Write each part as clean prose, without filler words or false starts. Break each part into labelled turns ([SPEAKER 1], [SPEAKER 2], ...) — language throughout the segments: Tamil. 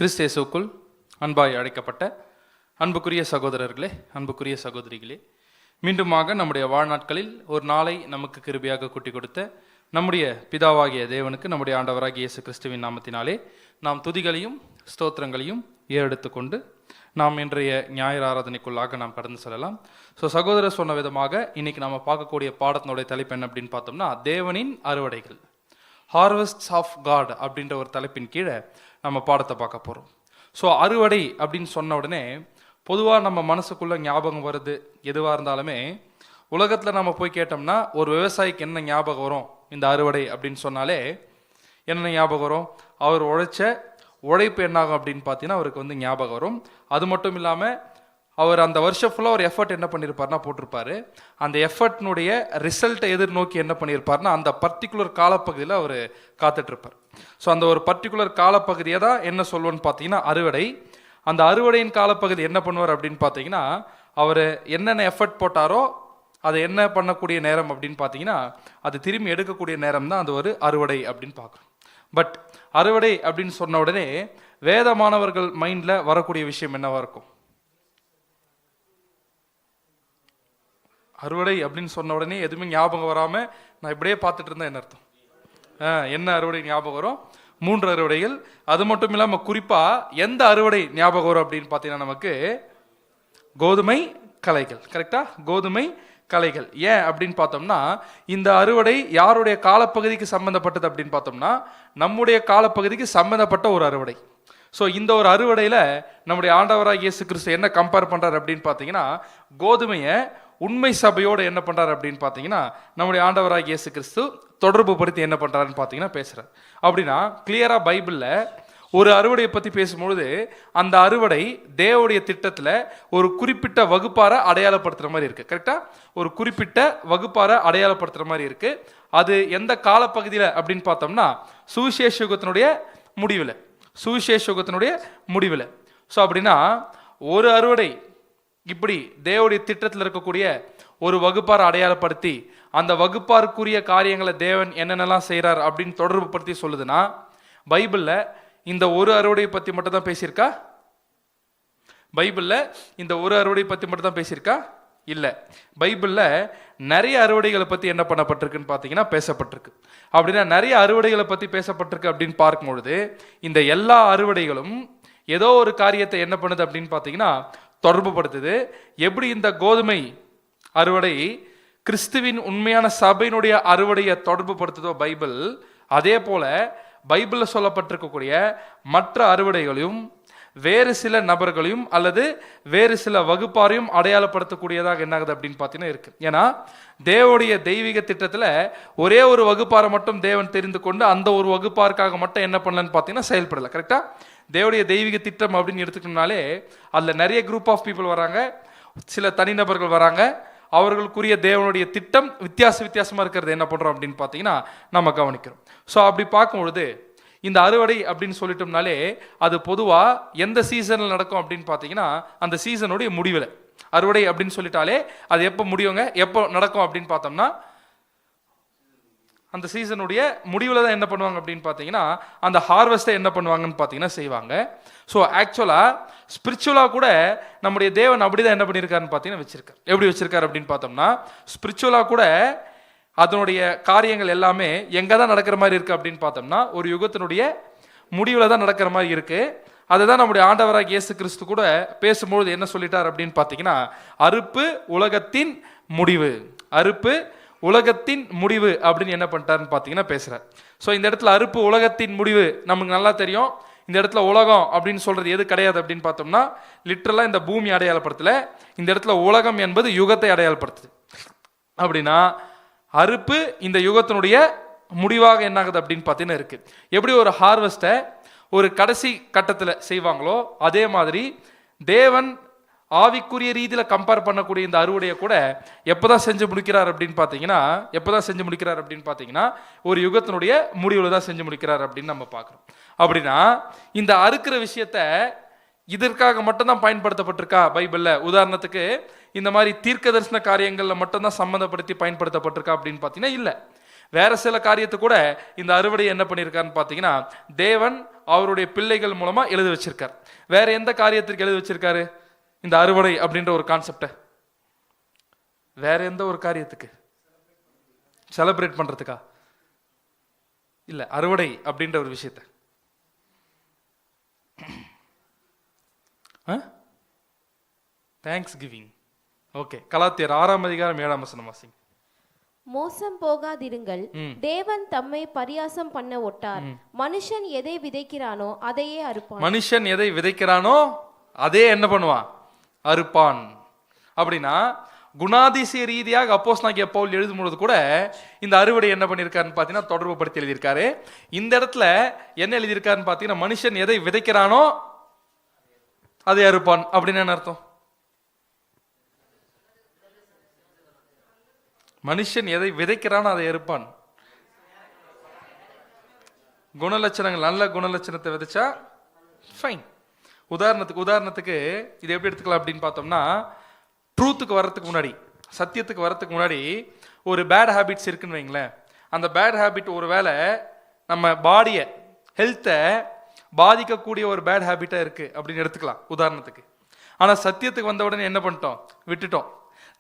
[SPEAKER 1] கிறிஸ்து இயேசுவுக்குள் அன்பாய் அழைக்கப்பட்ட அன்புக்குரிய சகோதரர்களே, அன்புக்குரிய சகோதரிகளே, மீண்டுமாக நம்முடைய வாழ்நாட்களில் ஒரு நாளை நமக்கு கிருபையாக கூட்டி கொடுத்த நம்முடைய பிதாவாகிய தேவனுக்கு நம்முடைய ஆண்டவராகிய இயேசு கிறிஸ்துவின் நாமத்தினாலே நாம் துதிகளையும் ஸ்தோத்திரங்களையும் ஏறெடுத்துக்கொண்டு நாம் இன்றைய ஞாயிறு ஆராதனைக்குள்ளாக நாம் கடந்து செல்லலாம். சகோதரர் சொன்ன விதமாக இன்னைக்கு நம்ம பார்க்கக்கூடிய பாடத்தினுடைய தலைப்பு என்ன அப்படின்னு பார்த்தோம்னா, தேவனின் அறுவடைகள், ஹார்வெஸ்ட்ஸ் ஆஃப் காட் அப்படின்ற ஒரு தலைப்பின் கீழே நம்ம பாடத்தை பார்க்க போகிறோம். அறுவடை அப்படின்னு சொன்ன உடனே பொதுவாக நம்ம மனசுக்குள்ள ஞாபகம் வருது எதுவாக இருந்தாலுமே, உலகத்தில் நம்ம போய் கேட்டோம்னா ஒரு விவசாயிக்கு என்ன ஞாபகம் வரும் இந்த அறுவடை அப்படின்னு சொன்னாலே என்ன ஞாபகம் வரும்? அவர் உழைச்ச உழைப்பு என்னாகும் அப்படின்னு பார்த்தீங்கன்னா அவருக்கு வந்து ஞாபகம் வரும். அது மட்டும் இல்லாமல் அவர் அந்த வருஷம் ஃபுல்லாக ஒரு எஃபர்ட் என்ன பண்ணியிருப்பார்னா போட்டிருப்பாரு. அந்த எஃபர்ட்னுடைய ரிசல்ட்டை எதிர்நோக்கி என்ன பண்ணியிருப்பார்னா அந்த பர்டிகுலர் காலப்பகுதியில் அவர் காத்துட்ருப்பார். அந்த ஒரு பர்டிகுலர் காலப்பகுதியை தான் என்ன சொல்லுவோன்னு பார்த்தீங்கன்னா அறுவடை. அந்த அறுவடையின் காலப்பகுதி என்ன பண்ணுவார் அப்படின்னு பார்த்தீங்கன்னா, அவர் என்னென்ன எஃபர்ட் போட்டாரோ அதை என்ன பண்ணக்கூடிய நேரம் அப்படின்னு பார்த்தீங்கன்னா அது திரும்பி எடுக்கக்கூடிய நேரம் தான் அது ஒரு அறுவடை அப்படின்னு பார்க்குறோம். பட் அறுவடை அப்படின்னு சொன்ன உடனே வேத மாணவர்கள் மைண்டில் வரக்கூடிய விஷயம் என்னவா இருக்கும்? அறுவடை அப்படின்னு சொன்ன உடனே எதுவுமே ஞாபகம் வராமல் நான் இப்படியே பார்த்துட்டு இருந்தேன். என்ன அர்த்தம்? என்ன அறுவடை ஞாபகம் வரும்? 3 அறுவடைகள். அது மட்டும் இல்லாமல் குறிப்பாக எந்த அறுவடை ஞாபகம் வரும் அப்படின்னு பார்த்தீங்கன்னா நமக்கு கோதுமை களைகள். கரெக்டா? கோதுமை களைகள். ஏன் அப்படின்னு பார்த்தோம்னா இந்த அறுவடை யாருடைய காலப்பகுதிக்கு சம்பந்தப்பட்டது அப்படின்னு பார்த்தோம்னா நம்முடைய காலப்பகுதிக்கு சம்பந்தப்பட்ட ஒரு அறுவடை. இந்த ஒரு அறுவடையில் நம்முடைய ஆண்டவராகிய இயேசு கிறிஸ்து என்ன கம்பேர் பண்ணுறாரு அப்படின்னு பார்த்தீங்கன்னா, கோதுமையை உண்மை சபையோடு என்ன பண்ணுறாரு அப்படின்னு பார்த்தீங்கன்னா நம்முடைய ஆண்டவராகிய இயேசு கிறிஸ்து தொடர்பு படுத்தி என்ன பண்ணுறாருன்னு பார்த்தீங்கன்னா பேசுகிறார். அப்படின்னா கிளியராக பைபிளில் ஒரு அறுவடையை பற்றி பேசும்பொழுது அந்த அறுவடை தேவனுடைய திட்டத்தில் ஒரு குறிப்பிட்ட வகுப்பாரை அடையாளப்படுத்துகிற மாதிரி இருக்குது. கரெக்டாக? ஒரு குறிப்பிட்ட வகுப்பாரை அடையாளப்படுத்துகிற மாதிரி இருக்குது. அது எந்த காலப்பகுதியில் அப்படின்னு பார்த்தோம்னா சுவிசேஷ யுகத்தினுடைய முடிவில். சுவிசேஷ யுகத்தினுடைய முடிவில். அப்படின்னா ஒரு அறுவடை இப்படி தேவனுடைய திட்டத்தில் இருக்கக்கூடிய ஒரு வகுப்பாரை அடையாளப்படுத்தி அந்த வகுப்பாருக்குரிய காரியங்களை தேவன் என்னென்னலாம் செய்கிறார் அப்படின்னு தொடர்பு படுத்தி சொல்லுதுன்னா, பைபிளில் இந்த ஒரு அறுவடையை பற்றி மட்டும் தான் பேசியிருக்கா? பைபிளில் இந்த ஒரு அறுவடை பற்றி மட்டும் தான் பேசியிருக்கா? இல்லை. பைபிளில் நிறைய அறுவடைகளை பற்றி என்ன பண்ணப்பட்டிருக்குன்னு பார்த்தீங்கன்னா பேசப்பட்டிருக்கு. அப்படின்னா நிறைய அறுவடைகளை பற்றி பேசப்பட்டிருக்கு அப்படின்னு பார்க்கும்பொழுது இந்த எல்லா அறுவடைகளும் ஏதோ ஒரு காரியத்தை என்ன பண்ணுது அப்படின்னு பார்த்தீங்கன்னா தொடர்பு படுத்துது. எப்படி இந்த கோதுமை அறுவடை கிறிஸ்துவின் உண்மையான சபையினுடைய அறுவடையை தொடர்பு படுத்துதோ பைபிள், அதே போல பைபிளில் சொல்லப்பட்டிருக்கக்கூடிய மற்ற அறுவடைகளையும் வேறு சில நபர்களையும் அல்லது வேறு சில வகுப்பாரையும் அடையாளப்படுத்தக்கூடியதாக என்ன ஆகுது அப்படின்னு பார்த்தீங்கன்னா இருக்கு. ஏன்னா தேவனுடைய தெய்வீக திட்டத்தில் ஒரே ஒரு வகுப்பாரை மட்டும் தேவன் தெரிந்து கொண்டு அந்த ஒரு வகுப்பாருக்காக மட்டும் என்ன பண்ணலன்னு பார்த்தீங்கன்னா செயல்படலை. கரெக்டா? தேவனுடைய தெய்வீக திட்டம் அப்படின்னு எடுத்துக்கணும்னாலே அதில் நிறைய குரூப் ஆஃப் பீப்புள் வராங்க, சில தனிநபர்கள் வராங்க. அவர்களுக்குரிய தேவனுடைய திட்டம் வித்தியாசமாக இருக்கிறது என்ன பண்ணுறோம் அப்படின்னு பார்த்தீங்கன்னா நம்ம கவனிக்கிறோம். அப்படி பார்க்கும்பொழுது இந்த அறுவடை அப்படின்னு சொல்லிட்டோம்னாலே அது பொதுவாக எந்த சீசனில் நடக்கும் அப்படின்னு பார்த்தீங்கன்னா அந்த சீசனுடைய முடிவில். அறுவடை அப்படின்னு சொல்லிட்டாலே அது எப்போ முடியுங்க, எப்போ நடக்கும் அப்படின்னு பார்த்தோம்னா அந்த சீசனுடைய முடிவில் தான் என்ன பண்ணுவாங்க அப்படின்னு பார்த்தீங்கன்னா அந்த ஹார்வெஸ்ட்டை என்ன பண்ணுவாங்கன்னு பார்த்தீங்கன்னா செய்வாங்க. ஆக்சுவலாக ஸ்பிரிச்சுவலாக கூட நம்முடைய தேவன் அப்படி தான் என்ன பண்ணியிருக்காருன்னு பார்த்தீங்கன்னா வச்சிருக்காரு. எப்படி வச்சிருக்காரு அப்படின்னு பார்த்தோம்னா ஸ்பிரிச்சுவலாக கூட அதனுடைய காரியங்கள் எல்லாமே எங்கே தான் நடக்கிற மாதிரி இருக்குது அப்படின்னு பார்த்தோம்னா ஒரு யுகத்தினுடைய முடிவில் தான் நடக்கிற மாதிரி இருக்குது. அதை தான் நம்முடைய ஆண்டவராக இயேசு கிறிஸ்து கூட பேசும்பொழுது என்ன சொல்லிட்டார் அப்படின்னு பார்த்தீங்கன்னா அறுப்பு உலகத்தின் முடிவு, அறுப்பு உலகத்தின் முடிவு அப்படின்னு என்ன பண்ணிட்டாருன்னு பார்த்தீங்கன்னா பேசுகிறார். இந்த இடத்துல அறுப்பு உலகத்தின் முடிவு நமக்கு நல்லா தெரியும். இந்த இடத்துல உலகம் அப்படின்னு சொல்றது எது கிடையாது அப்படின்னு பார்த்தோம்னா லிட்டரலாக இந்த பூமி அடையாளப்படுத்தலை. இந்த இடத்துல உலகம் என்பது யுகத்தை அடையாளப்படுத்துது. அப்படின்னா அறுப்பு இந்த யுகத்தினுடைய முடிவாக என்ன ஆகுது அப்படின்னு பார்த்தீங்கன்னா இருக்கு. எப்படி ஒரு ஹார்வெஸ்ட்டை ஒரு கடைசி கட்டத்தில் செய்வாங்களோ அதே மாதிரி தேவன் ஆவிக்குரிய ரீதியில் கம்பேர் பண்ணக்கூடிய இந்த அறுவடையை கூட எப்போதான் செஞ்சு முடிக்கிறார் அப்படின்னு பார்த்தீங்கன்னா ஒரு யுகத்தினுடைய முடிவில் தான் செஞ்சு முடிக்கிறார் அப்படின்னு நம்ம பார்க்குறோம். அப்படின்னா இந்த அறுக்கிற விஷயத்த இதற்காக மட்டும்தான் பயன்படுத்தப்பட்டிருக்கா பைபிளில்? உதாரணத்துக்கு இந்த மாதிரி தீர்க்க தரிசன காரியங்களில் மட்டும்தான் சம்மந்தப்படுத்தி பயன்படுத்தப்பட்டிருக்கா அப்படின்னு பார்த்தீங்கன்னா இல்லை. வேற சில காரியத்தை கூட இந்த அறுவடை என்ன பண்ணியிருக்காருன்னு பார்த்தீங்கன்னா தேவன் அவருடைய பிள்ளைகள் மூலமா எழுதி வச்சிருக்கார். வேற எந்த காரியத்திற்கு எழுதி வச்சிருக்காரு இந்த அறுவடை அப்படின்ற ஒரு கான்செப்டை? வேற எந்த ஒரு காரியத்துக்கு? செலிப்ரேட் பண்றதுக்கா? இல்ல, அறுவடை அப்படின்ற ஒரு விஷயத்த தேங்க்ஸ் கிவிங். ஓகே, கலாத்தியர் 6ஆம் அதிகாரம் 7ஆம் வசனம் வாசிங்க.
[SPEAKER 2] மோசம் போகாதிருங்கள், தேவன் தம்மை பரியாசம் பண்ண ஒட்டார். மனுஷன் எதை விதைக்கிறானோ அதையே அறுப்பான். மனுஷன்
[SPEAKER 1] எதை விதைக்கிறானோ அதே என்ன பண்ணுவான்? அறுப்பான். அப்படின்னா குணாதிசய ரீதியாக அப்போஸ்தலனாகிய பவுல் எழுதும்போது கூட இந்த அறுவடை என்ன பண்ணியிருக்காருன்னு பார்த்தீங்கன்னா தொடர்பு படுத்தி எழுதியிருக்காரு. இந்த இடத்துல என்ன எழுதியிருக்காருன்னு பார்த்தீங்கன்னா மனுஷன் எதை விதைக்கிறானோ அதை அறுப்பான். அப்படின்னு என்ன அர்த்தம்? மனுஷன் எதை விதைக்கிறானோ அதை அறுப்பான். குணலட்சணங்கள், நல்ல குணலட்சணத்தை விதைச்சா ஃபைன். உதாரணத்துக்கு இது எப்படி எடுத்துக்கலாம் அப்படின்னு பார்த்தோம்னா, ட்ரூத்துக்கு வர்றதுக்கு முன்னாடி, சத்தியத்துக்கு வர்றதுக்கு முன்னாடி ஒரு பேட் ஹேபிட்ஸ் இருக்குன்னு வைங்களேன். அந்த பேட் ஹேபிட் ஒரு வேளை நம்ம பாடியை, ஹெல்த்தை பாதிக்கக்கூடிய ஒரு பேட் ஹேபிட்டாக இருக்கு அப்படின்னு எடுத்துக்கலாம் உதாரணத்துக்கு. ஆனால் சத்தியத்துக்கு வந்த உடனே என்ன பண்ணிட்டோம்? விட்டுட்டோம்.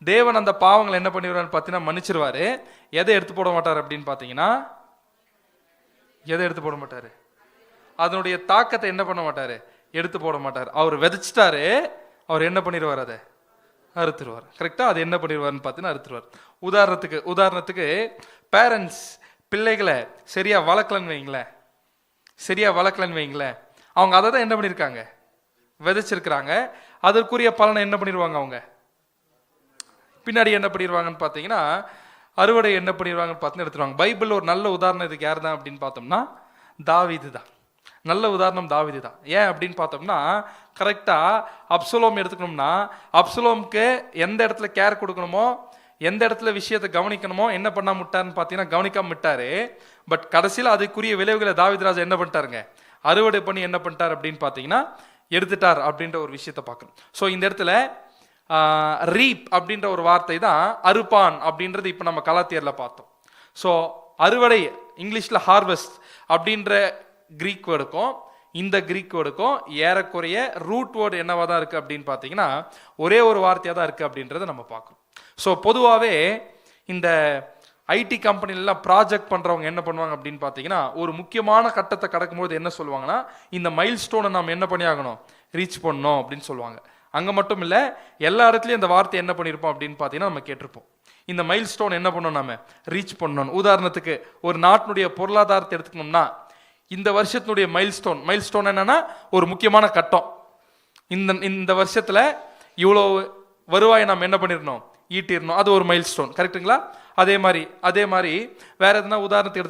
[SPEAKER 1] தேவன் அந்த பாவங்களை என்ன பண்ணிடுவார்னு பார்த்தீங்கன்னா மன்னிச்சிருவாரு. எதை எடுத்து போட மாட்டார் அப்படின்னு பார்த்தீங்கன்னா, எதை எடுத்து போட மாட்டாரு? அதனுடைய தாக்கத்தை என்ன பண்ண மாட்டாரு? எடுத்து போட மாட்டார். அவர் விதைச்சிட்டாரு, அவர் என்ன பண்ணிடுவார்? அதை அறுத்துருவார். கரெக்டா? அது என்ன பண்ணிடுவார்னு பார்த்தீங்கன்னா அறுத்துருவார். உதாரணத்துக்கு பேரண்ட்ஸ் பிள்ளைகளை சரியா வளர்க்கலன்னு வைங்களேன், அவங்க அதை தான் என்ன பண்ணியிருக்காங்க? விதைச்சிருக்கிறாங்க. அதற்குரிய பலனை என்ன பண்ணிடுவாங்க? அவங்க பின்னாடி என்ன பண்ணிடுவாங்கன்னு பார்த்தீங்கன்னா அறுவடை என்ன பண்ணிடுவாங்கன்னு பார்த்து எடுத்துருவாங்க. பைபிள் ஒரு நல்ல உதாரணம் இதுக்கு யார் தான் அப்படின்னு பார்த்தோம்னா தாவீது தான். நல்ல உதாரணம் தாவீது தான். ஏன் அப்படின்னு பார்த்தோம்னா, கரெக்டாக அப்சலோம் எடுத்துக்கணும்னா அப்சலோமுக்கு எந்த இடத்துல கேர் கொடுக்கணுமோ, எந்த இடத்துல விஷயத்தை கவனிக்கணுமோ என்ன பண்ணாம விட்டாருன்னு பார்த்தீங்கன்னா கவனிக்காம விட்டாரு. பட் கடைசியில் அதுக்குரிய விளைவுகளை தாவீது ராஜா என்ன பண்ணிட்டாருங்க? அறுவடை பண்ணி என்ன பண்ணிட்டார் அப்படின்னு பார்த்தீங்கன்னா எடுத்துட்டார் அப்படின்ற ஒரு விஷயத்தை பார்க்கணும். ஸோ இந்த இடத்துல ரீப் அப்படின்ற ஒரு வார்த்தை தான் அறுப்பான் அப்படின்றது இப்போ நம்ம கலாத்தியர்ல பார்த்தோம். ஸோ அறுவடை இங்கிலீஷ்ல ஹார்வெஸ்ட் அப்படின்ற கிரீக் வேர்டுக்கும் இந்த கிரீக் வேர்டுக்கும் ஏறக்குறைய ரூட் வேர்டு என்னவா தான் இருக்கு அப்படின்னு பார்த்தீங்கன்னா ஒரே ஒரு வார்த்தையாக தான் இருக்கு அப்படின்றத நம்ம பார்க்கணும். ஸோ பொதுவாகவே இந்த ஐடி கம்பெனிலாம் ப்ராஜெக்ட் பண்ணுறவங்க என்ன பண்ணுவாங்க அப்படின்னு பார்த்தீங்கன்னா ஒரு முக்கியமான கட்டத்தை கடக்கும்போது என்ன சொல்லுவாங்கன்னா இந்த மைல் ஸ்டோனை நம்ம என்ன பண்ணி ஆகணும்? ரீச் பண்ணணும் அப்படின்னு சொல்லுவாங்க. அங்கே மட்டும் இல்லை, எல்லா இடத்துலையும் இந்த வார்த்தை என்ன பண்ணியிருப்போம் அப்படின்னு பார்த்தீங்கன்னா நம்ம கேட்டிருப்போம். இந்த மைல் ஸ்டோன் என்ன பண்ணணும்? நம்ம ரீச் பண்ணணும். உதாரணத்துக்கு ஒரு நாட்டினுடைய பொருளாதாரத்தை எடுத்துக்கணும்னா இந்த வருஷத்தினுடைய மைல் ஸ்டோன் என்னன்னா ஒரு முக்கியமான கட்டம். இந்த வருஷத்துல இவ்வளோ வருவாயை நம்ம என்ன பண்ணிடணும்? ஈட்டிடணும். அது ஒரு மைல் ஸ்டோன். கரெக்டுங்களா? அதே மாதிரி வேற எதுனா உதாரணத்துக்கு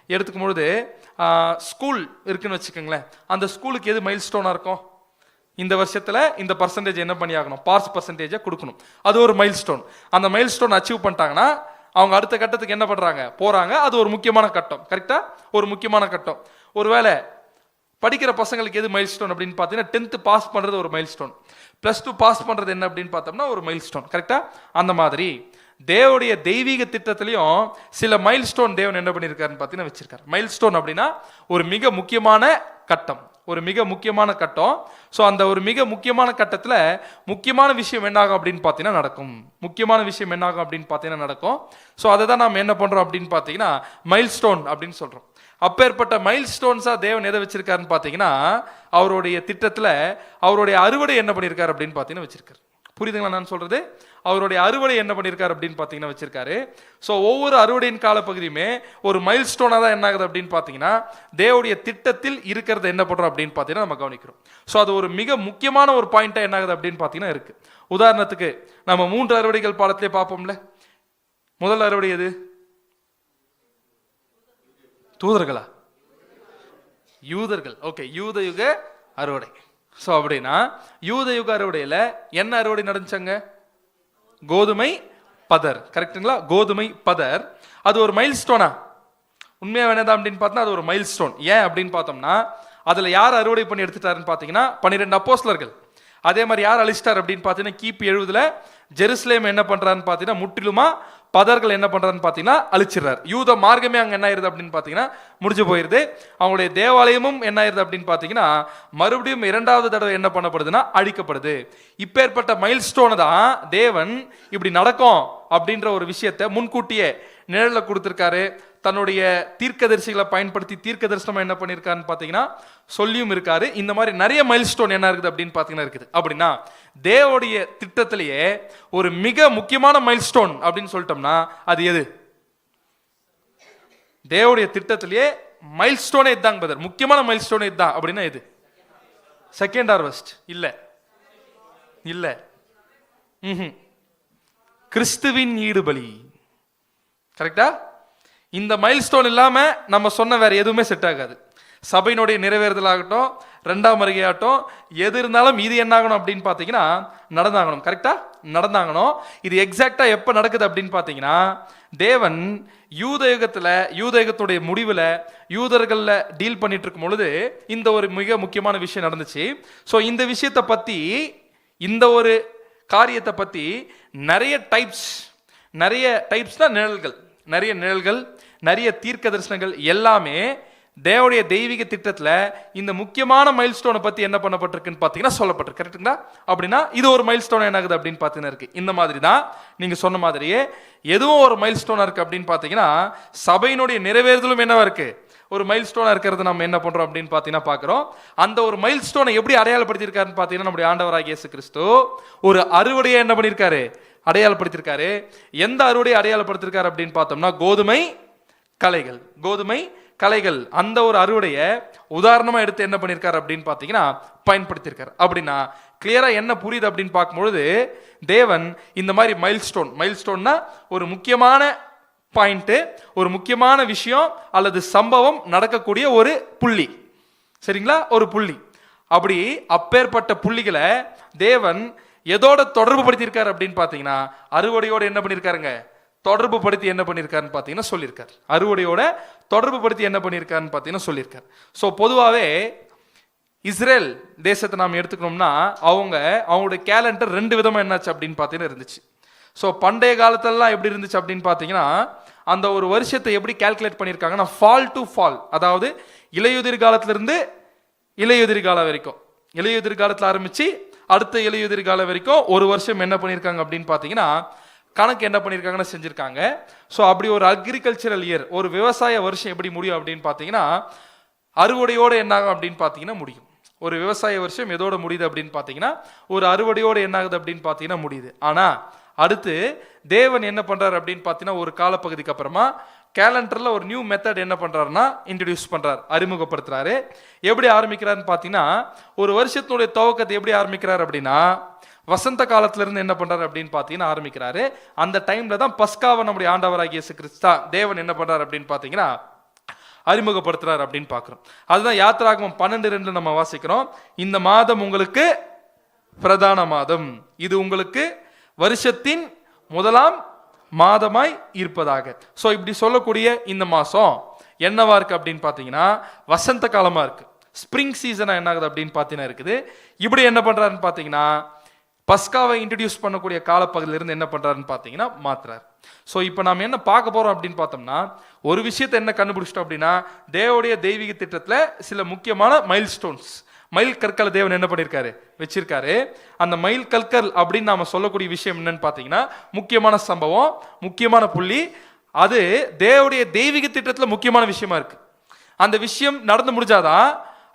[SPEAKER 1] எடுத்துக்கும் பொழுது ஸ்கூல் இருக்குன்னு வச்சுக்கோங்களேன். அந்த ஸ்கூலுக்கு எது மைல் ஸ்டோனா இருக்கும்? இந்த வருஷத்துல இந்த பர்சன்டேஜ் என்ன பண்ணி ஆகணும்? பாஸ் பர்சன்டேஜை கொடுக்கணும். அது ஒரு மைல் ஸ்டோன். அந்த மைல் ஸ்டோன் அச்சீவ் பண்ணிட்டாங்கன்னா அவங்க அடுத்த கட்டத்துக்கு என்ன பண்றாங்க? போறாங்க. அது ஒரு முக்கியமான கட்டம். கரெக்டா? ஒரு முக்கியமான கட்டம். ஒருவேளை படிக்கிற பசங்களுக்கு எது மைல் ஸ்டோன் அப்படின்னு பார்த்தீங்கன்னா 10th பாஸ் பண்றது ஒரு மைல் ஸ்டோன். +2 பாஸ் பண்றது என்ன அப்படின்னு பார்த்தோம்னா ஒரு மைல் ஸ்டோன். கரெக்டா? அந்த மாதிரி தேவனுடைய தெய்வீக திட்டத்திலையும் சில மைல் ஸ்டோன் தேவன் என்ன பண்ணியிருக்காருன்னு பார்த்தீங்கன்னா வச்சிருக்காரு. மைல் ஸ்டோன் அப்படின்னா ஒரு மிக முக்கியமான கட்டம், ஒரு மிக முக்கியமான கட்டம். ஸோ அந்த ஒரு மிக முக்கியமான கட்டத்தில் முக்கியமான விஷயம் என்னாகும் அப்படின்னு பார்த்தீங்கன்னா நடக்கும். முக்கியமான விஷயம் என்னாகும் அப்படின்னு பார்த்தீங்கன்னா நடக்கும். ஸோ அதை தான் நாம் என்ன பண்ணுறோம் அப்படின்னு பார்த்தீங்கன்னா மைல் ஸ்டோன் அப்படின்னு சொல்கிறோம். அப்பேற்பட்ட மைல் ஸ்டோன்ஸாக தேவன் எதை வச்சிருக்காருன்னு பார்த்தீங்கன்னா அவருடைய திட்டத்தில் அவருடைய அறுவடை என்ன பண்ணியிருக்காரு அப்படின்னு பார்த்தீங்கன்னா வச்சிருக்காரு. புரியுதுங்களா நான் சொல்றது? அவருடைய அறுவடை என்ன பண்ணியிருக்காரு அப்படின்னு பார்த்தீங்கன்னா வச்சிருக்காரு. ஸோ ஒவ்வொரு அறுவடையின் காலப்பகுதியுமே ஒரு மைல் ஸ்டோனாக தான் என்ன ஆகுது அப்படின்னு பார்த்தீங்கன்னா தேவனுடைய திட்டத்தில் இருக்கிறத என்ன பண்ணுறோம் அப்படின்னு பார்த்தீங்கன்னா நம்ம கவனிக்கிறோம். ஸோ அது ஒரு மிக முக்கியமான ஒரு பாயிண்டாக என்ன ஆகுது அப்படின்னு பார்த்தீங்கன்னா இருக்கு. உதாரணத்துக்கு நம்ம 3 அறுவடைகள் பாடத்திலே பார்ப்போம்ல. முதல் அறுவடை எது? தூதர்களா? யூதர்கள். ஓகே, யூத யுக அறுவடை. ஸோ அப்படின்னா யூத யுக அறுவடையில் என்ன அறுவடை நடந்துச்சாங்க? கோதுமை பதர். கரெக்டுங்களா? கோதுமை பதர். அது ஒரு மைல் ஸ்டோனா? உண்மையா வேணாதான் அப்படின்னு பார்த்தா அது ஒரு மைல் ஸ்டோன். ஏன் அப்படின்னு பார்த்தோம்னா அதில் யார் அறுவடை பண்ணி எடுத்துட்டாருன்னு பார்த்தீங்கன்னா 12 அப்போஸ்தலர்கள். அதே மாதிரி யார் அழிச்சிட்டார் அப்படின்னு பார்த்தீங்கன்னா கிபி 70 ஜெருசலேம் என்ன பண்றாருன்னு பார்த்தீங்கன்னா முற்றிலுமா பதர்கள் என்ன பண்றாருன்னு பார்த்தீங்கன்னா அழிச்சிடுறாரு. யூத மார்க்கமே அங்கே என்ன ஆயிருது அப்படின்னு பார்த்தீங்கன்னா முடிஞ்சு போயிருது. அவங்களுடைய தேவாலயமும் என்ன ஆயிருது அப்படின்னு பார்த்தீங்கன்னா மறுபடியும் 2வது தடவை என்ன பண்ணப்படுதுன்னா அழிக்கப்படுது. இப்பேற்பட்ட மைல் ஸ்டோனை தான் தேவன் இப்படி நடக்கும் அப்படின்ற ஒரு விஷயத்தை முன்கூட்டியே நிழல்ல கொடுத்திருக்காரு. தன்னுடைய தீர்க்கதரிசிகளை பயன்படுத்தி தீர்க்க தரிசனம் என்ன பண்ணியிருக்காருன்னு பார்த்தீங்கன்னா சொல்லியும் இருக்காரு. இந்த மாதிரி நிறைய மைல் ஸ்டோன் என்ன இருக்குது அப்படின்னு பார்த்தீங்கன்னா இருக்குது. அப்படின்னா தேவனுடைய திட்டத்திலேயே ஒரு மிக முக்கியமான மைல் ஸ்டோன் அப்படின்னு சொல்லிட்டோம்னா அது எது? தேவனுடைய திட்டத்திலேயே மைல் ஸ்டோனே இதுதாங்க பிரதர், முக்கியமான மைல் ஸ்டோனே இதுதான் அப்படின்னா எது? செகண்ட் ஹார்வெஸ்ட் இல்ல, இல்ல, கிறிஸ்துவின் ஈடுபலி. கரெக்டா? இந்த மைல் ஸ்டோன் இல்லாம நம்ம சொன்ன வேற எதுவுமே செட் ஆகாது. சபையினுடைய நிறைவேறுதல் ஆகட்டும், 2ஆம் வருகை ஆகட்டும், எது இருந்தாலும் இது என்ன ஆகணும் அப்படின்னு பார்த்தீங்கன்னா நடந்தாகணும். கரெக்டா? நடந்தாகணும். இது எக்ஸாக்டா எப்ப நடக்குது அப்படின்னு பார்த்தீங்கன்னா தேவன் யூதயுகத்துடைய முடிவில் யூதர்கள்ல டீல் பண்ணிட்டு இருக்கும் பொழுது இந்த ஒரு மிக முக்கியமான விஷயம் நடந்துச்சு. ஸோ இந்த விஷயத்தை பத்தி, இந்த ஒரு காரியத்தை பத்தி நிறைய டைப்ஸ் தான் நிழல்கள், நிறைய நிழல்கள், நிறைய தீர்க்க தரிசனங்கள் எல்லாமே தேவனுடைய தெய்வீக திட்டத்தில் இந்த முக்கியமான மைல் ஸ்டோனை பற்றி என்ன பண்ணப்பட்டிருக்குன்னு பார்த்தீங்கன்னா சொல்லப்பட்டிருக்கு. கரெக்டுங்களா? அப்படின்னா இது ஒரு மைல் ஸ்டோன் என்ன ஆகுது அப்படின்னு பார்த்தீங்கன்னா இருக்கு. இந்த மாதிரி தான் நீங்கள் சொன்ன மாதிரியே எதுவும் ஒரு மைல் ஸ்டோனாக இருக்குது அப்படின்னு பார்த்தீங்கன்னா சபையினுடைய நிறைவேறுதலும் என்னவா இருக்குது? ஒரு மைல் ஸ்டோனாக இருக்கிறது நம்ம என்ன பண்ணுறோம் அப்படின்னு பார்த்தீங்கன்னா பார்க்குறோம். அந்த ஒரு மைல் ஸ்டோனை எப்படி அடையாளப்படுத்தியிருக்காருன்னு பார்த்தீங்கன்னா நம்முடைய ஆண்டவராகிய இயேசு கிறிஸ்து ஒரு அறுவடையை என்ன பண்ணியிருக்காரு? அடையாளப்படுத்தியிருக்காரு. எந்த அறுவடையை அடையாளப்படுத்திருக்காரு அப்படின்னு பார்த்தோம்னா கோதுமை களைகள் அந்த ஒரு அறுவடையை உதாரணமா எடுத்து என்ன பண்ணியிருக்காரு அப்படின்னு பார்த்தீங்கன்னா பயன்படுத்தியிருக்காரு. அப்படின்னா கிளியரா என்ன புரியுது அப்படின்னு பார்க்கும்பொழுது தேவன் இந்த மாதிரி மைல் ஸ்டோன்னா ஒரு முக்கியமான பாயிண்ட், ஒரு முக்கியமான விஷயம் அல்லது சம்பவம் நடக்கக்கூடிய ஒரு புள்ளி. சரிங்களா? ஒரு புள்ளி. அப்படி அப்பேற்பட்ட புள்ளிகளை தேவன் எதோட தொடர்பு படுத்தியிருக்காரு அப்படின்னு பார்த்தீங்கன்னா அறுவடையோட என்ன பண்ணியிருக்காருங்க? தொடர்பு படுத்தி என்ன பண்ணியிருக்காருன்னு பார்த்தீங்கன்னா சொல்லியிருக்காரு. அறுவடையோட தொடர்பு படுத்தி என்ன பண்ணியிருக்காருன்னு பார்த்தீங்கன்னா சொல்லியிருக்காரு. ஸோ பொதுவாகவே இஸ்ரேல் தேசத்தை நாம் எடுத்துக்கணும்னா அவங்களுடைய கேலண்டர் 2 விதமாக என்னாச்சு அப்படின்னு பார்த்தீங்கன்னா இருந்துச்சு. ஸோ பண்டைய காலத்திலலாம் எப்படி இருந்துச்சு அப்படின்னு பார்த்தீங்கன்னா அந்த ஒரு வருஷத்தை எப்படி கால்குலேட் பண்ணியிருக்காங்கன்னா ஃபால் டு ஃபால், அதாவது இலையுதிர் காலத்திலிருந்து இலையுதிர் காலம் வரைக்கும், இலையுதிர் காலத்தில் ஆரம்பிச்சு அடுத்த இலையுதிர் காலம் வரைக்கும் ஒரு வருஷம் என்ன பண்ணியிருக்காங்க அப்படின்னு பார்த்தீங்கன்னா கணக்கு என்ன பண்ணியிருக்காங்கன்னு செஞ்சுருக்காங்க. ஸோ அப்படி ஒரு அக்ரிகல்ச்சரல் இயர், ஒரு விவசாய வருஷம் எப்படி முடியும் அப்படின்னு பார்த்தீங்கன்னா அறுவடையோடு என்ன ஆகும் அப்படின்னு பார்த்தீங்கன்னா முடியும். ஒரு விவசாய வருஷம் எதோட முடியுது அப்படின்னு பார்த்தீங்கன்னா ஒரு அறுவடையோடு என்ன ஆகுது அப்படின்னு பார்த்தீங்கன்னா முடியுது. ஆனால் அடுத்து தேவன் என்ன பண்ணுறாரு அப்படின்னு பார்த்தீங்கன்னா ஒரு காலப்பகுதிக்கு அப்புறமா கேலண்டரில் ஒரு நியூ மெத்தட் என்ன பண்ணுறாருன்னா இன்ட்ரடியூஸ் பண்ணுறாரு, அறிமுகப்படுத்துறாரு. எப்படி ஆரம்பிக்கிறாருன்னு பார்த்தீங்கன்னா ஒரு வருஷத்தினுடைய துவக்கத்தை எப்படி ஆரம்பிக்கிறார் அப்படின்னா வசந்த காலத்துல இருந்து என்ன பண்றாரு அப்படின்னு பார்த்தீங்கன்னா ஆரம்பிக்கிறாரு. அந்த டைம்ல தான் பஸ்காவை நம்முடைய ஆண்டவராகிய இயேசு கிறிஸ்து தேவன் என்ன பண்றாரு அப்படின்னு பார்த்தீங்கன்னா அறிமுகப்படுத்துறாரு அப்படின்னு பார்க்கிறோம். அதுதான் யாத்திராகமம் 12:2 நம்ம வாசிக்கிறோம். இந்த மாதம் உங்களுக்கு பிரதான மாதம், இது உங்களுக்கு வருஷத்தின் முதலாம் மாதமாய் இருப்பதாக. ஸோ இப்படி சொல்லக்கூடிய இந்த மாசம் என்னவா இருக்கு அப்படின்னு பார்த்தீங்கன்னா வசந்த காலமா இருக்கு, ஸ்ப்ரிங் சீசனா என்ன ஆகுது அப்படின்னு பார்த்தீங்கன்னா இருக்குது. இப்படி என்ன பண்றாருன்னு பார்த்தீங்கன்னா பஸ்காவை இன்ட்ரடியூஸ் பண்ணக்கூடிய காலப்பகுதியிலிருந்து என்ன பண்றாருன்னு பார்த்தீங்கன்னா மாத்துறாரு. ஸோ இப்போ நாம் என்ன பார்க்க போறோம் அப்படின்னு பார்த்தோம்னா ஒரு விஷயத்தை என்ன கண்டுபிடிச்சிட்டோம் அப்படின்னா தேவனுடைய தெய்வீக திட்டத்தில் சில முக்கியமான மைல் ஸ்டோன்ஸ், மைல் கற்களை தேவன் என்ன பண்ணியிருக்காரு? வச்சிருக்காரு. அந்த மைல் கற்கள் அப்படின்னு நாம சொல்லக்கூடிய விஷயம் என்னன்னு பார்த்தீங்கன்னா முக்கியமான சம்பவம், முக்கியமான புள்ளி, அது தேவனுடைய தெய்வீக திட்டத்தில் முக்கியமான விஷயமா இருக்கு. அந்த விஷயம் நடந்து முடிஞ்சாதான்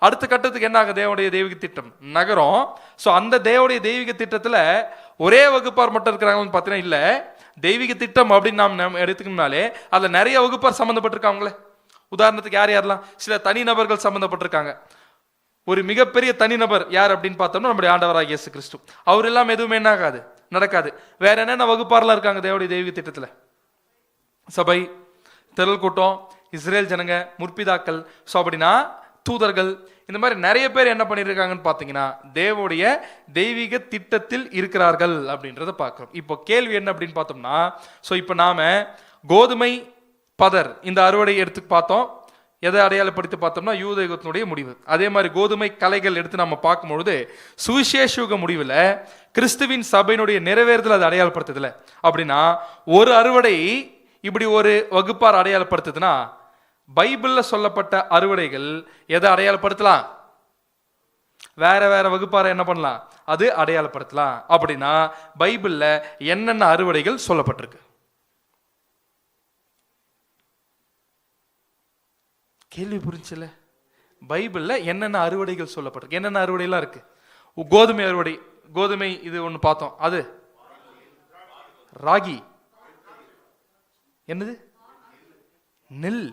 [SPEAKER 1] அடுத்த கட்டத்துக்கு என்ன ஆகும்? தேவனுடைய தெய்வீக திட்டம் நகரம். ஸோ அந்த தேவனுடைய தெய்வீக திட்டத்தில் ஒரே வகுப்பார் மட்டும் இருக்கிறாங்கன்னு பார்த்தீங்கன்னா இல்லை. தெய்வீக திட்டம் அப்படின்னு நாம் எடுத்துக்கணும்னாலே அதில் நிறைய வகுப்பார் சம்மந்தப்பட்டிருக்காங்களே. உதாரணத்துக்கு யாரெல்லாம் சில தனிநபர்கள் சம்மந்தப்பட்டிருக்காங்க. ஒரு மிகப்பெரிய தனிநபர் யார் அப்படின்னு பார்த்தோம்னா நம்முடைய ஆண்டவராகிய இயேசு கிறிஸ்து. அவர் எல்லாம் எதுவுமே என்ன ஆகாது, நடக்காது. வேற என்னென்ன வகுப்பாரெல்லாம் இருக்காங்க தேவனுடைய தெய்வீக திட்டத்தில்? சபை, திரள் கூட்டம், இஸ்ரேல் ஜனங்க, முற்பிதாக்கள், ஸோ அப்படின்னா தூதர்கள், இந்த மாதிரி நிறைய பேர் என்ன பண்ணியிருக்காங்கன்னு பார்த்தீங்கன்னா தேவனுடைய தெய்வீக திட்டத்தில் இருக்கிறார்கள் அப்படின்றத பார்க்குறோம். இப்போ கேள்வி என்ன அப்படின்னு பார்த்தோம்னா ஸோ இப்போ நாம கோதுமை பதர் இந்த அறுவடை எடுத்து பார்த்தோம். எதை அடையாளப்படுத்தி பார்த்தோம்னா யூத யுகத்தினுடைய முடிவு. அதே மாதிரி கோதுமை கலைகள் எடுத்து நம்ம பார்க்கும்பொழுது சுவிசேஷ யுக முடிவில் கிறிஸ்துவின் சபையினுடைய நிறைவேறுதல் அது அடையாளப்படுத்துதுல. அப்படின்னா ஒரு அறுவடை இப்படி ஒரு வகுப்பார் அடையாளப்படுத்துதுன்னா பைபிள்ல சொல்லப்பட்ட அறுவடைகள் எதை அடையாளப்படுத்தலாம்? வேற வேற வகுப்பார என்ன பண்ணலாம்? அது அடையாளப்படுத்தலாம். அப்படின்னா பைபிள்ல என்னென்ன அறுவடைகள் சொல்லப்பட்டிருக்கு? கேள்வி புரிஞ்சுல? பைபிள்ல என்னென்ன அறுவடைகள் சொல்லப்பட்டிருக்கு? என்னென்ன அறுவடைலாம் இருக்கு? கோதுமை அறுவடை, கோதுமை இது ஒண்ணு பார்த்தோம். அது ராகி, என்னது? நெல்.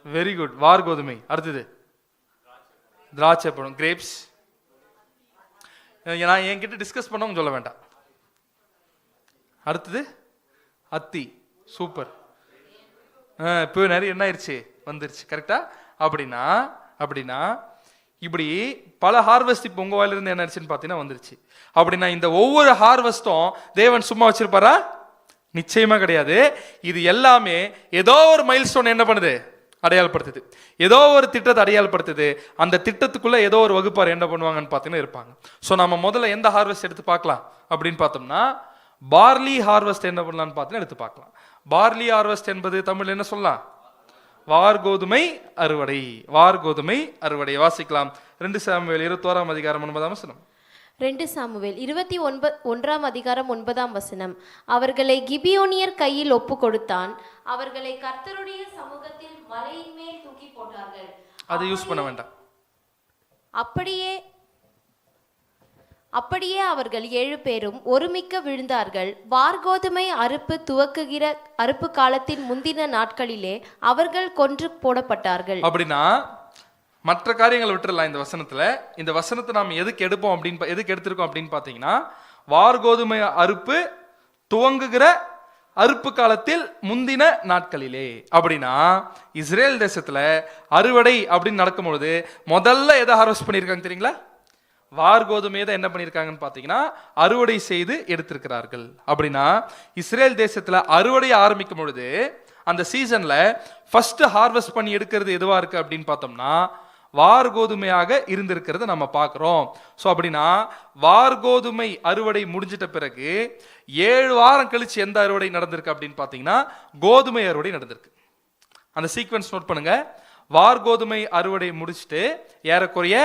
[SPEAKER 1] வெரி குட், வார் கோதுமை. அடுத்தது திராட்சை பழம், கிரேப்ஸ். நான் என்கிட்ட டிஸ்கஸ் பண்ணவும் சொல்ல வேண்டாம். அடுத்தது அத்தி, சூப்பர். இப்போ நிறைய என்ன ஆயிடுச்சு, வந்துருச்சு. கரெக்டா? அப்படின்னா இப்படி பல ஹார்வெஸ்ட் இப்போ உங்க வாயிலிருந்து என்ன ஆயிடுச்சுன்னு பார்த்தீங்கன்னா வந்துருச்சு. அப்படின்னா இந்த ஒவ்வொரு ஹார்வெஸ்டும் தேவன் சும்மா வச்சிருப்பாரா? நிச்சயமா கிடையாது. இது எல்லாமே ஏதோ ஒரு மைல்ஸ்டோன் என்ன பண்ணுது? அடையாளப்படுத்துது. ஏதோ ஒரு திட்டத்தை அடையாளப்படுத்துது. அந்த திட்டத்துக்குள்ள ஏதோ ஒரு வகுப்பார் என்ன பண்ணுவாங்கன்னு பார்த்தீங்கன்னா இருப்பாங்க. ஸோ நம்ம முதல்ல எந்த ஹார்வெஸ்ட் எடுத்து பார்க்கலாம் அப்படின்னு பார்த்தோம்னா பார்லி ஹார்வெஸ்ட் என்ன பண்ணலாம்னு பார்த்தீங்கன்னா எடுத்து பார்க்கலாம். பார்லி ஹார்வெஸ்ட் என்பது தமிழ் என்ன சொல்லலாம்? வார்கோதுமை அறுவடை. வார்கோதுமை அறுவடை. வாசிக்கலாம் 2 சாமுவேல் 21 அதிகாரம் 9 வசனம்.
[SPEAKER 2] 2 சாமுவேல் 21 அதிகாரம் 9 வசனம். அவர்களை கிபியோனியர் கையில் ஒப்பு கொடுத்தான். அவர்களை கர்த்தருடைய சமூகத்தில் மலையின் மேல் தூக்கி போட்டார்கள்.
[SPEAKER 1] அதை யூஸ் பண்ண வேண்டாம்.
[SPEAKER 2] அப்படியே அவர்கள் 7 பேரும் ஒருமிக்க விழுந்தார்கள். வார்கோதுமை அறுப்பு துவக்குகிற அறுப்பு காலத்தின் முந்தின நாட்களிலே அவர்கள் கொன்று போடப்பட்டார்கள்.
[SPEAKER 1] அப்படின்னா மற்ற காரியங்களை விட்டுறலாம். இந்த வசனத்தை நாம் எதுக்கு எடுப்போம் அப்படின்னு எதுக்கு எடுத்திருக்கோம் அப்படின்னு பார்த்தீங்கன்னா வார்கோதுமை அறுப்பு துவங்குகிற அறுப்பு காலத்தில் முந்தின நாட்களிலே. அப்படின்னா இஸ்ரேல் தேசத்துல அறுவடை அப்படின்னு நடக்கும் பொழுது முதல்ல எதை ஹார்வெஸ்ட் பண்ணியிருக்காங்க தெரியுங்களா? வார்கோதுமையை தான் என்ன பண்ணியிருக்காங்கன்னு பார்த்தீங்கன்னா அறுவடை செய்து எடுத்திருக்கிறார்கள். அப்படின்னா இஸ்ரேல் தேசத்துல அறுவடை ஆரம்பிக்கும் பொழுது அந்த சீசன்ல ஃபர்ஸ்ட் ஹார்வெஸ்ட் பண்ணி எடுக்கிறது எதுவா இருக்கு அப்படின்னு பார்த்தோம்னா வார்கோதுமையாக இருந்திருக்கிறத நம்ம பார்க்கிறோம். ஸோ அப்படின்னா வார்கோதுமை அறுவடை முடிஞ்சிட்ட பிறகு 7 வாரம் கழிச்சு எந்த அறுவடை நடந்திருக்கு அப்படின்னு பார்த்தீங்கன்னா கோதுமை அறுவடை நடந்திருக்கு. அந்த சீக்வன்ஸ் நோட் பண்ணுங்க. வார்கோதுமை அறுவடை முடிச்சுட்டு ஏறக்குறைய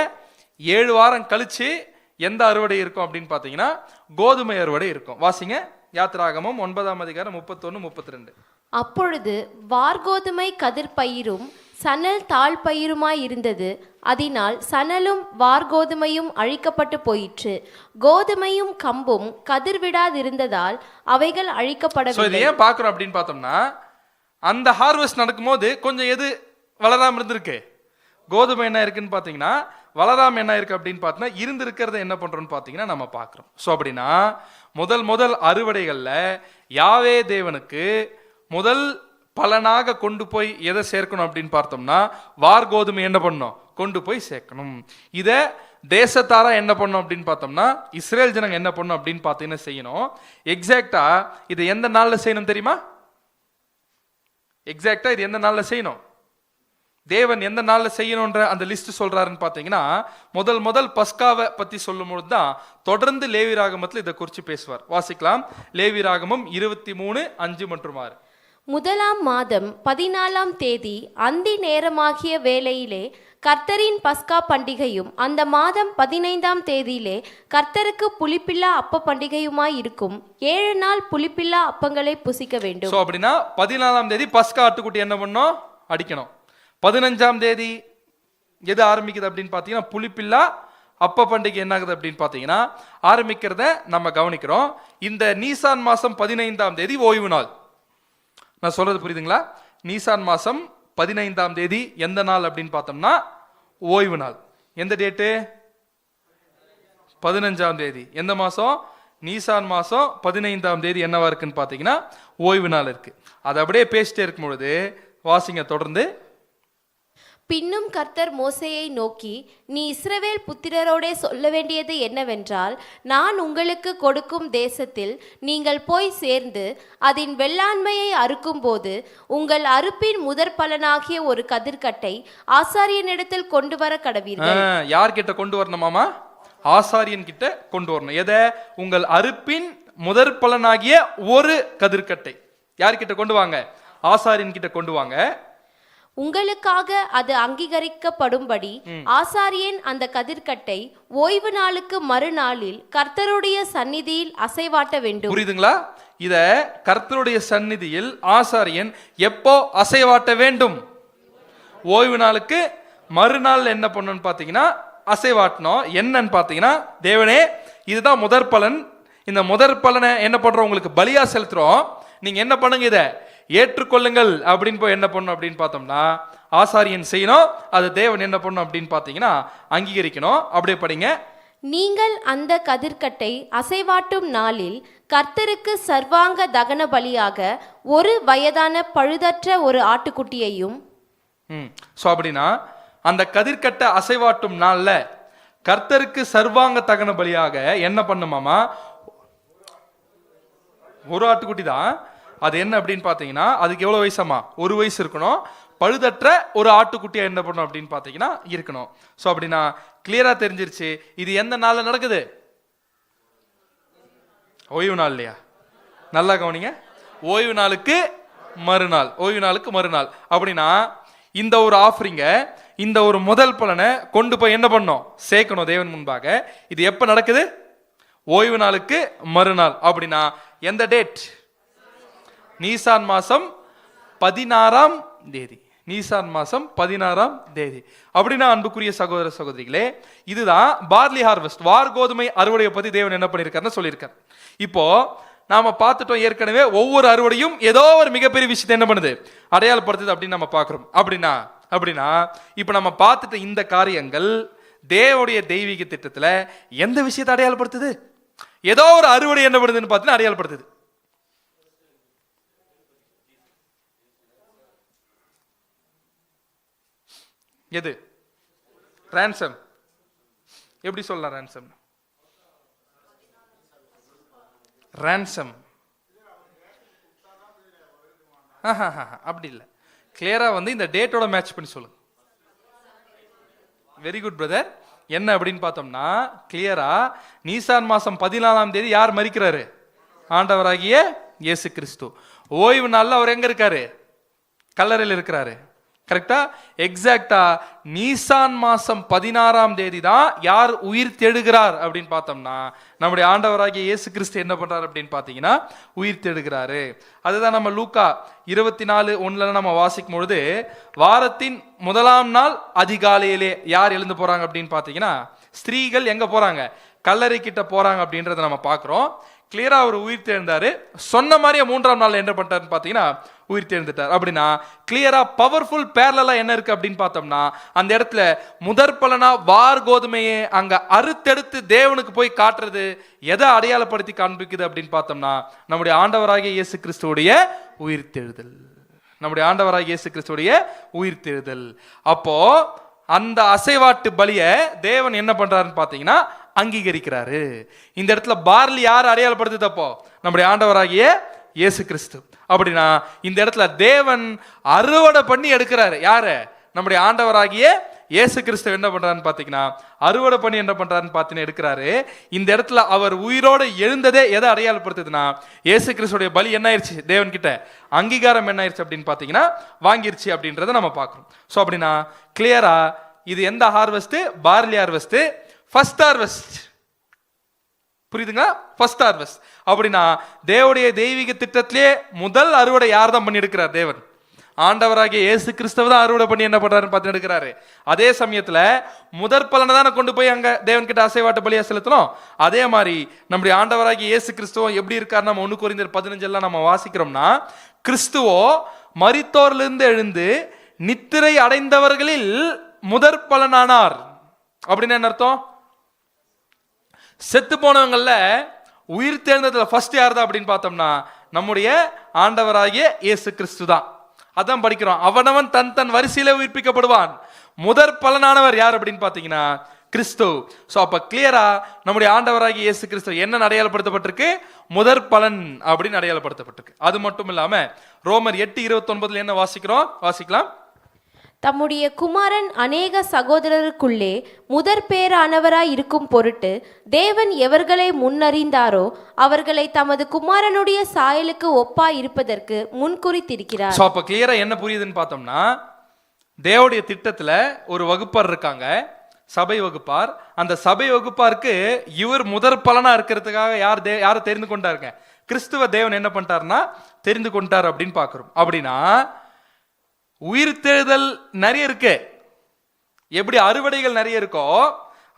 [SPEAKER 1] 7 வாரம் கழிச்சு எந்த அறுவடை இருக்கும் அப்படின்னு பார்த்தீங்கன்னா கோதுமை அறுவடை இருக்கும். வாசிங்க யாத்திராகமம் 9 அதிகாரம் 31, 32.
[SPEAKER 2] அப்பொழுது வார்கோதுமை கதிர் பயிரும் சணல் தாழ் பயிருமாய் இருந்தது. அதனால் சணலும் வார்கோதுமையும் அழிக்கப்பட்டு போயிற்று. கோதுமையும் கம்பும் கதிர் விடாதிருந்ததால் அவைகள் அழிக்கப்படவில்லை.
[SPEAKER 1] ஏன் பார்க்கிறோம் அப்படின்னு பார்த்தோம்னா அந்த ஹார்வெஸ்ட் நடக்கும்போது கொஞ்சம் எது வளராம இருந்திருக்கு? கோதுமை என்ன இருக்குன்னு பார்த்தீங்கன்னா வளராம என்ன இருக்கு அப்படின்னு பார்த்தீங்கன்னா இருந்திருக்கிறத என்ன பண்றோம்னு பார்த்தீங்கன்னா நம்ம பார்க்கிறோம். ஸோ அப்படின்னா முதல் அறுவடைகள்ல யாவே தேவனுக்கு முதல் பலனாக கொண்டு போய் எதை சேர்க்கணும் அப்படின்னு பார்த்தோம்னா வார்கோதுமை என்ன பண்ணணும்? கொண்டு போய் சேர்க்கணும். இதை தேசத்தாரா என்ன பண்ணும் அப்படின்னு பார்த்தோம்னா இஸ்ரேல் ஜனங்க என்ன பண்ணும் அப்படின்னு பார்த்தீங்கன்னா செய்யணும். எக்ஸாக்டா இது எந்த நாள்ல செய்யணும் தெரியுமா? எக்ஸாக்டா இது எந்த நாள்ல செய்யணும்? தேவன் எந்த நாள்ல செய்யணும்ன்ற அந்த லிஸ்ட் சொல்றாருன்னு பார்த்தீங்கன்னா முதல் பஸ்காவை பத்தி சொல்லும் பொழுது தான் தொடர்ந்து லேவியராகமத்தில் இதை குறித்து பேசுவார். வாசிக்கலாம் லேவியராகமம் 23, 5 மற்றும் 6.
[SPEAKER 2] முதலாம் மாதம் 14ஆம் தேதி அந்தி நேரமாகிய வேளையிலே கர்த்தரின் பஸ்கா பண்டிகையும் அந்த மாதம் 15ஆம் தேதியிலே கர்த்தருக்கு புளிப்பில்லா அப்ப பண்டிகையுமாய் இருக்கும். 7 நாள் புளிப்பில்லா அப்பங்களை புசிக்க வேண்டும்.
[SPEAKER 1] ஸோ அப்படின்னா 14ஆம் தேதி பஸ்கா ஆட்டுக்குட்டி என்ன பண்ணணும்? அடிக்கணும். 15ஆம் தேதி எது ஆரம்பிக்குது அப்படின்னு பார்த்தீங்கன்னா புளிப்பில்லா அப்ப பண்டிகை என்ன ஆகுது அப்படின்னு பார்த்தீங்கன்னா ஆரம்பிக்கிறத நம்ம கவனிக்கிறோம். இந்த நீசான் மாசம் 15ஆம் தேதி ஓய்வு நாள். நான் சொல்றது புரியுதுங்களா? நீசான் மாசம் 15ஆம் தேதி எந்த நாள் அப்படின்னு பார்த்தோம்னா ஓய்வு நாள். எந்த டேட்டு? 15ஆம் தேதி. எந்த மாசம்? நீசான் மாசம் 15ஆம் தேதி என்னவா இருக்குன்னு பார்த்தீங்கன்னா ஓய்வு நாள் இருக்கு. அது அப்படியே பேசிட்டே இருக்கும் பொழுது வாசிங்க தொடர்ந்து.
[SPEAKER 2] பின்னும் கர்த்தர் மோசேயை நோக்கி, நீ இஸ்ரவேல் புத்திரரோடே சொல்ல வேண்டியது என்னவென்றால், நான் உங்களுக்கு கொடுக்கும் தேசத்தில் நீங்கள் போய் சேர்ந்து அதன் வெள்ளாண்மையை அறுக்கும்போது உங்கள் அறுப்பின் முதற் பலனாகிய ஒரு கதிர்க்கட்டை ஆசாரியனிடத்தில் கொண்டு வர கடவீர்கள்.
[SPEAKER 1] யார்கிட்ட கொண்டு வரணுமாமா? ஆசாரியன் கிட்ட கொண்டு வரணும். எதை? உங்கள் அறுப்பின் முதற் பலனாகிய ஒரு கதிர்க்கட்டை யார்கிட்ட கொண்டு வாங்க? ஆசாரியன் கிட்ட கொண்டு வாங்க.
[SPEAKER 2] உங்களுக்காக அது அங்கீகரிக்கப்படும்படி ஆசாரியன் அந்த கதிர்க்கட்டை ஓய்வு நாளுக்கு மறுநாளில் கர்த்தருடைய சந்நிதியில் அசைவாட்ட வேண்டும்.
[SPEAKER 1] புரியுதுங்களா? இத கர்த்தருடைய சந்நிதியில் ஆசாரியன் எப்போ அசைவாட்ட வேண்டும்? ஓய்வு நாளுக்கு மறுநாள் என்ன பண்ணணும்னு பாத்தீங்கன்னா அசைவாட்டணும். என்னன்னு பாத்தீங்கன்னா, தேவனே இதுதான் முதற் பலன், இந்த முதற் பலனை என்ன பண்றோம்? உங்களுக்கு பலியா செலுத்துறோம், நீங்க என்ன பண்ணுங்க, இதை ஏற்றுக்கொள்ளுங்கள் அப்படின்னு போய் என்ன பண்ணணும் அப்படின்னு பார்த்தோம்னா ஆசாரியன் செய்யணும். அது தேவன் என்ன பண்ணணும் அப்படின்னு பார்த்தீங்கன்னா அங்கீகரிக்கணும். அப்படியே படிங்க.
[SPEAKER 2] நீங்கள் அந்த கதிர்க்கட்டை அசைவாட்டும் நாளில் கர்த்தருக்கு சர்வாங்க தகன பலியாக ஒரு வயதான பழுதற்ற ஒரு ஆட்டுக்குட்டியையும்.
[SPEAKER 1] ஸோ அப்படின்னா அந்த கதிர்க்கட்டை அசைவாட்டும் நாள்ல கர்த்தருக்கு சர்வாங்க தகன பலியாக என்ன பண்ணுமாமா? ஒரு ஆட்டுக்குட்டி தான். அது என்ன அப்படின்னு பார்த்தீங்கன்னா, அதுக்கு எவ்வளோ வயசாமா? ஒரு வயசு இருக்கணும். பழுதற்ற ஒரு ஆட்டுக்குட்டியா என்ன பண்ணும் அப்படின்னு பார்த்தீங்கன்னா இருக்கணும். ஸோ அப்படின்னா கிளியரா தெரிஞ்சிருச்சு. இது எந்த நாள்ல நடக்குது? ஓய்வு நாள் இல்லையா? நல்லா கவனிங்க. ஓய்வு நாளுக்கு மறுநாள். ஓய்வு நாளுக்கு மறுநாள். அப்படின்னா இந்த ஒரு ஆஃபரிங்க, இந்த ஒரு முதல் பலனை கொண்டு போய் என்ன பண்ணணும்? சேர்க்கணும் தேவன் முன்பாக. இது எப்ப நடக்குது? ஓய்வு நாளுக்கு மறுநாள். அப்படின்னா எந்த டேட்? நீசான் மாசம் 16ஆம் தேதி. நீசான் மாசம் 16ஆம் தேதி. அப்படின்னா அன்புக்குரிய சகோதர சகோதரிகளே, இதுதான் பார்லி ஹார்வெஸ்ட், வார் கோதுமை அறுவடையை பத்தி தேவன் என்ன பண்ணியிருக்காருன்னு சொல்லியிருக்காரு. இப்போ நாம பார்த்துட்டோம் ஏற்கனவே, ஒவ்வொரு அறுவடையும் ஏதோ ஒரு மிகப்பெரிய விஷயத்தை என்ன பண்ணுது? அடையாளப்படுத்துது அப்படின்னு நம்ம பார்க்கிறோம். அப்படின்னா இப்ப நம்ம பார்த்துட்ட இந்த காரியங்கள் தேவனுடைய தெய்வீக திட்டத்துல எந்த விஷயத்தை அடையாளப்படுத்துது? ஏதோ ஒரு அறுவடை என்ன பண்ணுதுன்னு பார்த்தீங்கன்னா அடையாளப்படுத்துது. எது? ransom. எப்படி சொல்லலாம் ransom? ransom அப்படி இல்லை. கிளியரா வந்து இந்த டேட்டோட மேட்ச் பண்ணி சொல்லுங்க. Very good brother. என்ன அப்படின்னு பார்த்தோம்னா கிளியரா நீசான் மாசம் 14ஆம் தேதி யார் மரிக்கிறாரு? ஆண்டவராகிய இயேசு கிறிஸ்து. ஓய்வு நாள்ல அவர் எங்க இருக்காரு? கல்லறையில் இருக்கிறாரு. கரெக்டா? எக்ஸாக்டா நீசான் மாசம் 16ஆம் தேதி தான் யார் உயிர் தெழுகிறார் அப்படின்னு பார்த்தோம்னா நம்முடைய ஆண்டவராகிய இயேசு கிறிஸ்து என்ன பண்றாரு அப்படின்னு பார்த்தீங்கன்னா உயிர் தெழுகிறாரு. அதுதான் நம்ம லூக்கா 24:1 நம்ம வாசிக்கும் பொழுது, வாரத்தின் முதலாம் நாள் அதிகாலையிலே யார் எழுந்து போறாங்க அப்படின்னு பார்த்தீங்கன்னா ஸ்திரீகள் எங்க போறாங்க? கல்லறை கிட்ட போறாங்க அப்படின்றத நம்ம பார்க்கிறோம். கிளியரா அவர் உயிர் தெழுந்தாரு. சொன்ன மாதிரியே 3ஆம் நாள் என்ன பண்ணிட்டாருன்னு பார்த்தீங்கன்னா உயிர் தெழுந்துட்டார். அப்படின்னா கிளியரா பவர்ஃபுல் பேரலா என்ன இருக்கு அப்படின்னு பார்த்தோம்னா அந்த இடத்துல முதற் பலனா வார் கோதுமையை அங்க அறுத்தெடுத்து தேவனுக்கு போய் காட்டுறது எதை அடையாளப்படுத்தி காண்பிக்குது அப்படின்னு பார்த்தோம்னா நம்முடைய ஆண்டவராகிய இயேசு கிறிஸ்துவுடைய உயிர் தெழுதல். நம்முடைய ஆண்டவராகிய இயேசு கிறிஸ்துவுடைய உயிர் தெழுதல். அப்போ அந்த அசைவாட்டு பலியை தேவன் என்ன பண்றாருன்னு பார்த்தீங்கன்னா அங்கீகரிக்கிறாரு. இந்த இடத்துல பார்லி யார் அடையாளப்படுத்துது? அப்போ நம்முடைய ஆண்டவராகிய இயேசு கிறிஸ்து. அப்படின்னா இந்த இடத்துல தேவன் அறுவடை பண்ணி எடுக்கிறாரு. யாரு? நம்முடைய ஆண்டவராகிய இயேசு கிறிஸ்து என்ன பண்றாருன்னு பாத்தீங்கன்னா அறுவடை பண்ணி என்ன பண்றாருன்னு பாத்தீங்கன்னா எடுக்கிறாரு. இந்த இடத்துல அவர் உயிரோடு எழுந்ததே எதை அடையாளப்படுத்துதுன்னா இயேசு கிறிஸ்துடைய பலி என்ன ஆயிடுச்சு? தேவன் கிட்ட அங்கீகாரம் என்ன ஆயிடுச்சு அப்படின்னு பாத்தீங்கன்னா வாங்கிருச்சு அப்படின்றத நம்ம பார்க்கிறோம். ஸோ அப்படின்னா கிளியரா இது எந்த harvest? Barley harvest, first harvest. புரியுதுங்களா? First harvest. அப்படின்னா தேவனுடைய தெய்வீக திட்டத்திலே முதல் அறுவடை யார் தான் பண்ணி எடுக்கிறார்? தேவன். ஆண்டவராகிய இயேசு கிறிஸ்துவ தான் அறுவடை பண்ணி என்ன பண்றாருன்னு பார்த்து எடுக்கிறாரு. அதே சமயத்துல முதற் பலனை தானே கொண்டு போய் அங்க தேவன் கிட்ட அசைவாட்டு பலியா செலுத்தணும். அதே மாதிரி நம்முடைய ஆண்டவராகிய இயேசு கிறிஸ்துவம் எப்படி இருக்காரு? நம்ம 1 கொரிந்தியர் 15 நம்ம வாசிக்கிறோம்னா கிறிஸ்துவோ மரித்தோரிலிருந்து எழுந்து நித்திரை அடைந்தவர்களில் முதற் பலனானார். அப்படின்னு என்ன அர்த்தம்? செத்து போனவங்கள்ல உயிர் தேர்ந்ததுல ஃபர்ஸ்ட் யார் தான் அப்படின்னு பார்த்தோம்னா நம்முடைய ஆண்டவராகிய இயேசு கிறிஸ்து தான். அதான் படிக்கிறோம், அவனவன் தன் தன் வரிசையில உயிர்ப்பிக்கப்படுவான். முதற் பலனானவர் யார் அப்படின்னு பாத்தீங்கன்னா கிறிஸ்து. சோ அப்ப கிளியரா நம்முடைய ஆண்டவராகிய இயேசு கிறிஸ்து என்ன அடையாளப்படுத்தப்பட்டிருக்கு? முதற் பலன் அப்படின்னு அடையாளப்படுத்தப்பட்டிருக்கு. அது மட்டும் இல்லாம ரோமர் 8:29 என்ன வாசிக்கலாம்.
[SPEAKER 2] தம்முடைய குமாரன் அநேக சகோதரருக்குள்ளே முதற் பேரானவராய் இருக்கும் பொருட்டு தேவன் எவர்களை முன்னறிந்தாரோ அவர்களை தமது குமாரனுடைய சாயலுக்கு ஒப்பாய் இருப்பதற்கு முன்குறித்திருக்கிறார்.
[SPEAKER 1] சோ அப்ப கிளியரா என்ன புரியுதுன்னு பார்த்தோம்னா, தேவனுடைய திட்டத்துல ஒரு வகுப்பார் இருக்காங்க, சபை வகுப்பார். அந்த சபை வகுப்பாருக்கு இவர் முதற் பலனா இருக்கிறதுக்காக யாரை தெரிந்து கொண்டாருங்க? கிறிஸ்துவ தேவன் என்ன பண்ணிட்டாருன்னா தெரிந்து கொண்டார் அப்படின்னு பாக்குறோம். அப்படின்னா உயிர்த்தெழுதல் நிறைய இருக்கு. எப்படி அறுவடைகள் நிறைய இருக்கோ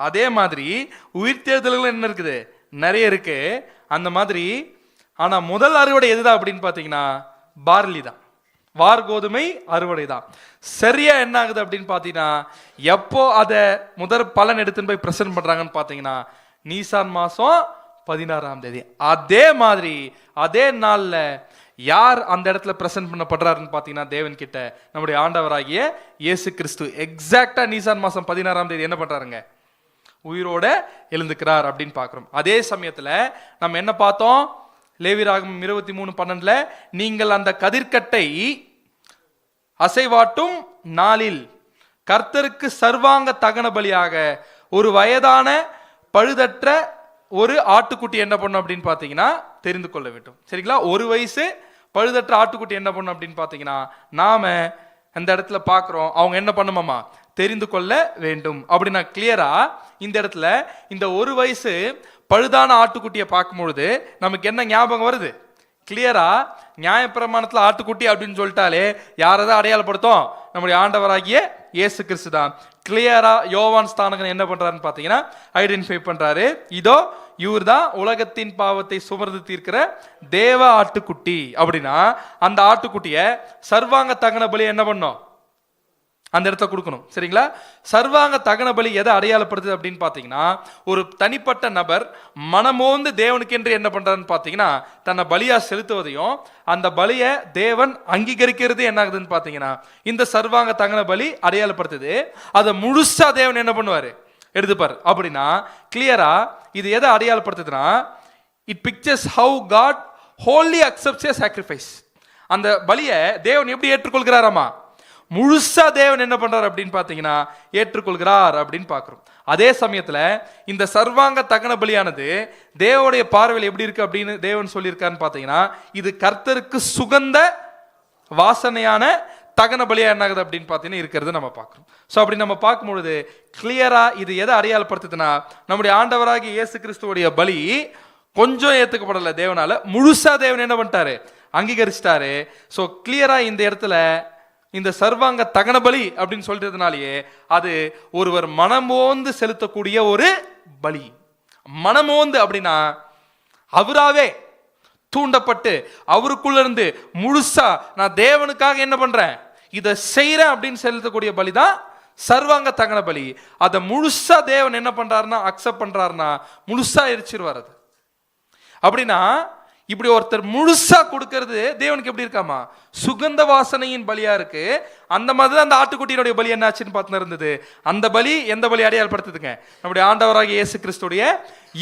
[SPEAKER 1] அதே மாதிரி உயிர்த்தெழுதல்கள் என்ன இருக்குது? நிறைய இருக்கு. அந்த மாதிரி ஆனா முதல் அறுவடை எதுதான் அப்படின்னு பாத்தீங்கன்னா பார்லி தான், வார்கோதுமை அறுவடை தான். சரியா என்ன ஆகுது அப்படின்னு பாத்தீங்கன்னா, எப்போ அதை முதற் பலன் எடுத்துன்னு போய் பிரசன்ட் பண்றாங்கன்னு பாத்தீங்கன்னா நீசான் மாசம் 16ஆம் தேதி. அதே மாதிரி அதே நாள்ல யார் அந்த இடத்துல பிரசன்ட் பண்ணப்படுறாருன்னு பாத்தீங்கன்னா தேவன் கிட்ட நம்முடைய ஆண்டவராகிய இயேசு கிறிஸ்து எக்ஸாக்டா நீசான் மாசம் 16ஆம் தேதி என்ன பண்றாருங்க? உயிரோட எழுந்துக்கிறார் அப்படின்னு பாக்குறோம். அதே சமயத்துல நம்ம என்ன பார்த்தோம்? லேவியராகமம் 23:12 நீங்கள் அந்த கதிர்க்கட்டை அசைவாட்டும் நாளில் கர்த்தருக்கு சர்வாங்க தகன பலியாக ஒரு வயதான பழுதற்ற ஒரு ஆட்டுக்குட்டி என்ன பண்ணும் அப்படின்னு பாத்தீங்கன்னா தெரிந்து கொள்ள வேண்டும். சரிங்களா? ஒரு வயசு பழுதற்ற ஆட்டுக்குட்டி என்ன பண்ணும் அப்படின்னு பாத்தீங்கன்னா நாம அந்த இடத்துல பாக்குறோம் அவங்க என்ன பண்ணுமாமா தெரிந்து கொள்ள வேண்டும். அப்படின்னா கிளியரா இந்த இடத்துல இந்த ஒரு வயசு பழுதான ஆட்டுக்குட்டியை பார்க்கும்பொழுது நமக்கு என்ன ஞாபகம் வருது? கிளியரா நியாயப்பிரமாணத்துல ஆட்டுக்குட்டி அப்படின்னு சொல்லிட்டாலே யாரதான் அடையாளப்படுத்தும்? நம்முடைய ஆண்டவராகிய இயேசு கிறிஸ்து தான். கிளியரா யோவான் ஸ்தானகன் என்ன பண்றாருன்னு பாத்தீங்கன்னா ஐடென்டிஃபை பண்றாரு. இதோ இவர் தான் உலகத்தின் பாவத்தை சுமர்ந்து தீர்க்கிற தேவ ஆட்டுக்குட்டி. அப்படின்னா அந்த ஆட்டுக்குட்டிய சர்வாங்க தகன பலி என்ன பண்ணும்? அந்த இடத்த கொடுக்கணும். சரிங்களா? சர்வாங்க தகன பலி எதை அடையாளப்படுத்துது அப்படின்னு பாத்தீங்கன்னா, ஒரு தனிப்பட்ட நபர் மனமோந்து தேவனுக்கு என்று என்ன பண்றாருன்னு பாத்தீங்கன்னா தன்னை பலியா செலுத்துவதையும் அந்த பலியை தேவன் அங்கீகரிக்கிறது என்ன ஆகுதுன்னு பாத்தீங்கன்னா இந்த சர்வாங்க தகன பலி அடையாளப்படுத்துது. அதை முழுசா தேவன் என்ன பண்ணுவாரு? எடுத்துப்பார். அப்படின்னா கிளியரா இது எதை அடையாளப்படுத்துதுன்னா, it pictures how God wholly accepts a sacrifice. அந்த பலியை தேவன் எப்படி ஏற்றுக்கொள்கிறாராமா? முழுசா தேவன் என்ன பண்றார் அப்படின்னு பாத்தீங்கன்னா ஏற்றுக்கொள்கிறார் அப்படின்னு பாக்குறோம். அதே சமயத்துல இந்த சர்வாங்க தகன பலியானது தேவனுடைய பார்வையில் எப்படி இருக்கு அப்படின்னு தேவன் சொல்லியிருக்காருன்னு பாத்தீங்கன்னா இது கர்த்தருக்கு சுகந்த வாசனையான தகன பலியா என்ன ஆகுது அப்படின்னு பாத்தீங்கன்னா இருக்கிறது நம்ம பார்க்கிறோம். சோ அப்படி நம்ம பார்க்கும்பொழுது கிளியரா இது எதை அடையாளப்படுத்துதுன்னா நம்முடைய ஆண்டவராகிய இயேசு கிறிஸ்துவோடைய பலி கொஞ்சம் ஏத்துக்கப்படல தேவனால, முழுசா தேவன் என்ன பண்ணிட்டாரு? அங்கீகரிச்சிட்டாரு. சோ கிளியரா இந்த இடத்துல இந்த சர்வாங்க தகன பலி அப்படின்னு சொல்றதுனாலேயே அது ஒருவர் மனமோந்து செலுத்தக்கூடிய ஒரு பலி. மனமோந்து அப்படின்னா அவராவே தூண்டப்பட்டு அவருக்குள்ள இருந்து முழுசா நான் தேவனுக்காக என்ன பண்றேன் இதை செய்யறேன் அப்படின்னு செலுத்தக்கூடிய பலி தான் சர்வாங்க தகன பலி. அதை முழுசா தேவன் என்ன பண்றாருன்னா அக்செப்ட் பண்றாருன்னா முழுசா எரிச்சிருவார். அது அப்படின்னா இப்படி ஒருத்தர் முழுசா கொடுக்கிறது தேவனுக்கு எப்படி இருக்காமா? சுகந்த வாசனையின் பலியா இருக்கு. அந்த மாதிரி அந்த ஆட்டுக்குட்டியினுடைய பலி என்னாச்சுன்னு பார்த்து இருந்தது. அந்த பலி எந்த பலி அடையாளப்படுத்துதுங்க? நம்முடைய ஆண்டவராகிய இயேசு கிறிஸ்துடைய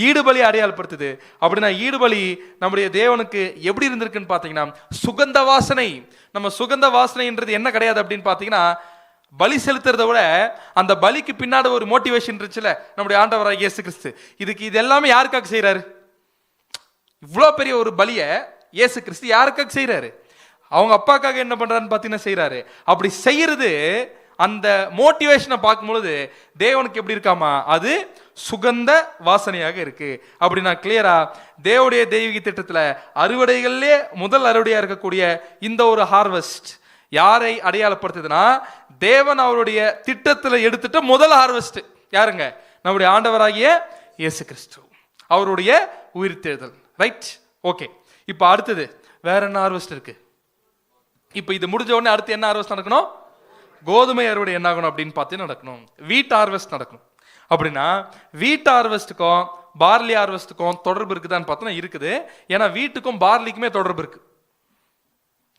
[SPEAKER 1] ஈடு பலி அடையாளப்படுத்துது. அப்படின்னா ஈடு பலி நம்முடைய தேவனுக்கு எப்படி இருந்திருக்குன்னு பாத்தீங்கன்னா சுகந்த வாசனை. நம்ம சுகந்த வாசனைன்றது என்ன கிடையாது அப்படின்னு பாத்தீங்கன்னா பலி செலுத்துறத விட அந்த பலிக்கு பின்னாடி ஒரு மோட்டிவேஷன் இருந்துச்சுல நம்முடைய ஆண்டவராகிய இயேசு கிறிஸ்து. இது எல்லாமே யாருக்காக செய்யறாரு? இவ்வளோ பெரிய ஒரு பலியை இயேசு கிறிஸ்து யாருக்காக செய்யறாரு? அவங்க அப்பாக்காக என்ன பண்றாருன்னு பார்த்தீங்கன்னா செய்யறாரு. அப்படி செய்யறது அந்த மோட்டிவேஷனை பார்க்கும்பொழுது தேவனுக்கு எப்படி இருக்காமா? அது சுகந்த வாசனையாக இருக்கு. அப்படின்னா கிளியரா தேவனுடைய தெய்வீக திட்டத்துல அறுவடைகள்லே முதல் அறுவடையா இருக்கக்கூடிய இந்த ஒரு ஹார்வெஸ்ட் யாரை அடையாளப்படுத்துதுன்னா தேவன் அவருடைய திட்டத்துல எடுத்துட்ட முதல் ஹார்வெஸ்ட் யாருங்க? நம்முடைய ஆண்டவராகிய இயேசு கிறிஸ்து, அவருடைய உயிர்த்தெழுதல். Right, okay. இப்போ அடுத்தது வேற என்ன ஹார்வெஸ்ட் இருக்கு? இப்போ இது முடிஞ்ச உடனே அடுத்து என்ன ஹார்வெஸ்ட் நடக்கணும்? கோதுமை அறுவடை என்ன ஆகணும் அப்படின்னு பார்த்து நடக்கணும். வீட் ஹார்வெஸ்ட் நடக்கணும். அப்படின்னா வீட் ஹார்வெஸ்ட்டுக்கும் பார்லி ஹார்வெஸ்ட்டுக்கும் தொடர்பு இருக்குதான்னு பார்த்தோன்னா இருக்குது. ஏன்னா வீட்டுக்கும் பார்லிக்குமே தொடர்பு இருக்கு.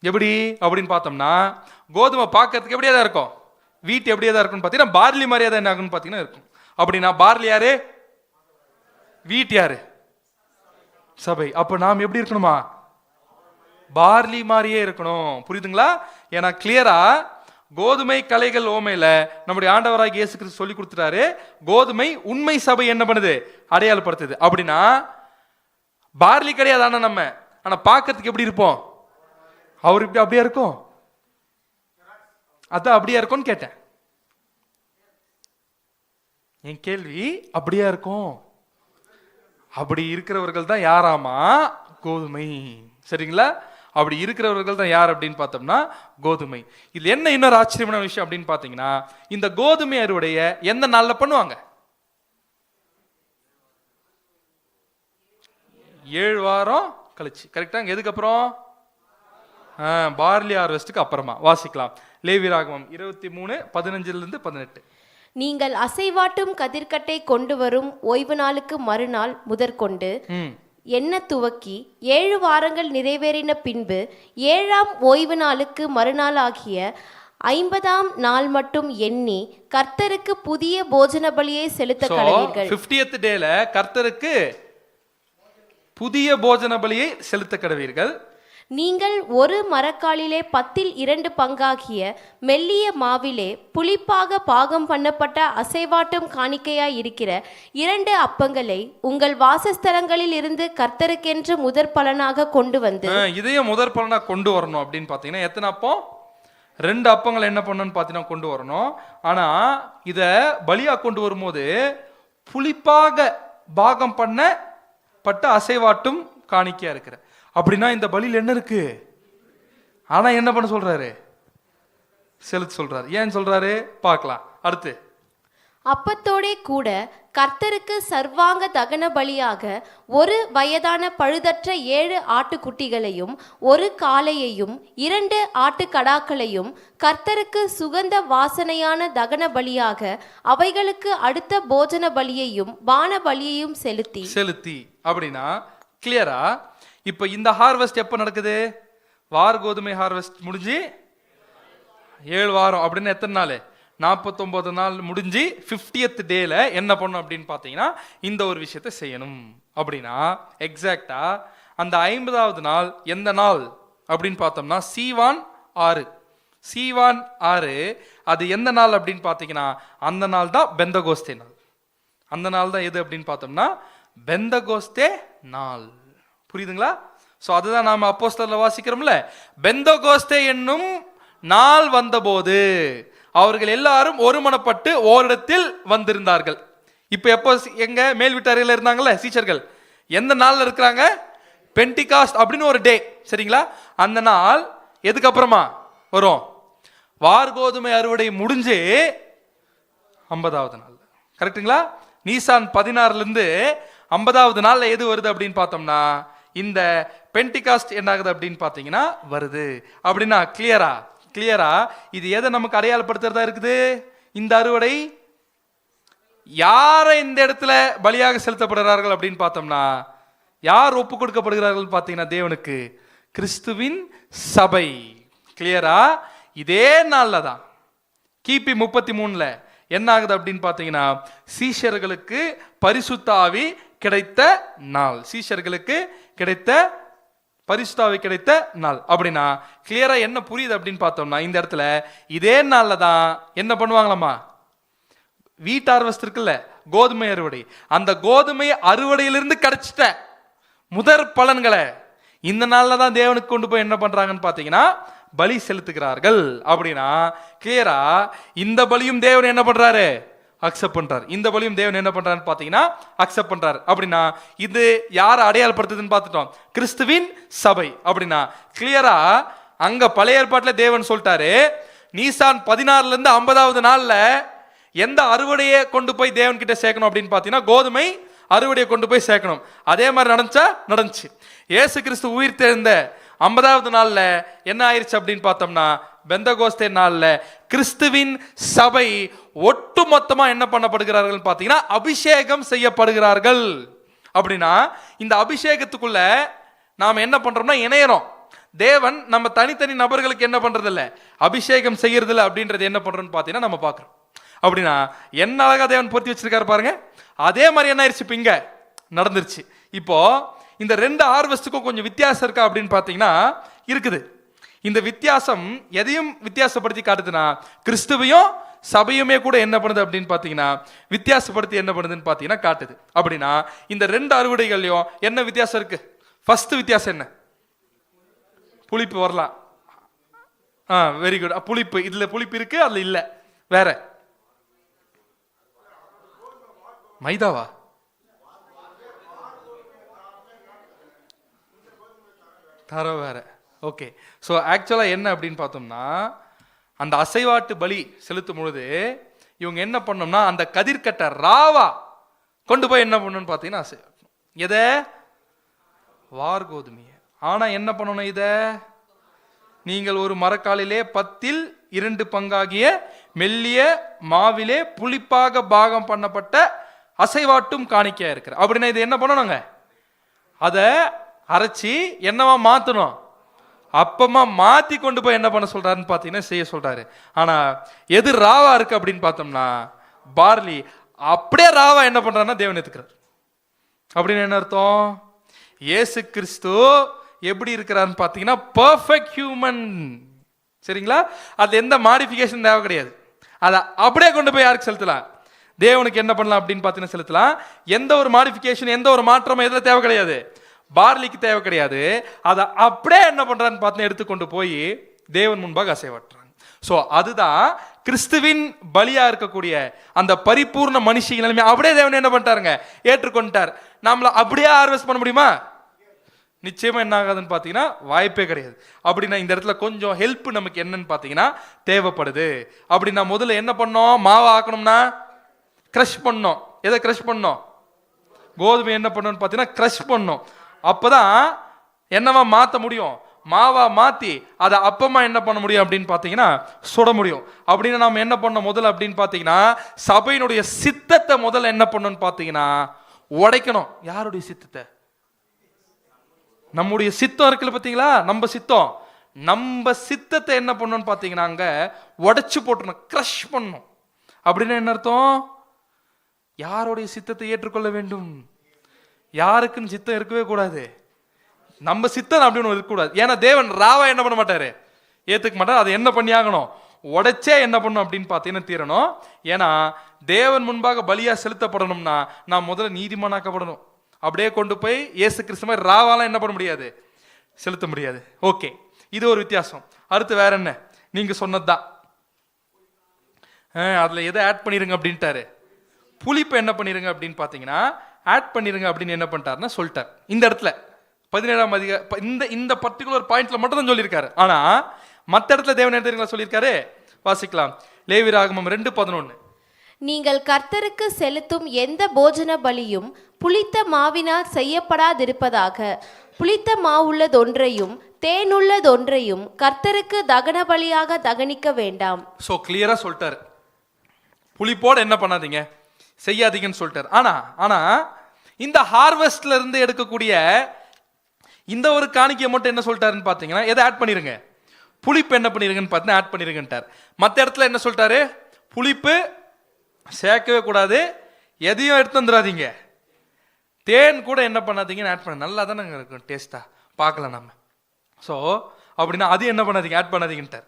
[SPEAKER 1] எப்படி அப்படின்னு பார்த்தோம்னா கோதுமை பார்க்கறதுக்கு எப்படியா தான் இருக்கும்? வீட் எப்படியே தான் இருக்கும்னு பார்த்தீங்கன்னா பார்லி மாதிரியே தான் என்ன ஆகுன்னு பார்த்தீங்கன்னா இருக்கும். அப்படின்னா பார்லி யாரு? வீட் யாரு? சபை. அப்ப நாம் எப்படி இருக்கணுமா? பார்லி மாதிரியே இருக்கணும். புரியுதுங்களா? ஏன்னா கிளியரா கோதுமை கலைகள் ஓமையில நம்முடைய ஆண்டவராகிய இயேசு கிறிஸ்து சொல்லி கொடுத்துட்டாரு, கோதுமை உண்மை சபை என்ன பண்ணுது? அடையாளப்படுத்துது. அப்படின்னா பார்லி கிடையாது ஆனா நம்ம, ஆனா பார்க்கறதுக்கு எப்படி இருப்போம்? அவர் இப்படி அப்படியே இருக்கும். அதான் அப்படியே இருக்கும்னு கேட்டேன். என் கேள்வி அப்படியே இருக்கும். அப்படி இருக்கிறவர்கள் தான் யாராமா? கோதுமை. சரிங்களா? அப்படி இருக்கிறவர்கள் தான் யார் அப்படின்னு பார்த்தோம்னா கோதுமை. இது என்ன இன்னொரு ஆச்சரியமான விஷயம் அப்படின்னு பார்த்தீங்கன்னா, இந்த கோதுமை அறுவடைய எந்த நாள்ல பண்ணுவாங்க? 7 வாரம் கழிச்சு. கரெக்டா? எதுக்கு அப்புறம்? பார்லி ஹார்வெஸ்டுக்கு அப்புறமா. வாசிக்கலாம். லேவியராகமம் 23:15-18.
[SPEAKER 2] நீங்கள் அசைவாட்டும் கதிர்க்கட்டை கொண்டு வரும் ஓய்வு நாளுக்கு மறுநாள் முதற்கொண்டு எண்ண துவக்கி 7 வாரங்கள் நிறைவேறின பின்பு 7ஆம் ஓய்வு நாளுக்கு மறுநாள் ஆகிய 50ஆம் நாள் மட்டும் எண்ணி கர்த்தருக்கு புதிய போஜன பலியை செலுத்த கடவீர்கள்.
[SPEAKER 1] 50th டேல கர்த்தருக்கு புதிய போஜன பலியை செலுத்த கடவீர்கள்.
[SPEAKER 2] நீங்கள் ஒரு மரக்காலிலே 10 பங்காகிய மெல்லிய மாவிலே புளிப்பாக பாகம் பண்ணப்பட்ட அசைவாட்டும் காணிக்கையாய் இருக்கிற 2 அப்பங்களை உங்கள் வாசஸ்தலங்களில் இருந்து கர்த்தருக்கென்று முதற் பலனாக கொண்டு வந்து.
[SPEAKER 1] இதையும் முதற் பலனாக கொண்டு வரணும் அப்படின்னு பார்த்தீங்கன்னா எத்தனை அப்பம்? 2 அப்பங்கள் என்ன பண்ணணும்னு பார்த்தீங்கன்னா கொண்டு வரணும். ஆனா இத பலியா கொண்டு வரும்போது புளிப்பாக பாகம் பண்ணப்பட்ட அசைவாட்டும் காணிக்கையா இருக்கிற. அப்படின்னா இந்த பலியில் என்ன இருக்கு? ஆனா என்ன பண்ண சொல்றாரு? செலுத்த சொல்றாரு. ஏன் சொல்றாரு பார்க்கலாம். அடுத்து,
[SPEAKER 2] அப்பத்தோடே கூட கர்த்தருக்கு சர்வாங்க தகன பலியாக 1 வயதான பழுதற்ற 7 ஆட்டுக்குட்டிகளையும் 1 காளையையும் 2 ஆட்டுக்கடாக்களையும் கர்த்தருக்கு சுகந்த வாசனையான தகன பலியாக அவைகளுக்கு அடுத்த போஜன பலியையும் பான பலியையும் செலுத்தி. அப்படின்னா
[SPEAKER 1] கிளியரா இப்ப இந்த ஹார்வெஸ்ட் எப்ப நடக்குது? வார் கோதுமை ஹார்வெஸ்ட் முடிஞ்சு 7 வாரம் அப்படின்னு எத்தனை நாள்? 49 நாள் முடிஞ்சு 50th டேல என்ன பண்ணும் அப்படின்னு பார்த்தீங்கன்னா இந்த ஒரு விஷயத்தை செய்யணும். அப்படின்னா எக்ஸாக்டா அந்த 50வது நாள் எந்த நாள் அப்படின்னு பார்த்தோம்னா சீவான் 6. சீவான் 6 அது எந்த நாள் அப்படின்னு பார்த்தீங்கன்னா அந்த நாள் தான் பெந்தகோஸ்தே நாள். அந்த நாள் தான் எது அப்படின்னு பார்த்தோம்னா பெந்தகோஸ்தே நாள். புரியுதுங்களா? சோ அதுதான் நாம அப்போஸ்தலர்ல வாசிக்கிறோம்ல, பெந்தகோஸ்தே என்னும் நாள் வந்தபோது அவர்கள் எல்லாரும் ஒருமனப்பட்டு ஓரிடத்தில் வந்திருந்தார்கள். இப்ப எப்போ எங்க மேல் வீட்டார்கள் இருந்தாங்கல்ல சீஷர்கள், எந்த நாள்ல இருக்கிறாங்க? பெண்டிகாஸ்ட் அப்படின்னு ஒரு டே. சரிங்களா? அந்த நாள் எதுக்கு அப்புறமா வரும்? வார் கோதுமை அறுவடை முடிஞ்சு 50வது நாள். கரெக்டுங்களா? நீசான் 16ல இருந்து 50வது நாள்ல எது வருது அப்படின்னு பார்த்தோம்னா இந்த பெண்டிகாஸ்ட் என்ன ஆகுது அப்படின்னு பார்த்தீங்கன்னா வருது. அப்படின்னா கிளியரா இது எதை நமக்கு அடையாளப்படுத்துறதா இருக்குது? இந்த அறுவடை யாரை இந்த இடத்துல பலியாக செலுத்தப்படுகிறார்கள் அப்படின்னு பார்த்தோம்னா யார் ஒப்பு கொடுக்கப்படுகிறார்கள் பார்த்தீங்கன்னா தேவனுக்கு கிறிஸ்துவின் சபை. கிளியரா? இதே நாள்ல தான் கிபி 33ல என்ன ஆகுது அப்படின்னு பார்த்தீங்கன்னா சீஷர்களுக்கு பரிசுத்த ஆவி கிடைத்த நாள். சீஷர்களுக்கு கிடைத்த பரிசுத்த ஆவி கிடைத்த நாள். அப்படின்னா கிளியரா என்ன புரியுது அப்படின்னு பார்த்தோம்னா இந்த இடத்துல இதே நாள்ல தான் என்ன பண்ணுவாங்களாமா? வீட் ஹார்வெஸ்ட் இருக்குல்ல, கோதுமை அறுவடை. அந்த கோதுமை அறுவடையிலிருந்து கிடைச்சிட்ட முதற் பலன்களை இந்த நாள்ல தான் தேவனுக்கு கொண்டு போய் என்ன பண்றாங்கன்னு பார்த்தீங்கன்னா பலி செலுத்துகிறார்கள். அப்படின்னா கிளியரா இந்த பலியும் தேவன் என்ன பண்றாரு? அக்செப்ட் பண்றாரு. இந்த பலியும் தேவன் என்ன பண்றாருன்னு பார்த்தீங்கன்னா அக்செப்ட் பண்றாரு. அப்படின்னா இது யாரை அடையாளப்படுத்துதுன்னு பார்த்துட்டோம்? கிறிஸ்துவின் சபை. அப்படின்னா கிளியரா அங்க பழைய ஏற்பாட்டுல தேவன் சொல்லிட்டாரு, நீசான் 16ல இருந்து 50வது நாள்ல எந்த அறுவடையை கொண்டு போய் தேவன் கிட்ட சேர்க்கணும் அப்படின்னு பார்த்தீங்கன்னா கோதுமை அறுவடையை கொண்டு போய் சேர்க்கணும். அதே மாதிரி நடந்துச்சு. இயேசு கிறிஸ்து உயிர் தெழுந்த 50வது நாள்ல என்ன ஆயிருச்சு அப்படின்னு பார்த்தோம்னா பெந்தகோஸ்தே நாள்ல கிறிஸ்துவின் சபை ஒட்டு மொத்தமா என்ன பண்ணப்படுகிறார்கள் பார்த்தீங்கன்னா அபிஷேகம் செய்யப்படுகிறார்கள். அப்படின்னா இந்த அபிஷேகத்துக்குள்ள நாம என்ன பண்றோம்னா இணையறோம். தேவன் நம்ம தனித்தனி நபர்களுக்கு என்ன பண்றது இல்ல, அபிஷேகம் செய்யறது இல்ல அப்படின்றது என்ன பண்றோம்னு பாத்தீங்கன்னா நம்ம பாக்குறோம். அப்படின்னா என்ன அழகா தேவன் பொருத்தி வச்சிருக்காரு பாருங்க. அதே மாதிரி என்ன ஆயிடுச்சு, இப்ப இங்க நடந்துருச்சு. இப்போ இந்த ரெண்டு ஹார்வெஸ்டுக்கும் கொஞ்சம் வித்தியாசம் இருக்கா அப்படின்னு பாத்தீங்கன்னா இருக்குது. இந்த வித்தியாசம் எதையும் வித்தியாசப்படுத்தி காட்டுதுன்னா கிறிஸ்துவையும் சபையுமே கூட என்ன பண்ணுது அப்படின்னு பாத்தீங்கன்னா வித்தியாசப்படுத்தி என்ன பண்ணுதுன்னு பாத்தீங்கன்னா காட்டுது. அப்படின்னா இந்த ரெண்டு அறுவடைகள்லயும் என்ன வித்தியாசம் இருக்கு? ஃபர்ஸ்ட் வித்தியாசம் என்ன? புளிப்பு வரலாம். Very good. புளிப்பு, இதுல புளிப்பு இருக்கு, அதுல இல்ல. வேற மைதாவா? தர வேற. ஓகே. ஸோ ஆக்சுவலா என்ன அப்படின்னு பார்த்தோம்னா அந்த அசைவாட்டு பலி செலுத்தும் பொழுது இவங்க என்ன பண்ணோம்னா அந்த கதிர்கட்டை ராவா கொண்டு போய் என்ன பண்ணணும்னு பார்த்தீங்கன்னா அசைவாட்டணும். எதை? வார்கோதுமையை. ஆனா என்ன பண்ணணும்? இத நீங்கள் ஒரு மரக்காலிலே 10 பங்காகிய மெல்லிய மாவிலே புளிப்பாக பாகம் பண்ணப்பட்ட அசைவாட்டும் காணிக்கையா இருக்கிற. அப்படின்னா இது என்ன பண்ணணுங்க? அதை அரைச்சி என்னவா மாத்தணும், அப்பமா மாத்தி கொண்டு போய் என்ன பண்ண சொல்றாருன்னு பாத்தீங்கன்னா செய்ய சொல்றாரு. ஆனா எது ராவா இருக்கு அப்படின்னு பார்த்தோம்னா பார்லி. அப்படியே ராவா என்ன பண்றாருன்னா தேவன் ஏத்துக்கிறார். அப்படின்னு என்ன அர்த்தம்? இயேசு கிறிஸ்து எப்படி இருக்கிறாருன்னு பாத்தீங்கன்னா பெர்ஃபெக்ட் ஹியூமன். சரிங்களா? அது எந்த மாடிஃபிகேஷன் தேவை கிடையாது. அதை அப்படியே கொண்டு போய் யாருக்கு செலுத்தலாம்? தேவனுக்கு என்ன பண்ணலாம் அப்படின்னு பாத்தீங்கன்னா செலுத்தலாம். எந்த ஒரு மாடிஃபிகேஷன், எந்த ஒரு மாற்றமும் எதுல தேவை கிடையாது, பார்லிக்கு தேவை கிடையாது. அதை அப்படியே என்ன பண்றான்னு பார்த்து எடுத்துக்கொண்டு போய் தேவன் முன்பாக அசைவாட்டுறாங்க. ஸோ அதுதான் கிறிஸ்துவின் பலியா இருக்கக்கூடிய அந்த பரிபூர்ண மனுஷிகள் நிலைமை. அப்படியே தேவன் என்ன பண்ணிட்டாருங்க? ஏற்றுக்கொண்டார். நம்மள அப்படியே ஹார்வெஸ்ட் பண்ண முடியுமா? நிச்சயமா என்ன ஆகாதுன்னு பாத்தீங்கன்னா வாய்ப்பே கிடையாது. அப்படின்னா இந்த இடத்துல கொஞ்சம் ஹெல்ப் நமக்கு என்னன்னு பாத்தீங்கன்னா தேவைப்படுது. அப்படின்னா முதல்ல என்ன பண்ணோம்? மாவை ஆக்கணும்னா கிரஷ் பண்ணோம். எதை கிரஷ் பண்ணோம்? கோதுமை என்ன பண்ணணும்னு பாத்தீங்கன்னா கிரஷ் பண்ணோம். அப்பதான் என்னவா மாத்த முடியும்? மாவா மாத்தி அதை அப்பமா என்ன பண்ண முடியும் அப்படின்னு பாத்தீங்கன்னா சுட முடியும். அப்படின்னு நாம என்ன பண்ணோம் முதல்ல அப்படின்னு பாத்தீங்கன்னா சபையினுடைய சித்தத்தை முதல்ல என்ன பண்ணணும்னு பாத்தீங்கன்னா உடைக்கணும். யாருடைய சித்தத்தை? நம்முடைய சித்தம் இருக்குல்ல பாத்தீங்களா, நம்ம சித்தத்தை என்ன பண்ணணும்னு பாத்தீங்கன்னா அங்க உடைச்சு போட்டணும், கிரஷ் பண்ணணும். அப்படின்னு என்ன அர்த்தம்? யாருடைய சித்தத்தை ஏற்றுக்கொள்ள வேண்டும்? யாருக்குன்னு சித்தம் இருக்கவே கூடாது. நம்ம சித்தம் அப்படின்னு இருக்கக்கூடாது. ஏன்னா தேவன் ராவா என்ன பண்ண மாட்டாரு, ஏத்துக்க மாட்டார். அதை என்ன பண்ணி ஆகணும்? உடைச்சே என்ன பண்ணும் அப்படின்னு பார்த்தீங்கன்னா தீரணும். ஏன்னா தேவன் முன்பாக பலியா செலுத்தப்படணும்னா நான் முதல்ல நீதிமானாக்கப்படணும். அப்படியே கொண்டு போய் இயேசு கிறிஸ்து மாதிரி ராவாலாம் என்ன பண்ண முடியாது, செலுத்த முடியாது. ஓகே, இது ஒரு வித்தியாசம். அடுத்து வேற என்ன? நீங்க சொன்னதுதான். அதுல எதை ஆட் பண்ணிருங்க அப்படின்ட்டாரு? புளிப்பு என்ன பண்ணிருங்க அப்படின்னு பாத்தீங்கன்னா ஆட் பண்ணிருங்க அப்படின்னு என்ன பண்ணிட்டாருன்னா சொல்லிட்டார். இந்த இடத்துல 17ஆம் அதிகாரம் இந்த பர்டிகுலர் பாயிண்ட்ல மட்டும் தான் சொல்லியிருக்காரு. ஆனா மற்ற இடத்துல தேவன் என்ன சொல்லியிருக்காரு? வாசிக்கலாம். லேவியராகமம் 2:11.
[SPEAKER 2] நீங்கள் கர்த்தருக்கு செலுத்தும் எந்த போஜன பலியும் புளித்த மாவினால் செய்யப்படாதிருப்பதாக. புளித்த மாவுள்ளதொன்றையும் தேனுள்ளதொன்றையும் கர்த்தருக்கு தகன பலியாக தகனிக்க வேண்டாம்.
[SPEAKER 1] சோ கிளியரா சொல்லிட்டாரு, புளிப்போடு என்ன பண்ணாதீங்க, செய்யாதீங்கன்னு சொல்லிட்டாரு. ஆனா இந்த ஹார்வெஸ்ட்ல இருந்து எடுக்கக்கூடிய இந்த ஒரு காணிக்கையை மட்டும் என்ன சொல்லிட்டாருன்னு பாத்தீங்கன்னா எதை ஆட் பண்ணிருங்க, புளிப்பு என்ன பண்ணிருங்கன்னு பார்த்தீங்கன்னா ஆட் பண்ணிருங்கன்ட்டார். மற்ற இடத்துல என்ன சொல்லிட்டாரு? புளிப்பு சேர்க்கவே கூடாது, எதையும் எடுத்து வந்துடாதீங்க, தேன் கூட என்ன பண்ணாதீங்கன்னு ஆட் பண்ண. நல்லா தானே இருக்கும் டேஸ்டா பார்க்கலாம் நம்ம. ஸோ அப்படின்னா அது என்ன பண்ணாதீங்க, ஆட் பண்ணாதீங்கன்ட்டார்.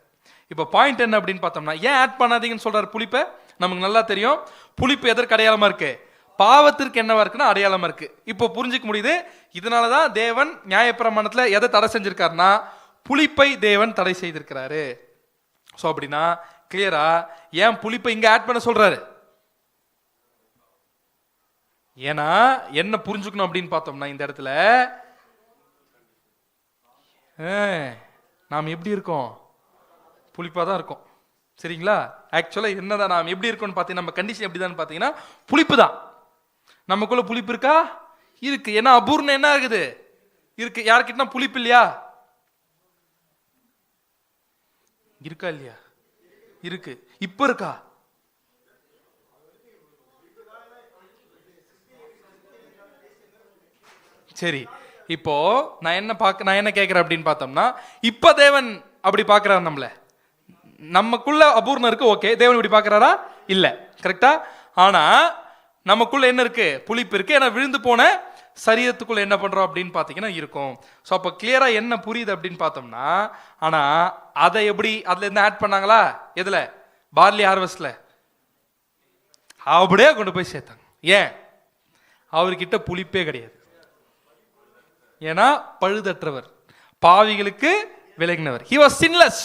[SPEAKER 1] இப்போ பாயிண்ட் என்ன அப்படின்னு பார்த்தோம்னா ஏன் ஆட் பண்ணாதீங்கன்னு சொல்றாரு? புளிப்பை நமக்கு நல்லா தெரியும். புளிப்பு எதற்கு அடையாளமா இருக்கு? பாவத்திற்கு என்னவா இருக்குன்னா அடையாளமா இருக்கு. இப்போ புரிஞ்சுக்க முடியுது. இதனாலதான் தேவன் நியாயப்பிரமாணத்துல எதை தடை செஞ்சிருக்காருன்னா புளிப்பை தேவன் தடை செய்திருக்கிறாரு. ஸோ அப்படின்னா கிளியரா ஏன் புளிப்பை இங்க ஆட் பண்ண சொல்றாரு? ஏன்னா என்ன புரிஞ்சுக்கணும் அப்படின்னு பார்த்தோம்னா இந்த இடத்துல நாம் எப்படி இருக்கோம்? புளிப்பா தான் இருக்கும். சரிங்களா? ஆக்சுவலா என்னதான் நாம் எப்படி இருக்கோம்னு பார்த்தீங்கன்னா நம்ம கண்டிஷன் எப்படிதான் பார்த்தீங்கன்னா புளிப்பு தான். நமக்குள்ள புளிப்பு இருக்கா? இருக்கு. ஏன்னா அபூர்ணம் என்ன இருக்குது இருக்கு. யாருக்கிட்ட புளிப்பு இல்லையா? இருக்கா இல்லையா? இருக்கு. இப்ப இருக்கா? சரி, இப்போ நான் என்ன கேட்கிறேன் அப்படின்னு பார்த்தோம்னா, இப்ப தேவன் அப்படி பார்க்கிறார் நம்மள, நமக்குள்ள அபூர்ணம் இருக்கு, ஓகே. தேவன் இப்படி பார்க்கறாரா? இல்ல, கரெக்டா? ஆனா நமக்குள்ள என்ன இருக்கு? புளிப்பு இருக்கு. ஏன்னா விழுந்து போன சரீரத்துக்குள்ள என்ன பண்றோம் அப்படின்னு பாத்தீங்கன்னா இருக்கும். ஸோ அப்போ கிளியரா என்ன புரியுது அப்படின்னு பார்த்தோம்னா, ஆனா அதை எப்படி அதுல இருந்து ஆட் பண்ணாங்களா? எதுல? பார்லி ஹார்வெஸ்ட்ல அப்படியே கொண்டு போய் சேர்த்தாங்க. ஏன்? அவர்கிட்ட புளிப்பே கிடையாது. ஏன்னா பழுதற்றவர், பாவிகளுக்கு விலகினவர். he was sinless.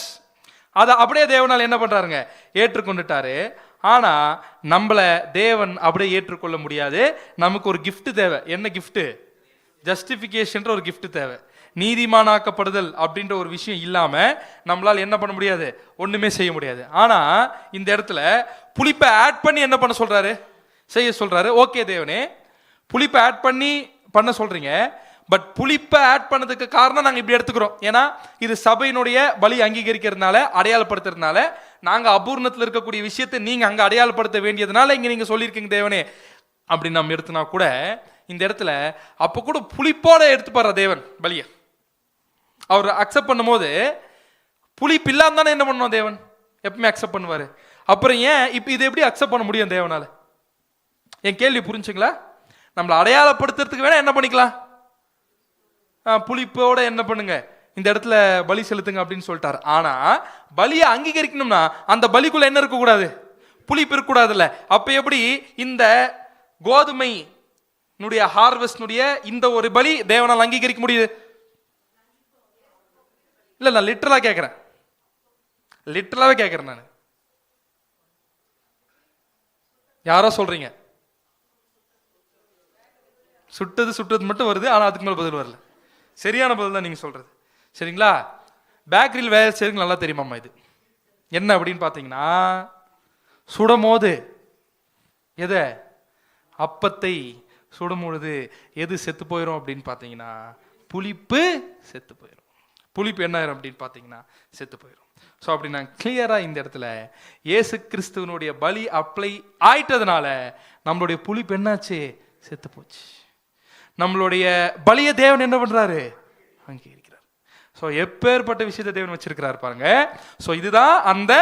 [SPEAKER 1] அதை அப்படியே தேவனால் என்ன பண்றாருங்க? ஏற்றுக்கொண்டுட்டாரு. ஆனா நம்மள தேவன் அப்படியே ஏற்றுக்கொள்ள முடியாது. நமக்கு ஒரு gift தேவை. என்ன gift? ஜஸ்டிஃபிகேஷன் ஒரு gift தேவை. நீதிமானாக்கப்படுதல் அப்படின்ற ஒரு விஷயம் இல்லாம நம்மளால என்ன பண்ண முடியாது? ஒண்ணுமே செய்ய முடியாது. ஆனா இந்த இடத்துல புளிப்பை ஆட் பண்ணி என்ன பண்ண சொல்றாரு? செய்ய சொல்றாரு. ஓகே தேவனே, புளிப்பை ஆட் பண்ண சொல்றீங்க. பட் புளிப்பை ஆட் பண்ணதுக்கு காரணம் நாங்க இப்படி எடுத்துக்கிறோம். ஏன்னா இது சபையினுடைய பலி அங்கீகரிக்கிறதுனால, அடையாளப்படுத்துறதுனால, நாங்க அபூர்ணத்துல இருக்கக்கூடிய விஷயத்தை நீங்க அங்க அடையாளப்படுத்த வேண்டியதுனால இங்க நீங்க சொல்லியிருக்கீங்க தேவனே அப்படின்னு நம்ம எடுத்துனா கூட, இந்த இடத்துல அப்ப கூட புளிப்போட எடுத்துப்பாரு தேவன் பலிய. அவர் அக்செப்ட் பண்ணும் போது புளிப்பு இல்லாம தானே என்ன பண்ணுவோம் தேவன் எப்பவுமே அக்செப்ட் பண்ணுவாரு. அப்புறம் ஏன் இப்ப இது எப்படி அக்செப்ட் பண்ண முடியும் தேவனால? என் கேள்வி புரிஞ்சுங்களா? நம்மளை அடையாளப்படுத்துறதுக்கு வேணா என்ன பண்ணிக்கலாம், புளிப்போட என்ன பண்ணுங்க, இந்த இடத்துல பலி செலுத்துங்க அப்படின்னு சொல்லிட்டாரு. ஆனா பலியை அங்கீகரிக்கணும்னா அந்த பலிக்குள்ள என்ன இருக்கக்கூடாது? புளிப்பு இருக்கக்கூடாதுல்ல. அப்ப எப்படி இந்த கோதுமை ஹார்வெஸ்ட் இந்த ஒரு பலி தேவனால் அங்கீகரிக்க முடியுது? இல்ல, நான் லிட்டரலா கேட்கிறேன், லிட்டரலாவே கேட்கிறேன். நான் யாரோ சொல்றீங்க சுட்டது மட்டும் வருது, ஆனா அதுக்கு மேல பதில் வரல. சரியான பதில் தான் நீங்க சொல்றது, சரிங்களா? பேக்கரியில் வேலை செய்யறதுக்கு நல்லா தெரியுமாம்மா இது என்ன அப்படின்னு பார்த்தீங்கன்னா, சுடும்போது எதை அப்பத்தை சுடும்பொழுது எது செத்து போயிடும் அப்படின்னு பார்த்தீங்கன்னா, புளிப்பு செத்து போயிடும். புளிப்பு என்ன ஆயிரும் அப்படின்னு பார்த்தீங்கன்னா செத்து போயிடும். ஸோ அப்படி நான் கிளியரா இந்த இடத்துல இயேசு கிறிஸ்துவனுடைய பலி அப்ளை ஆயிட்டதுனால நம்மளுடைய புளிப்பு என்னாச்சு? செத்து போச்சு. நம்மளுடைய பலிய தேவன் என்ன பண்றாரு? அங்கீகரிக்கிறார். ஸோ எப்பேற்பட்ட விஷயத்தை தேவன் வச்சிருக்கிறார் பாருங்க. ஸோ இதுதான் அந்த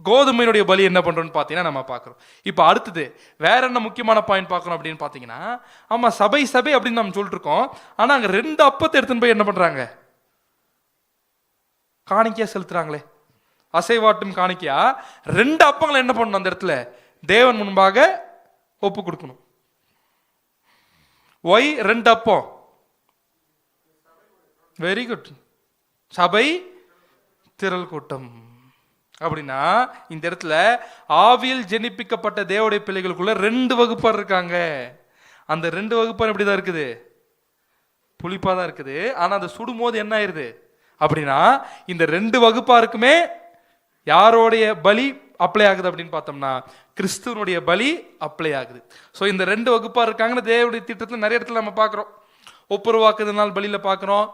[SPEAKER 1] கோதுமையினுடைய பலி என்ன பண்றோம்னு பார்த்தீங்கன்னா நம்ம பார்க்குறோம். இப்போ அடுத்தது வேற என்ன முக்கியமான பாயிண்ட் பார்க்கணும் அப்படின்னு பார்த்தீங்கன்னா, ஆமா சபை அப்படின்னு நம்ம சொல்லிட்டு இருக்கோம். ஆனா அங்க 2 அப்பத்தை எடுத்துன்னு போய் என்ன பண்றாங்க? காணிக்கையா செலுத்துறாங்களே, அசைவாட்டும் காணிக்கையா 2 அப்பங்களை என்ன பண்ணணும்? அந்த இடத்துல தேவன் முன்பாக ஒப்பு கொடுக்கணும். ஒய் 2 அப்பம்? Very good. சபை திரள் கூட்டம் அப்படின்னா இந்த இடத்துல ஆவியில் ஜெனிப்பிக்கப்பட்ட தேவனுடைய பிள்ளைகளுக்குள்ள 2 வகுப்பார் இருக்காங்க. அந்த 2 வகுப்பார் எப்படிதான் இருக்குது? புளிப்பா தான் இருக்குது. ஆனா அதை சுடும் போது என்ன ஆயிருது அப்படின்னா, இந்த 2 வகுப்பாருக்குமே யாரோடைய பலி அப்ளை ஆகுது அப்படின்னு பார்த்தோம்னா கிறிஸ்துவனுடைய பலி அப்ளை ஆகுது. ஸோ இந்த 2 வகுப்பா இருக்காங்கன்னு தேவனுடைய திட்டத்தில் நிறைய இடத்துல நம்ம பார்க்குறோம். ஒப்புரவாக்குதல் பலியில பார்க்குறோம்,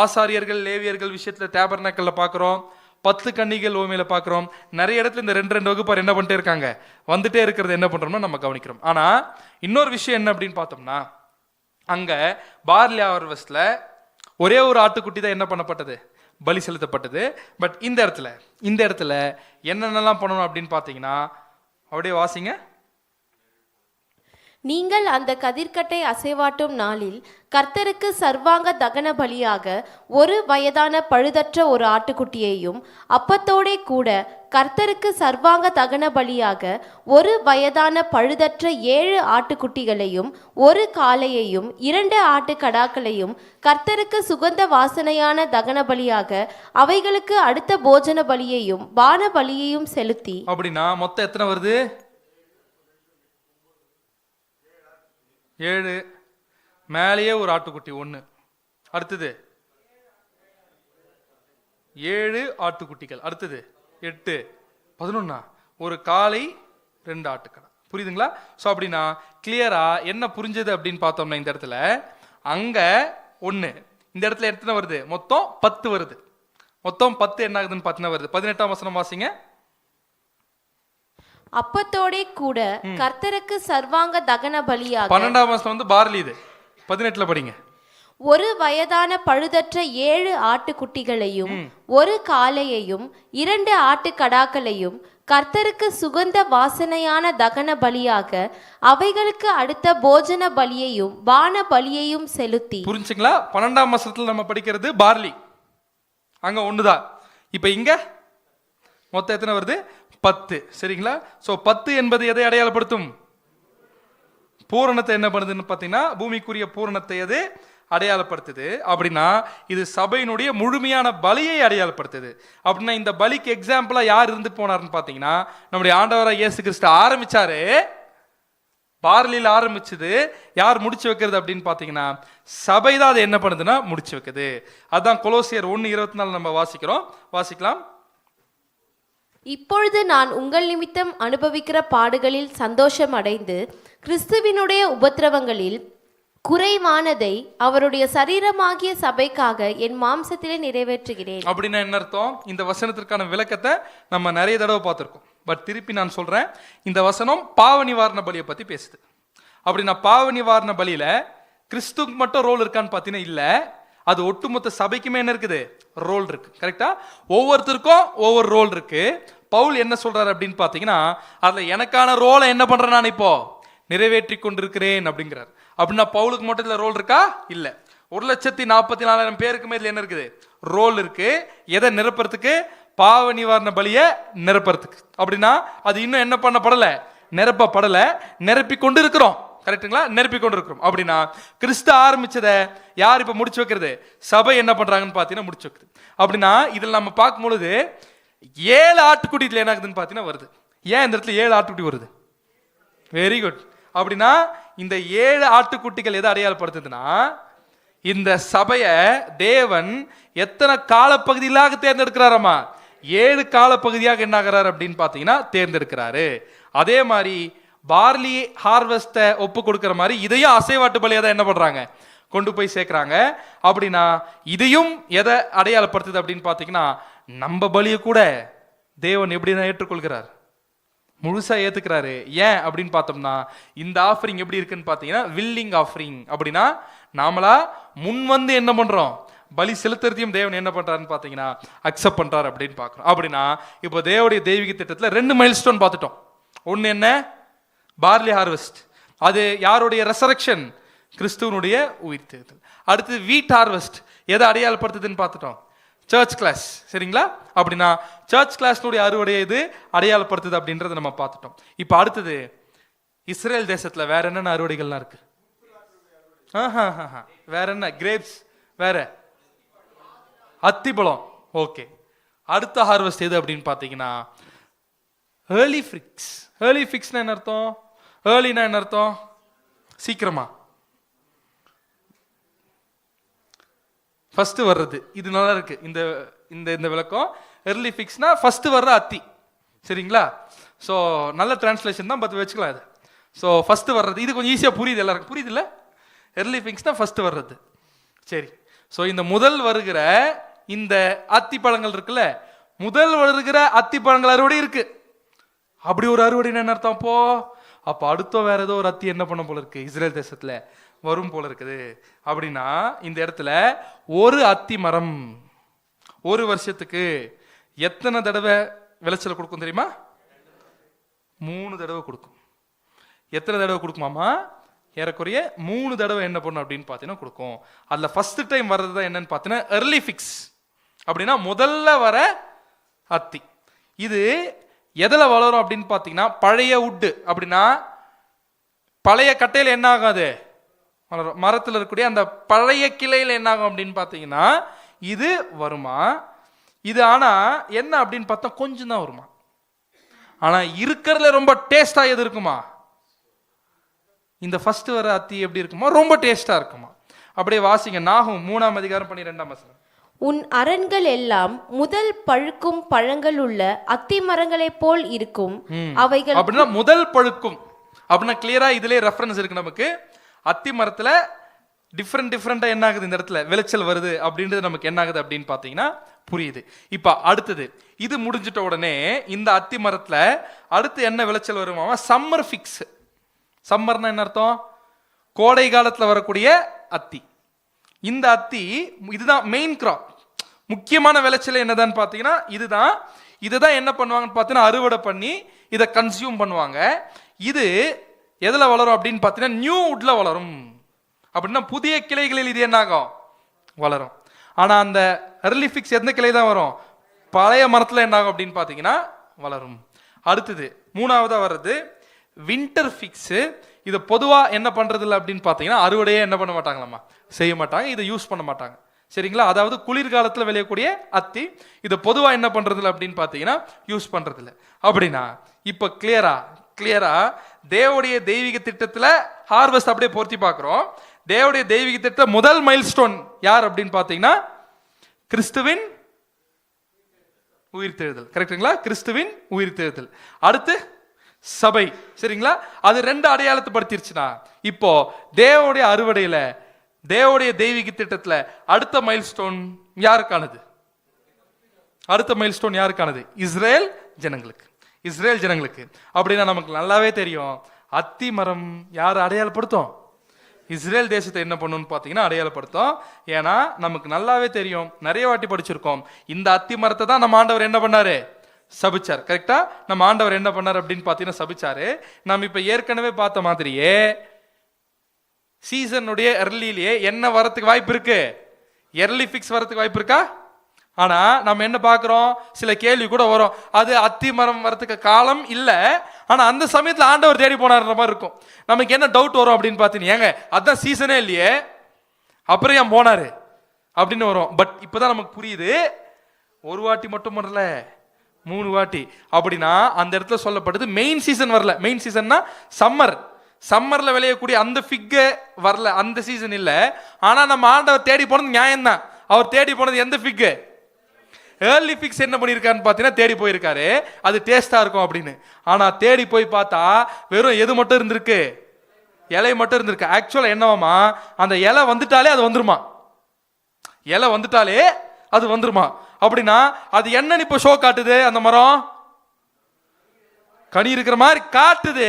[SPEAKER 1] ஆசாரியர்கள் லேவியர்கள் விஷயத்துல டேபர்னக்கல்ல பார்க்குறோம், 10 கன்னிகள் ஓமையில பார்க்குறோம். நிறைய இடத்துல இந்த 2 வகுப்பார் என்ன பண்ணிட்டே இருக்காங்க, வந்துட்டே இருக்கிறது என்ன பண்றோம்னா நம்ம கவனிக்கிறோம். ஆனா இன்னொரு விஷயம் என்ன அப்படின்னு பார்த்தோம்னா, அங்க பார்லி ஹார்வெஸ்ட்ல ஒரே ஒரு ஆட்டுக்குட்டி தான் என்ன பண்ணப்பட்டது? பலி செலுத்தப்பட்டது. பட் இந்த இடத்துல என்னென்னலாம் பண்ணணும் அப்படின்னு பார்த்தீங்கன்னா, அப்படியே வாசிங்க.
[SPEAKER 2] நீங்கள் அந்த கதிர்க்கட்டை அசைவாட்டும் நாளில் கர்த்தருக்கு சர்வாங்க தகன பலியாக 1 வயதான பழுதற்ற ஒரு ஆட்டுக்குட்டியையும், அப்பத்தோடே கூட கர்த்தருக்கு சர்வாங்க தகன பலியாக 1 வயதான பழுதற்ற 7 ஆட்டுக்குட்டிகளையும், 1 காளையையும், 2 ஆட்டுக்கடாக்களையும் கர்த்தருக்கு சுகந்த வாசனையான தகன பலியாக அவைகளுக்கு அடுத்த போஜன பலியையும் பான பலியையும் செலுத்தி.
[SPEAKER 1] அப்படின்னா மொத்தம் எத்தனை வருது? 7. மேலேயே ஒரு ஆட்டுக்குட்டி 1. அடுத்தது 7 ஆட்டுக்குட்டிகள். அடுத்தது 8, 11. ஒரு காளை, 2 ஆட்டுக்கடா. புரியுதுங்களா? ஸோ அப்படின்னா கிளியரா என்ன புரிஞ்சது அப்படின்னு பார்த்தோம்னா, இந்த இடத்துல அங்க 1, இந்த இடத்துல எத்தனை வருது? மொத்தம் 10 வருது. மொத்தம் 10 என்ன ஆகுதுன்னு பார்த்தீங்கன்னா வருது. 18ஆம் வசனம் வாசிங்க.
[SPEAKER 2] அப்பத்தோடே கூட கர்த்தருக்கு சர்வாங்க தகன பலியாக.
[SPEAKER 1] 12ஆம் வசனம் பார்லி. இது 18ல படிங்க.
[SPEAKER 2] ஒரு வயதான பழுதற்ற 7 ஆட்டுக்குட்டிகளையும் ஒரு காளையையும் 2 ஆட்டுக்கடாக்களையும் கர்த்தருக்கு சுகந்த வாசனையான தகன பலியாக அவைகளுக்கு அடுத்த போஜன பலியையும் பான பலியையும் செலுத்தி.
[SPEAKER 1] புரிஞ்சுங்களா? 12ஆம் வசனத்துல நம்ம படிக்கிறது பார்லி, அங்க ஒண்ணுதான். இப்ப இங்க மொத்தம் எத்தனை வருது? 10. சரிங்களா? சோ 10 என்பது எதை அடையாளப்படுத்தும்? பூரணத்தை என்ன பண்ணுதுன்னு பாத்தீங்கன்னா பூமிக்குரிய பூரணத்தை எது அடையாளப்படுத்துது அப்படின்னா இது சபையினுடைய முழுமையான பலியை அடையாளப்படுத்துது. அப்படின்னா இந்த பலிக்கு எக்ஸாம்பிளா யார் இருந்து போனார்னு பாத்தீங்கன்னா நம்முடைய ஆண்டவராக இயேசு கிறிஸ்து ஆரம்பிச்சாரு. பார்லியில் ஆரம்பிச்சது, யார் முடிச்சு வைக்கிறது அப்படின்னு பாத்தீங்கன்னா சபை தான் அதை என்ன பண்ணுதுன்னா முடிச்சு வைக்குது. அதான் கொலோசியர் 1:24 நம்ம வாசிக்கலாம்.
[SPEAKER 2] இப்பொழுது நான் உங்கள் நிமித்தம் அனுபவிக்கிற பாடுகளில் சந்தோஷம் அடைந்து கிறிஸ்துவினுடைய உபத்திரவங்களில் குறைவானதை அவருடைய சரீரமாகிய சபைக்காக என் மாம்சத்திலே நிறைவேற்றுகிறேன்.
[SPEAKER 1] அப்படின்னா என்ன அர்த்தம்? இந்த வசனத்திற்கான விளக்கத்தை நம்ம நிறைய தடவை பார்த்திருக்கோம். பட் திருப்பி நான் சொல்றேன், இந்த வசனம் பாவ நிவாரண பலியை பத்தி பேசுது. அப்படின்னா பாவ நிவாரண பலியில கிறிஸ்துக்கு மட்டும் ரோல் இருக்கான்னு பார்த்தீங்கன்னா இல்ல, அது ஒட்டுமொத்த சபைக்குமே என்ன இருக்குது? ரோல் இருக்கு. கரெக்டா? ஒவ்வொருத்தருக்கும் ஒவ்வொரு ரோல் இருக்கு. பவுல் என்ன சொல்றாரு அப்படின்னு பாத்தீங்கன்னா அதுல எனக்கான ரோலை என்ன பண்றேன் நான் இப்போ நிறைவேற்றி கொண்டிருக்கிறேன் அப்படிங்கிறார். அப்படின்னா பவுலுக்கு மட்டும் இதுல ரோல் இருக்கா? இல்ல. 1,44,000 பேருக்கு மேல என்ன இருக்குது? ரோல் இருக்கு. எதை நிரப்புறதுக்கு? பாவ நிவாரண பலியை நிரப்புறதுக்கு. அப்படின்னா அது இன்னும் என்ன பண்ணப்படல? நிரப்பப்படல. நிரப்பி கொண்டு இருக்கிறோம். கரெக்டுங்களா? நிரப்பி கொண்டு இருக்கிறோம். அப்படின்னா கிறிஸ்து ஆரம்பிச்சதை யார் இப்ப முடிச்சு வைக்கிறது? சபை என்ன பண்றாங்கன்னு பாத்தீங்கன்னா முடிச்சு வைக்கிறது. அப்படின்னா இதுல நம்ம பார்க்கும் பொழுது 7 ஆட்டுக்குட்டி இதுல என்ன ஆகுதுன்னு பாத்தீங்கன்னா வருது. ஏன் இந்த இடத்துல 7 ஆட்டுக்குட்டி வருது? Very good. அப்படின்னா இந்த 7 ஆட்டுக்குட்டிகள் எதை அடையாளப்படுத்துதுன்னா இந்த சபையை தேவன் எத்தனை காலப்பகுதியிலாக தேர்ந்தெடுக்கிறாராமா? 7 காலப்பகுதியாக என்ன ஆகிறார் அப்படின்னு பாத்தீங்கன்னா தேர்ந்தெடுக்கிறாரு. அதே மாதிரி பார்லி ஹார்வெஸ்ட ஒப்பு கொடுக்கிற மாதிரி இதையும் அசைவாட்டு பலியை தான் என்ன பண்றாங்க? கொண்டு போய் சேர்க்கிறாங்க. அப்படின்னா இதையும் எதை அடையாளப்படுத்துது அப்படின்னு பாத்தீங்கன்னா நம்ம பலியை கூட தேவன் எப்படிதான் ஏற்றுக்கொள்கிறார்? முழுசா ஏத்துக்கிறாரு. ஏன் அப்படின்னு பார்த்தோம்னா இந்த ஆஃபரிங் எப்படி இருக்குன்னு பாத்தீங்கன்னா வில்லிங் ஆஃபரிங். அப்படின்னா நாமளா முன் வந்து என்ன பண்றோம்? பலி செலுத்துறதையும் தேவன் என்ன பண்றாருன்னு பாத்தீங்கன்னா அக்செப்ட் பண்றாரு அப்படின்னு பாக்குறோம். அப்படின்னா இப்போ தேவனுடைய தெய்வீக திட்டத்துல 2 மைல்ஸ்டோன் பார்த்துட்டோம். ஒன்னு என்ன? Barley harvest. அது யாருடைய ரெசரக்ஷன்? கிறிஸ்துவனுடைய உயிர் தேர்தல். அடுத்து வீட் ஹார்வெஸ்ட் எதை அடையாளப்படுத்துதுன்னு பார்த்துட்டோம்? Church class. சரிங்களா? அப்படின்னா சர்ச் கிளாஸ்னுடைய அறுவடை இது அடையாளப்படுத்துது அப்படின்றத நம்ம பார்த்துட்டோம். இப்போ அடுத்தது இஸ்ரேல் தேசத்துல வேற என்னென்ன அறுவடைகள்லாம் இருக்கு? வேற என்ன? கிரேப்ஸ். வேற அத்திப்பழம். ஓகே. அடுத்த ஹார்வெஸ்ட் எது அப்படின்னு பாத்தீங்கன்னா ஏர்லி ஃபிக்ஸ். ஏர்லி ஃபிக்ஸ்னா என்ன அர்த்தம்? ஏர்லினா என்ன அர்த்தம்? சீக்கிரமா, ஃபர்ஸ்ட் வர்றது. இது நல்லா இருக்கு இந்த இந்த இந்த விளக்கம். எர்லி ஃபிக்ஸ்னா ஃபர்ஸ்ட் வர்ற அத்தி. சரிங்களா? ஸோ நல்ல டிரான்ஸ்லேஷன் தான், பார்த்து வச்சுக்கலாம் இது. ஸோ ஃபர்ஸ்ட் வர்றது இது கொஞ்சம் ஈஸியாக புரியுது, எல்லாருக்கும் புரியுது இல்லை? எர்லி ஃபிக்ஸ்னா ஃபர்ஸ்ட் வர்றது. சரி. ஸோ இந்த முதல் வருகிற இந்த அத்தி பழங்கள் இருக்குல்ல, முதல் வருகிற அத்தி பழங்கள் அறுவடை இருக்கு. அப்படி ஒரு அறுவடை என்ன அர்த்தம்? அப்போ அடுத்த வேற ஏதோ ஒரு அத்தி என்ன பண்ண போல இருக்கு? இஸ்ரேல் தேசத்துல வரும் போல இருக்குது. அப்படின்னா இந்த இடத்துல ஒரு அத்தி மரம் ஒரு வருஷத்துக்கு எத்தனை தடவை விளைச்சல் கொடுக்கும் தெரியுமா? 3 தடவை கொடுக்கும். எத்தனை தடவை கொடுக்குமாமா? ஏறக்குறைய 3 தடவை என்ன பண்ணும் அப்படின்னு பார்த்தீங்கன்னா கொடுக்கும். அதில் ஃபர்ஸ்ட் டைம் வர்றது தான் என்னன்னு பார்த்தீங்கன்னா எர்லி ஃபிக்ஸ். அப்படின்னா முதல்ல வர அத்தி. இது எதில் வளரும் அப்படின்னு பார்த்தீங்கன்னா பழைய உட்டு. அப்படின்னா பழைய கட்டையில் என்ன ஆகாது? வளரும். மரத்தில் இருக்கக்கூடிய அந்த பழைய கிளையில் என்ன ஆகும் அப்படின்னு பார்த்தீங்கன்னா இது வருமா? இது ஆனா என்ன அப்படின்னு பார்த்தா கொஞ்சம் தான் வருமா. ஆனா இருக்கிறதுல ரொம்ப டேஸ்டா எது இருக்குமா? இந்த ஃபர்ஸ்ட் வர அத்தி எப்படி இருக்குமா? ரொம்ப டேஸ்டா இருக்குமா. அப்படியே வாசிங்க நாகும் 3ஆம் அதிகாரம் 12ஆம் வசனம்.
[SPEAKER 2] உன் அரண்கள் எல்லாம் முதல் பழுக்கும் பழங்கள் உள்ள அத்தி மரங்களைப் போல் இருக்கும். அவைகள்
[SPEAKER 1] அப்படின்னா முதல் பழுக்கும் அப்படின்னா கிளியரா இதுலயே ரெஃபரன்ஸ் இருக்கு நமக்கு. அத்தி மரத்துல டிஃப்ரெண்டா என்ன ஆகுது? இந்த இடத்துல விளைச்சல் வருது அப்படின்றது நமக்கு என்ன ஆகுது அப்படின்னு பாத்தீங்கன்னா புரியுது. இப்ப அடுத்தது இது முடிஞ்சிட்ட உடனே இந்த அத்தி மரத்துல அடுத்து என்ன விளைச்சல் வருமா? Summer fix. சம்மர்னா என்ன அர்த்தம்? கோடை காலத்துல வரக்கூடிய அத்தி. இந்த அத்தி இதுதான் மெயின் கிராப். முக்கியமான விளைச்சல் என்னதான்னு பார்த்தீங்கன்னா இதுதான் என்ன பண்ணுவாங்கன்னு பார்த்தீங்கன்னா அறுவடை பண்ணி இதை கன்சியூம் பண்ணுவாங்க. இது எதில் வளரும் அப்படின்னு பார்த்தீங்கன்னா நியூ வுட்ல வளரும். அப்படின்னா புதிய கிளைகளில் இது என்ன ஆகும்? வளரும். ஆனால் அந்த early fix எந்த கிளை தான் வரும்? பழைய மரத்தில் என்ன ஆகும் அப்படின்னு பார்த்தீங்கன்னா வளரும். அடுத்தது மூணாவதாக வர்றது வின்டர் ஃபிக்ஸு. இதை பொதுவாக என்ன பண்ணுறது இல்லை அப்படின்னு பார்த்தீங்கன்னா அறுவடையே என்ன பண்ண மாட்டாங்களாம்மா, செய்ய மாட்டாங்க, இதை யூஸ் பண்ண மாட்டாங்க. சரிங்களா? அதாவது குளிர்காலத்தில் விளையக்கூடிய அத்தி இதை பொதுவாக என்ன பண்ணுறது இல்லை அப்படின்னு பார்த்தீங்கன்னா யூஸ் பண்ணுறது இல்லை. அப்படின்னா இப்போ கிளியரா தேவனுடைய தெய்வீக திட்டத்தில் ஹார்வெஸ்ட் அப்படியே பொருத்தி பார்க்குறோம். தேவனுடைய தெய்வீக திட்ட முதல் மைல்ஸ்டோன் யார் அப்படின்னு பார்த்தீங்கன்னா கிறிஸ்துவின் உயிர்த்தெழுதல். கரெக்டுங்களா? கிறிஸ்துவின் உயிர்த்தெழுதல். அடுத்து சபை. சரிங்களா? அது ரெண்டு அடையாளத்தை படுத்திருச்சுன்னா இப்போ தேவனுடைய அறுவடையில தேவனுடைய தெய்வீக திட்டத்துல அடுத்த மைல்ஸ்டோன் யாருக்கானது? அடுத்த மைல்ஸ்டோன் யாருக்கானது? இஸ்ரேல் ஜனங்களுக்கு. அப்படின்னா நமக்கு நல்லாவே தெரியும் அத்தி மரம் யார் அடையாளப்படுத்தும்? இஸ்ரேல் தேசத்தை என்ன பண்ணுன்னு பார்த்தீங்கன்னா அடையாளப்படுத்தும். ஏன்னா நமக்கு நல்லாவே தெரியும், நிறைய வாட்டி படிச்சிருக்கோம், இந்த அத்தி மரத்தை தான் நம்ம ஆண்டவர் என்ன பண்ணாரு? சபிச்சார். கரெக்டா? நம்ம ஆண்டவர் என்ன பண்ணார் அப்படின்னு பார்த்தீங்கன்னா சபிச்சாரு. நம்ம இப்ப ஏற்கனவே பார்த்த மாதிரியே சீசனுடைய எர்லிலேயே என்ன வரத்துக்கு வாய்ப்பு இருக்கு? எர்லி ஃபிக்ஸ் வரத்துக்கு வாய்ப்பு இருக்கா? ஆனா நம்ம என்ன பார்க்கிறோம், சில கேள்வி கூட வரும், அது அத்தி மரம் வரத்துக்கு காலம் இல்ல, ஆனா அந்த சமயத்துல ஆண்டவர் தேடி போனார்ன்ற மாதிரி இருக்கும். நமக்கு என்ன டவுட் வரும் அப்படின்னு பார்த்தீங்கன்னா, ஏங்க அதான் சீசனே இல்லையே, அப்புறம் ஏன் போனாரு அப்படின்னு வரும். பட் இப்பதான் நமக்கு புரியுது, ஒரு வாட்டி மட்டும் வரல, 3 வாட்டி. அப்படின்னா அந்த இடத்துல சொல்லப்பட்டது மெயின் சீசன் வரல. மெயின் சீசன்னா சம்மர்ல விளையக்கூடிய அந்த ஃபிக் வரல, அந்த சீசன் இல்ல. ஆனா நம்ம ஆண்டவர் தேடி போனது நியாயம் தான். அவர் தேடி போனது எந்த ஃபிக்? ஏர்லி ஃபிக்ஸ் என்ன பண்ணியிருக்காருன்னு பார்த்தீங்கன்னா தேடி போயிருக்காரு, அது டேஸ்டா இருக்கும் அப்படின்னு. ஆனா தேடி போய் பார்த்தா வெறும் எது மட்டும் இருந்திருக்கு? இலை மட்டும் இருந்திருக்கு. ஆக்சுவலா என்னவாமா, அந்த இலை வந்துட்டாலே அது வந்துருமா. அப்படின்னா அது என்னன்னு இப்ப ஷோ காட்டுது? அந்த மரம் கனி இருக்கிற மாதிரி காட்டுது,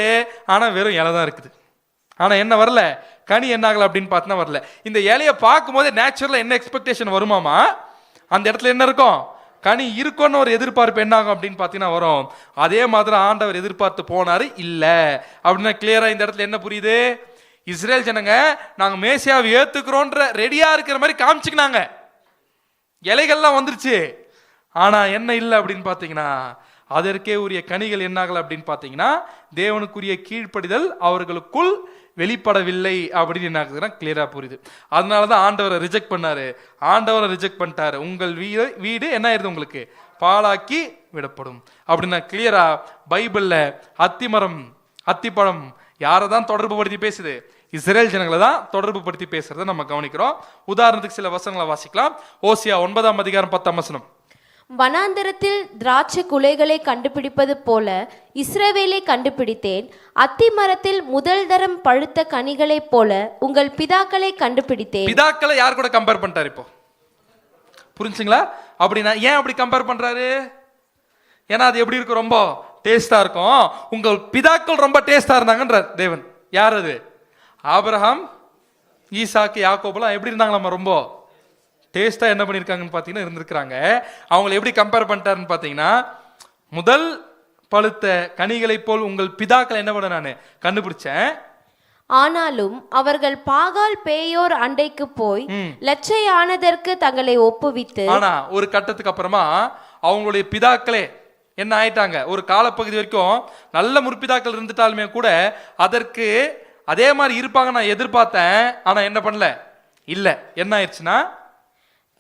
[SPEAKER 1] ஆனா வெறும் இலை தான் இருக்குது. ஆனா என்ன வரல? கனி என்ன ஆகல அப்படின்னு பார்த்தா வரல. இந்த இலையை பார்க்கும் போதே நேச்சுரலா என்ன எக்ஸ்பெக்டேஷன் வருமாமா, அந்த இடத்துல என்ன இருக்கும்? கனி இருக்கும்னு ஒரு எதிர்பார்ப்பு என்ன ஆகும் அப்படின்னு பார்த்தீங்கன்னா வரும். அதே மாதிரி ஆண்டவர் எதிர்பார்த்து போனாரு இல்ல. அப்படின்னா கிளியரா இந்த இடத்துல என்ன புரியுது? இஸ்ரேல் ஜனங்க நாங்க மேசியாவை ஏத்துக்கிறோன்ற ரெடியா இருக்கிற மாதிரி காமிச்சுக்கினாங்க, இலைகள்லாம் வந்துருச்சு. ஆனா என்ன இல்லை அப்படின்னு பார்த்தீங்கன்னா அதற்கே உரிய கனிகள் என்ன ஆகல அப்படின்னு பார்த்தீங்கன்னா தேவனுக்குரிய கீழ்ப்படிதல் அவர்களுக்குள் வெளிப்படவில்லை அப்படின்னு என்ன ஆகுதுன்னா கிளியரா புரியுது. அதனாலதான் ஆண்டவரை ரிஜெக்ட் பண்ணிட்டாரு. உங்கள் வீடு என்ன ஆயிருது? உங்களுக்கு பாழாக்கி விடப்படும் அப்படின்னா கிளியரா பைபிள்ல அத்திப்பழம் யாரை தான் தொடர்பு படுத்தி பேசுது? இஸ்ரேல் ஜனங்களை தான் தொடர்பு படுத்தி பேசுறதை நம்ம கவனிக்கிறோம். உதாரணத்துக்கு சில வசனங்களை வாசிக்கலாம். ஓசியா 9ஆம் அதிகாரம் 10ஆம் வசனம்.
[SPEAKER 2] வனாந்தரத்தில் திராட்சை குலைகளை கண்டுபிடிப்பது போல இஸ்ரவேலை கண்டுபிடித்தேன். அத்தி மரத்தில் முதல் தரம் பழுத்த கனிகளைப் போல உங்கள் பிதாக்களை கண்டுபிடித்தேன்.
[SPEAKER 1] பிதாக்களை யார் கூட கம்பேர் பண்ணிட்டாரு? இப்போ புரிஞ்சுங்களா? அப்படின்னா ஏன் அப்படி கம்பேர் பண்றாரு? ஏன்னா அது எப்படி இருக்கும்? ரொம்ப டேஸ்டா இருக்கும். உங்கள் பிதாக்கள் ரொம்ப டேஸ்டா இருந்தாங்கன்ற தேவன் யார் அது? ஆபிரகாம், ஈசாக்கு, யாக்கோபெல்லாம் எப்படி இருந்தாங்களாமா? ரொம்ப டேஸ்டா என்ன பண்ணிருக்காங்கன்னு பார்த்தீங்கன்னா இருந்திருக்கிறாங்க. அவங்களை எப்படி கம்பேர் பண்ணிட்டாருன்னு பார்த்தீங்கன்னா முதல் பழுத்த கனிகளை போல் உங்கள் பிதாக்களை என்ன பண்ண நான் கண்டுபிடிச்சேன்.
[SPEAKER 2] ஆனாலும் அவர்கள் பாகால் பேயோர் அண்டைக்கு போய் லட்சையானதற்கு தங்களை ஒப்புவித்து.
[SPEAKER 1] ஆனா ஒரு கட்டத்துக்கு அப்புறமா அவங்களுடைய பிதாக்களே என்ன ஆயிட்டாங்க? ஒரு காலப்பகுதி வரைக்கும் நல்ல முற்பிதாக்கள் இருந்துட்டாலுமே கூட அதற்கு அதே மாதிரி இருப்பாங்க நான் எதிர்பார்த்தேன். ஆனா என்ன பண்ணல? இல்ல. என்ன ஆயிடுச்சுன்னா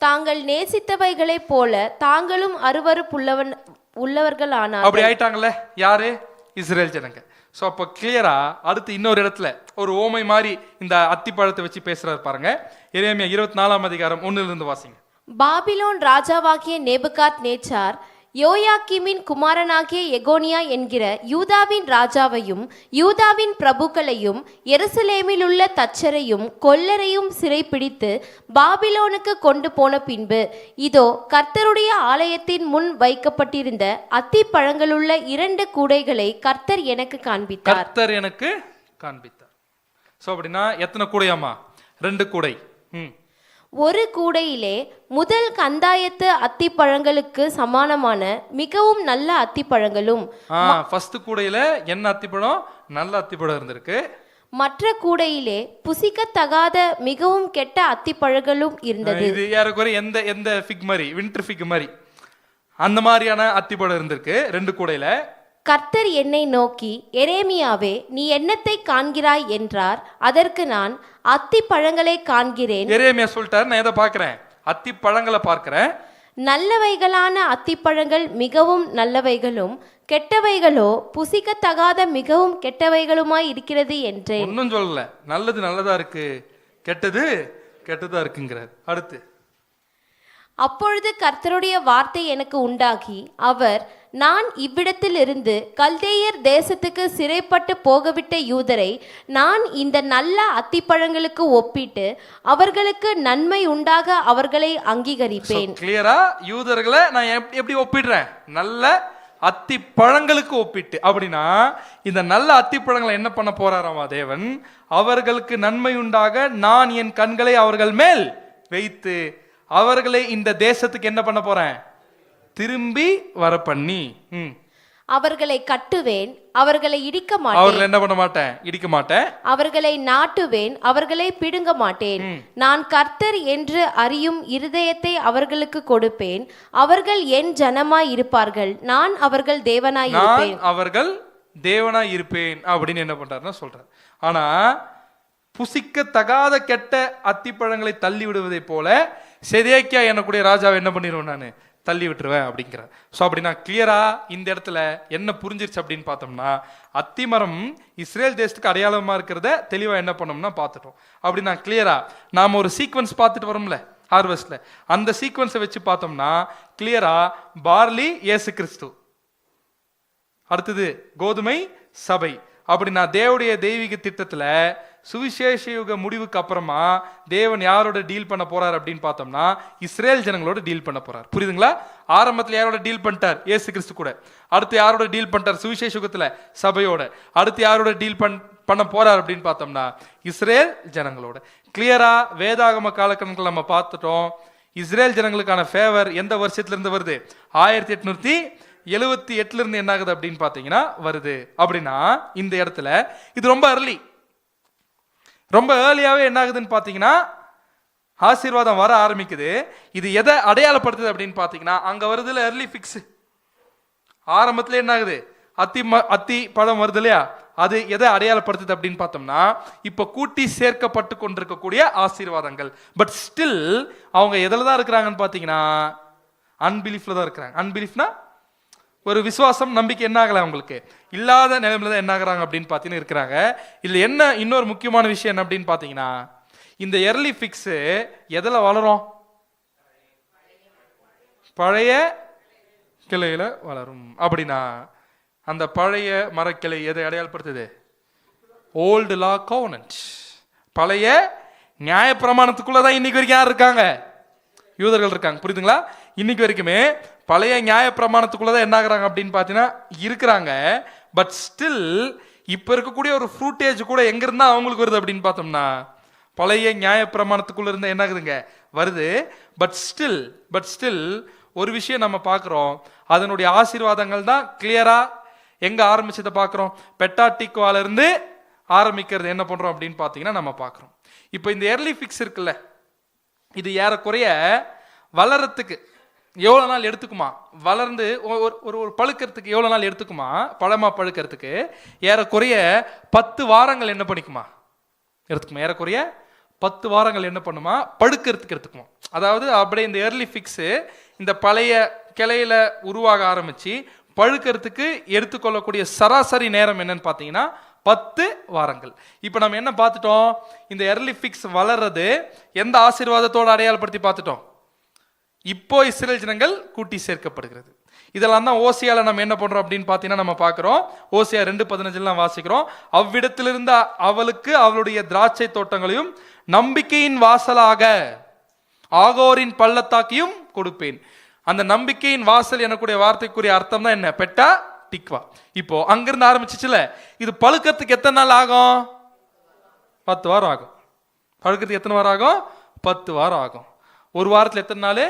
[SPEAKER 2] தாங்கள் நேசித்தவைகளைப் போல தாங்களும் உள்ளவர்கள் ஆனார்கள்.
[SPEAKER 1] அப்படி ஆயிட்டாங்கல்ல. யாரு? இஸ்ரேல் ஜனங்க. ஸோ அப்போ கிளியரா அடுத்து இன்னொரு இடத்துல ஒரு ஓமை மாதிரி இந்த அத்திப்பழத்தை வச்சு பேசுறாரு பாருங்க. எரேமியா 24ஆம் அதிகாரம் 1 வாசிங்க.
[SPEAKER 2] பாபிலோன் ராஜாவாகிய நேபுகாத் நேச்சார் யோயாக்கீமின் குமாரனாகிய எகோனியா என்கிற யூதாவின் ராஜாவையும் யூதாவின் பிரபுக்களையும் எருசலேமில் உள்ள தச்சரையும் கொல்லரையும் சிறைப்பிடித்து பாபிலோனுக்கு கொண்டு போன பின்பு இதோ கர்த்தருடைய ஆலயத்தின் முன் வைக்கப்பட்டிருந்த அத்தி பழங்களுள்ள 2 கூடைகளை கர்த்தர் எனக்கு காண்பித்தார்.
[SPEAKER 1] ஸோ அப்படின்னா எத்தனை கூடையாமா? 2 கூடை.
[SPEAKER 2] ஒரு கூடையிலே முதல் கந்தாயத்து அத்திப்பழங்களுக்கு சமானமான மிகவும் நல்ல அத்திப்பழங்களும்
[SPEAKER 1] ஃபர்ஸ்ட் கூடையில என்ன அத்திப்பழம்? நல்ல அத்திப்பழம் இருந்திருக்கு.
[SPEAKER 2] மற்ற கூடையிலே புசிக்கத்தகாத மிகவும் கெட்ட அத்திப்பழங்களும் இருந்தது.
[SPEAKER 1] இது யாருக்குரிய எந்த எந்த ஃபிக் மாதிரி, வின்டர் ஃபிக் மாதிரி அந்த மாதிரியான அத்திப்பழம் இருந்திருக்கு 2 கூடையில.
[SPEAKER 2] கர்த்தர் என்னை நோக்கி, எரேமியாவே, நீ என்னத்தை காண்கிறாய் என்றார். அதற்கு நான், அத்திப்பழங்களை காண்கிறேன்.
[SPEAKER 1] எரேமியா சொல்லிட்டாரு, நான் எதை பார்க்கிறேன்? அத்திப்பழங்களை பார்க்கிறேன்.
[SPEAKER 2] நல்லவைகளான அத்திப்பழங்கள் மிகவும் நல்லவைகளும் கெட்டவைகளோ புசிக்கத்தகாத மிகவும் கெட்டவைகளுமாய் இருக்கிறது என்றேன்.
[SPEAKER 1] ஒன்னும் சொல்லல, நல்லது நல்லதா இருக்கு, கெட்டது கெட்டதா இருக்குங்கிறார். அடுத்து,
[SPEAKER 2] அப்பொழுது கர்த்தருடைய வார்த்தை எனக்கு உண்டாகி, அவர், நான் இவ்விடத்திலிருந்து கல்தேயர் தேசத்துக்கு சிறைப்பட்டு போகவிட்ட யூதரை நான் இந்த நல்ல அத்திப்பழங்களுக்கு ஒப்பிட்டு அவர்களுக்கு நன்மை உண்டாக அவர்களை அங்கீகரிப்பேன்.
[SPEAKER 1] கிளியரா யூதர்களை நான் எப்படி ஒப்பிடுறேன்? நல்ல அத்திப்பழங்களுக்கு ஒப்பிட்டு. அப்படின்னா இந்த நல்ல அத்திப்பழங்களை என்ன பண்ண போறாராமா தேவன்? அவர்களுக்கு நன்மை உண்டாக நான் என் கண்களை அவர்கள் மேல் வைத்து அவர்களை இந்த தேசத்துக்கு என்ன பண்ண போறேன்? திரும்பி வர பண்ணி
[SPEAKER 2] அவர்களை கட்டுவேன், அவர்களை இடிக்க மாட்டேன்.
[SPEAKER 1] அவர்களை என்ன பண்ண மாட்டேன்? இடிக்க மாட்டேன்.
[SPEAKER 2] அவர்களை நாட்டுவேன், அவர்களை பிடுங்க மாட்டேன். நான் கர்த்தர் என்று அறியும் இருதயத்தை அவர்களுக்கு கொடுப்பேன். அவர்கள் என் ஜனமாய் இருப்பார்கள், நான் அவர்கள் தேவனாய் இருப்பேன்.
[SPEAKER 1] அவர்கள் தேவனாய் இருப்பேன் அப்படின்னு என்ன பண்றாருன்னா சொல்றார். ஆனா புசிக்கத்தகாத கெட்ட அத்திப்பழங்களை தள்ளி விடுவதை போல செதேக்கியா எனக்குடைய ராஜாவை என்ன பண்ணிடுவேன்? நான் தள்ளி விட்டுருவேன் அப்படிங்கிறார். ஸோ அப்படின்னா கிளியரா இந்த இடத்துல என்ன புரிஞ்சிருச்சு அப்படின்னு பார்த்தோம்னா, அத்திமரம் இஸ்ரேல் தேசத்துக்கு அடையாளமா இருக்கிறத தெளிவா என்ன பண்ணோம்னா பார்த்துட்டோம். அப்படின்னா கிளியரா நாம ஒரு சீக்வன்ஸ் பார்த்துட்டு வரோம்ல ஹார்வெஸ்ட்ல, அந்த சீக்வன்ஸை வச்சு பார்த்தோம்னா கிளியரா பார்லி இயேசு கிறிஸ்து, அடுத்தது கோதுமை சபை. அப்படின்னா தேவனுடைய தெய்வீக திட்டத்துல சுவிசேஷ யுக முடிவுக்கு அப்புறமா தேவன் யாரோட டீல் பண்ண போறார் அப்படின்னு பார்த்தோம்னா இஸ்ரேல் ஜனங்களோட டீல் பண்ண போறார். புரியுதுங்களா? ஆரம்பத்தில் யாரோட டீல் பண்ணிட்டார்? இயேசு கிறிஸ்து கூட. அடுத்து யாரோட டீல் பண்ணிட்டார்? சுவிசேஷ யுகத்துல சபையோட. அடுத்து யாரோட டீல் பண்ண போறார் அப்படின்னு பார்த்தோம்னா இஸ்ரேல் ஜனங்களோட. கிளியரா வேதாகம காலக்கணக்கில் நம்ம பார்த்துட்டோம். இஸ்ரேல் ஜனங்களுக்கான ஃபேவர் எந்த வருஷத்துல இருந்து வருது? 1878 இருந்து என்ன ஆகுது அப்படின்னு பார்த்தீங்கன்னா வருது. அப்படின்னா இந்த இடத்துல இது ரொம்ப ஏர்லியாவே என்ன ஆகுதுன்னு பார்த்தீங்கன்னா ஆசீர்வாதம் வர ஆரம்பிக்குது. இது எதை அடையாளப்படுத்துது அப்படின்னு பார்த்தீங்கன்னா அங்க வருதுல early fix. ஆரம்பத்துல என்ன ஆகுது? அத்தி பழம் வருது இல்லையா, அது எதை அடையாளப்படுத்துது அப்படின்னு பார்த்தோம்னா இப்ப கூட்டி சேர்க்கப்பட்டு கொண்டிருக்கக்கூடிய ஆசீர்வாதங்கள். பட் ஸ்டில் அவங்க எதில் தான் இருக்கிறாங்கன்னு பார்த்தீங்கன்னா அன்பிலீஃப்ல தான் இருக்கிறாங்க. அன்பிலீஃப்னா ஒரு விசுவாசம் நம்பிக்கை என்ன ஆகல, அவங்களுக்கு இல்லாத நிலைமையில தான் என்ன ஆகுறாங்க அப்படின்னு பார்த்தீங்கன்னா இருக்கிறாங்க. இதுல என்ன இன்னொரு முக்கியமான விஷயம் என்ன அப்படின்னு பார்த்தீங்கன்னா இந்த எர்லி ஃபிக்ஸ் எதில் வளரும்? பழைய கிளையில வளரும். அப்படின்னா அந்த பழைய மரக்கிளை எதை அடையாளப்படுத்துது? ஓல்டு லா கோவனன்ட், பழைய நியாய பிரமாணத்துக்குள்ளதான் இன்னைக்கு வரைக்கும் யார் இருக்காங்க? யூதர்கள் இருக்காங்க. புரியுதுங்களா? இன்னைக்கு வரைக்குமே பழைய நியாய பிரமாணத்துக்குள்ளதான் என்ன ஆகுறாங்க அப்படின்னு பார்த்தீங்கன்னா இருக்கிறாங்க. பட் ஸ்டில் இப்ப இருக்கக்கூடிய ஒரு ஃப்ரூட்டேஜ் கூட எங்க இருந்தா அவங்களுக்கு வருது அப்படின்னு பார்த்தோம்னா பழைய நியாய பிரமாணத்துக்குள்ள இருந்தா என்ன ஆகுதுங்க? வருது. பட் ஸ்டில் ஒரு விஷயம் நம்ம பார்க்கிறோம், அதனுடைய ஆசீர்வாதங்கள் தான் கிளியரா எங்க ஆரம்பிச்சதை பார்க்கிறோம். பெட்டாட்டிக்வால இருந்து ஆரம்பிக்கிறது என்ன பண்றோம் அப்படின்னு பார்த்தீங்கன்னா நம்ம பார்க்கிறோம். இப்போ இந்த எர்லி ஃபிக்ஸ் இருக்குல்ல, இது ஏறக்குறைய வளர்றதுக்கு எவ்வளவு நாள் எடுத்துக்குமா? வளர்ந்து ஒரு பழுக்கிறதுக்கு எவ்வளவு நாள் எடுத்துக்குமா? பழமா பழுக்கிறதுக்கு ஏறக்குறைய 10 வாரங்கள் என்ன பண்ணிக்குமா? எடுத்துக்குமா. ஏறக்குறைய 10 வாரங்கள் என்ன பண்ணுமா? பழுக்கிறதுக்கு எடுத்துக்குமா. அதாவது அப்படியே இந்த எர்லி ஃபிக்ஸ் இந்த பழைய கிளையில உருவாக ஆரம்பிச்சு பழுக்கிறதுக்கு எடுத்துக்கொள்ளக்கூடிய சராசரி நேரம் என்னன்னு பார்த்தீங்கன்னா 10 வாரங்கள். இப்போ நம்ம என்ன பார்த்துட்டோம்? இந்த எர்லி ஃபிக்ஸ் வளர்றது எந்த ஆசீர்வாதத்தோட அடையாளப்படுத்தி பார்த்துட்டோம்? இப்போ இஸ்ரேல் ஜனங்கள் கூட்டி சேர்க்கப்படுகிறது. இதெல்லாம் தான் ஓசியால நம்ம என்ன பண்றோம் அப்படின்னு பார்த்தீங்கன்னா நம்ம பார்க்கிறோம். ஓசியா 2:15 வாசிக்கிறோம். அவ்விடத்திலிருந்து அவளுக்கு அவளுடைய திராட்சை தோட்டங்களையும் நம்பிக்கையின் வாசலாக ஆகோரின் பள்ளத்தாக்கையும் கொடுப்பேன். அந்த நம்பிக்கையின் வாசல் எனக்குடைய வார்த்தைக்குரிய அர்த்தம் தான் என்ன? பெட்டா டிக்வா. இப்போ அங்கிருந்து ஆரம்பிச்சுச்சுல, இது பழுக்கிறதுக்கு எத்தனை நாள் ஆகும்? 10 வாரம் ஆகும். பழுக்கிறதுக்கு எத்தனை வாரம் ஆகும்? 10 வாரம் ஆகும். ஒரு வாரத்தில் எத்தனை நாள்?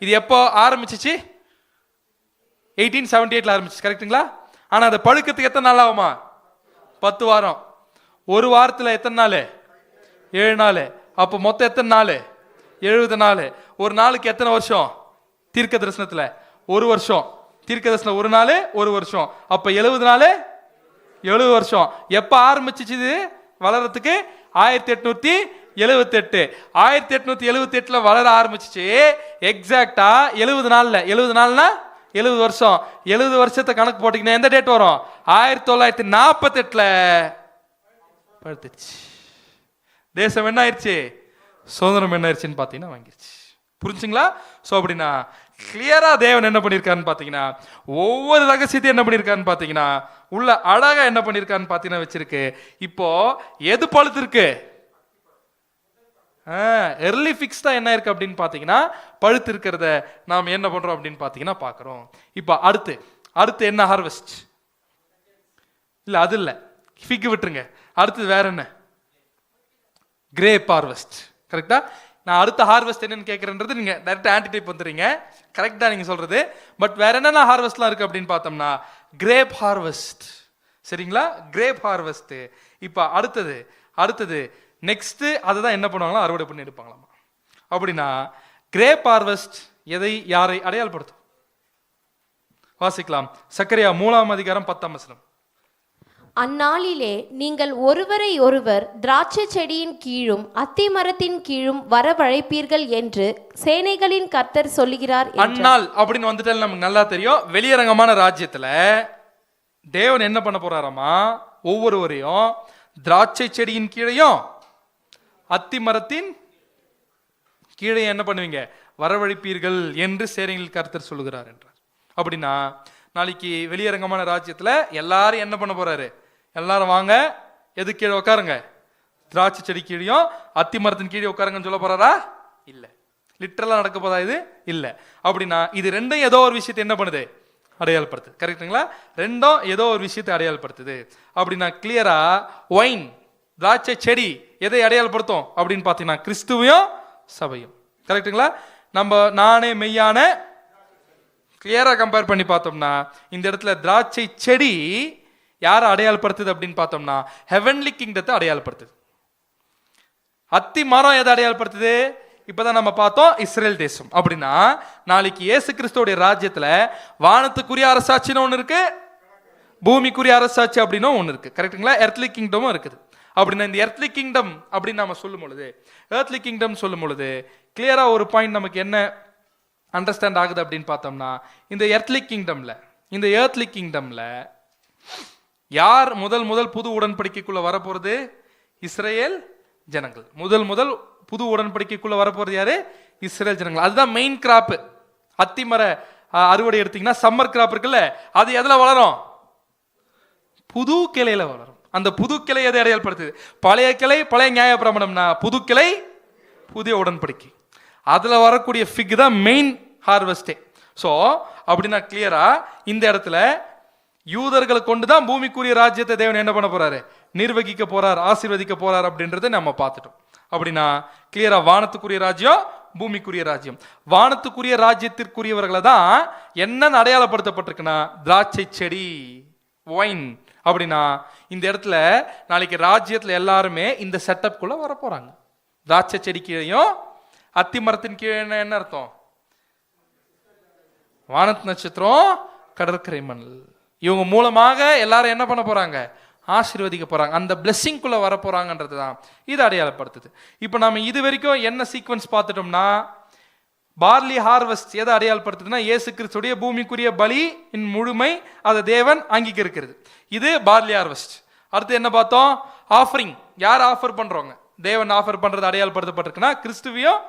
[SPEAKER 1] இது எப்போ ஆரம்பிச்சிச்சு? 1878 ஆரம்பிச்சிச்சு, கரெக்டுங்களா? ஆனால் அதை பழுக்கிறதுக்கு எத்தனை நாள் ஆகுமா? 10 வாரம். ஒரு வாரத்தில் எத்தனை நாள்? 7 நாள். அப்போ மொத்தம் எத்தனை நாள்? 70 நாள். ஒரு நாளுக்கு எத்தனை வருஷம்? தீர்க்க தரிசனத்தில் 1 வருஷம். தீர்க்க தரிசனம் 1 நாள் 1 வருஷம். அப்போ 70 நாள் 70 வருஷம். எப்போ ஆரம்பிச்சிச்சு இது வளர்றதுக்கு? 1878. 1878 வளர ஆரம்பிச்சிச்சு. எக்ஸாக்டா 70 நாள்ல. 70 நாள்னா 70 வருஷம். 70 வருஷத்தை கணக்கு போட்டீங்கன்னா எந்த டேட் வரும்? 1948 படுத்துச்சு. தேசம் என்ன ஆயிடுச்சு? சுதந்திரம் என்ன ஆயிடுச்சுன்னு பார்த்தீங்கன்னா வாங்கிருச்சு. புரிஞ்சுங்களா? ஸோ அப்படின்னா கிளியரா தேவன் என்ன பண்ணியிருக்காருன்னு பார்த்தீங்கன்னா, ஒவ்வொரு ரகசியத்தையும் என்ன பண்ணியிருக்காருன்னு பார்த்தீங்கன்னா, உள்ள அழகா என்ன பண்ணியிருக்காருன்னு பார்த்தீங்கன்னா வச்சிருக்கு. இப்போ எது பழுத்து இருக்கு? எர்லி ஃபிக்ஸ்டா என்ன இருக்கு அப்படின்னு பார்த்தீங்கன்னா, பழுத்து இருக்கிறத நாம் என்ன பண்றோம் அப்படின்னு பார்த்தீங்கன்னா பார்க்குறோம். இப்போ அடுத்து என்ன ஹார்வெஸ்ட்? இல்லை அது இல்லை, ஃபிக் விட்டுருங்க. அடுத்தது வேற என்ன? Grape harvest. கரெக்டா? நான் அடுத்த ஹார்வெஸ்ட் என்னன்னு கேட்குறேன்றது நீங்க டைரக்ட் ஆன்டிடைப் வந்துடுறீங்க. கரெக்டா நீங்க சொல்றது. பட் வேற என்னென்ன ஹார்வெஸ்ட்லாம் இருக்கு அப்படின்னு பார்த்தோம்னா கிரேப் ஹார்வெஸ்ட். சரிங்களா? Grape harvest. இப்போ அடுத்தது நெக்ஸ்ட் அதை தான் என்ன பண்ணுவாங்களோ அறுவடை பண்ணி எடுப்பாங்களாமா. அப்படின்னா கிரேப் ஹார்வெஸ்ட் யாரை அடையாளப்படுத்தும்? வாசிக்கலாம். சக்கரியா 3:10.
[SPEAKER 2] அந்நாளிலே நீங்கள் ஒருவரை ஒருவர் திராட்சை செடியின் கீழும் அத்தி மரத்தின் கீழும் வரவழைப்பீர்கள் என்று சேனைகளின் கர்த்தர் சொல்லுகிறார்.
[SPEAKER 1] அந்நாள் அப்படின்னு வந்துட்டு நமக்கு நல்லா தெரியும். வெளியரங்கமான ராஜ்யத்துல தேவன் என்ன பண்ண போறாராமா? ஒவ்வொருவரையும் திராட்சை செடியின் கீழையும் அத்தி மரத்தின் கீழே என்ன பண்ணுவீங்க? வரவழைப்பீர்கள் என்று சேனைகளின் கர்த்தர் சொல்லுகிறார் என்றார். அப்படின்னா நாளைக்கு வெளியரங்கமான ராஜ்யத்துல எல்லாரும் என்ன பண்ண போறாரு? எல்லாரும் வாங்க, எது கீழே உட்காருங்க? திராட்சை செடி கீழையும் அத்தி மரத்தின் கீழே உட்காருங்கன்னு சொல்ல போறாரா? இல்ல. லிட்டரலா நடக்க போதா இது? இல்ல. அப்படின்னா இது ரெண்டும் ஏதோ ஒரு விஷயத்தை என்ன பண்ணுது? அடையாளப்படுத்துது. கரெக்டுங்களா? ரெண்டும் ஏதோ ஒரு விஷயத்தை அடையாளப்படுத்துது. அப்படின்னா கிளியரா ஒயின் திராட்சை செடி எதை அடையாளப்படுத்தும் அப்படின்னு பார்த்தீங்கன்னா கிறிஸ்துவையும் சபையும். கரெக்டுங்களா? நம்ம நானே மெய்யான கிளியரா கம்பேர் பண்ணி பார்த்தோம்னா இந்த இடத்துல திராட்சை செடி யாரை அடையாளப்படுத்துது அப்படின்னு பார்த்தோம்னா ஹெவன்லி கிங்டத்தை அடையாளப்படுத்துது. அத்தி மரம் எதை அடையாளப்படுத்துது? இப்பதான் நம்ம பார்த்தோம், இஸ்ரேல் தேசம். அப்படின்னா நாளைக்கு இயேசு கிறிஸ்துவோடைய ராஜ்யத்துல வானத்துக்குரிய அரசாட்சின்னு ஒன்று இருக்கு, பூமிக்குரிய அரசாட்சி அப்படின்னு ஒன்று இருக்கு. கரெக்டுங்களா? எர்த்லி கிங்டமும் இருக்குது. அப்படின்னா இந்த எர்த்லி கிங்டம் அப்படின்னு நம்ம சொல்லும் பொழுது, எர்த்லி கிங்டம் சொல்லும் பொழுது கிளியரா ஒரு பாயிண்ட் நமக்கு என்ன அண்டர்ஸ்டாண்ட் ஆகுது அப்படின்னு பார்த்தோம்னா, இந்த எர்த்லி கிங்டம்ல யார் முதல் புது உடன்படிக்கைக்குள்ள வரப்போறது? இஸ்ரேல் ஜனங்கள். முதல் புது உடன்படிக்கைக்குள்ள வரப்போறது யாரு? இஸ்ரேல் ஜனங்கள். அதுதான் மெயின் கிராப். அத்திமர அறுவடை எடுத்தீங்கன்னா சம்மர் கிராப் இருக்குல்ல, அது எதுல வளரும்? புது கிளையில வளரும். அந்த புது கிளை எதை அடையாளப்படுத்துது? பழைய கிளை பழைய நியாயப்பிரமாணம்னா, புது கிளை புதிய உடன்படிக்கை. அதுல வரக்கூடிய ஃபிக் தான் மெயின் ஹார்வெஸ்டே. ஸோ அப்படின்னா கிளியரா இந்த இடத்துல யூதர்களை கொண்டு தான் பூமிக்குரிய ராஜ்யத்தை தேவன் என்ன பண்ண போறாரு? நிர்வகிக்க போறார், ஆசீர்வதிக்க போறார் அப்படின்றத நம்ம பார்த்துட்டோம். அப்படின்னா கிளியரா வானத்துக்குரிய ராஜ்யம், பூமிக்குரிய ராஜ்யம். வானத்துக்குரிய ராஜ்யத்திற்குரியவர்களை தான் என்னன்னு அடையாளப்படுத்தப்பட்டிருக்குன்னா திராட்சை செடி, ஒயின். அப்படின்னா இந்த இடத்துல நாளைக்கு ராஜ்யத்துல எல்லாருமே இந்த செட்டப் குள்ள வர போறாங்க. திராட்சை செடி கீழையும் அத்தி மரத்தின் கீழே என்ன அர்த்தம்? வானத்து நட்சத்திரம், கடற்கரை மணல். இவங்க மூலமாக எல்லாரும் என்ன பண்ண போறாங்க? ஆசீர்வதிக்க போறாங்க. அந்த பிளெஸிங்குள்ள வர போறாங்கன்றது தான் இது அடையாளப்படுத்துது. இப்போ நம்ம இது வரைக்கும் என்ன சீக்வன்ஸ் பார்த்துட்டோம்னா, பார்லி ஹார்வெஸ்ட் எதை அடையாளப்படுத்துதுன்னா இயேசு கிறிஸ்துடைய பூமிக்குரிய பலி இன் முழுமை அதை தேவன் அங்கீகரிக்கிறது. இது பார்லி ஹார்வெஸ்ட். அடுத்து என்ன பார்த்தோம்? ஆஃபரிங். யார் ஆஃபர் பண்றவங்க? தேவன் ஆஃபர் பண்றது அடையாளப்படுத்தப்பட்டிருக்குன்னா கிறிஸ்துவையும்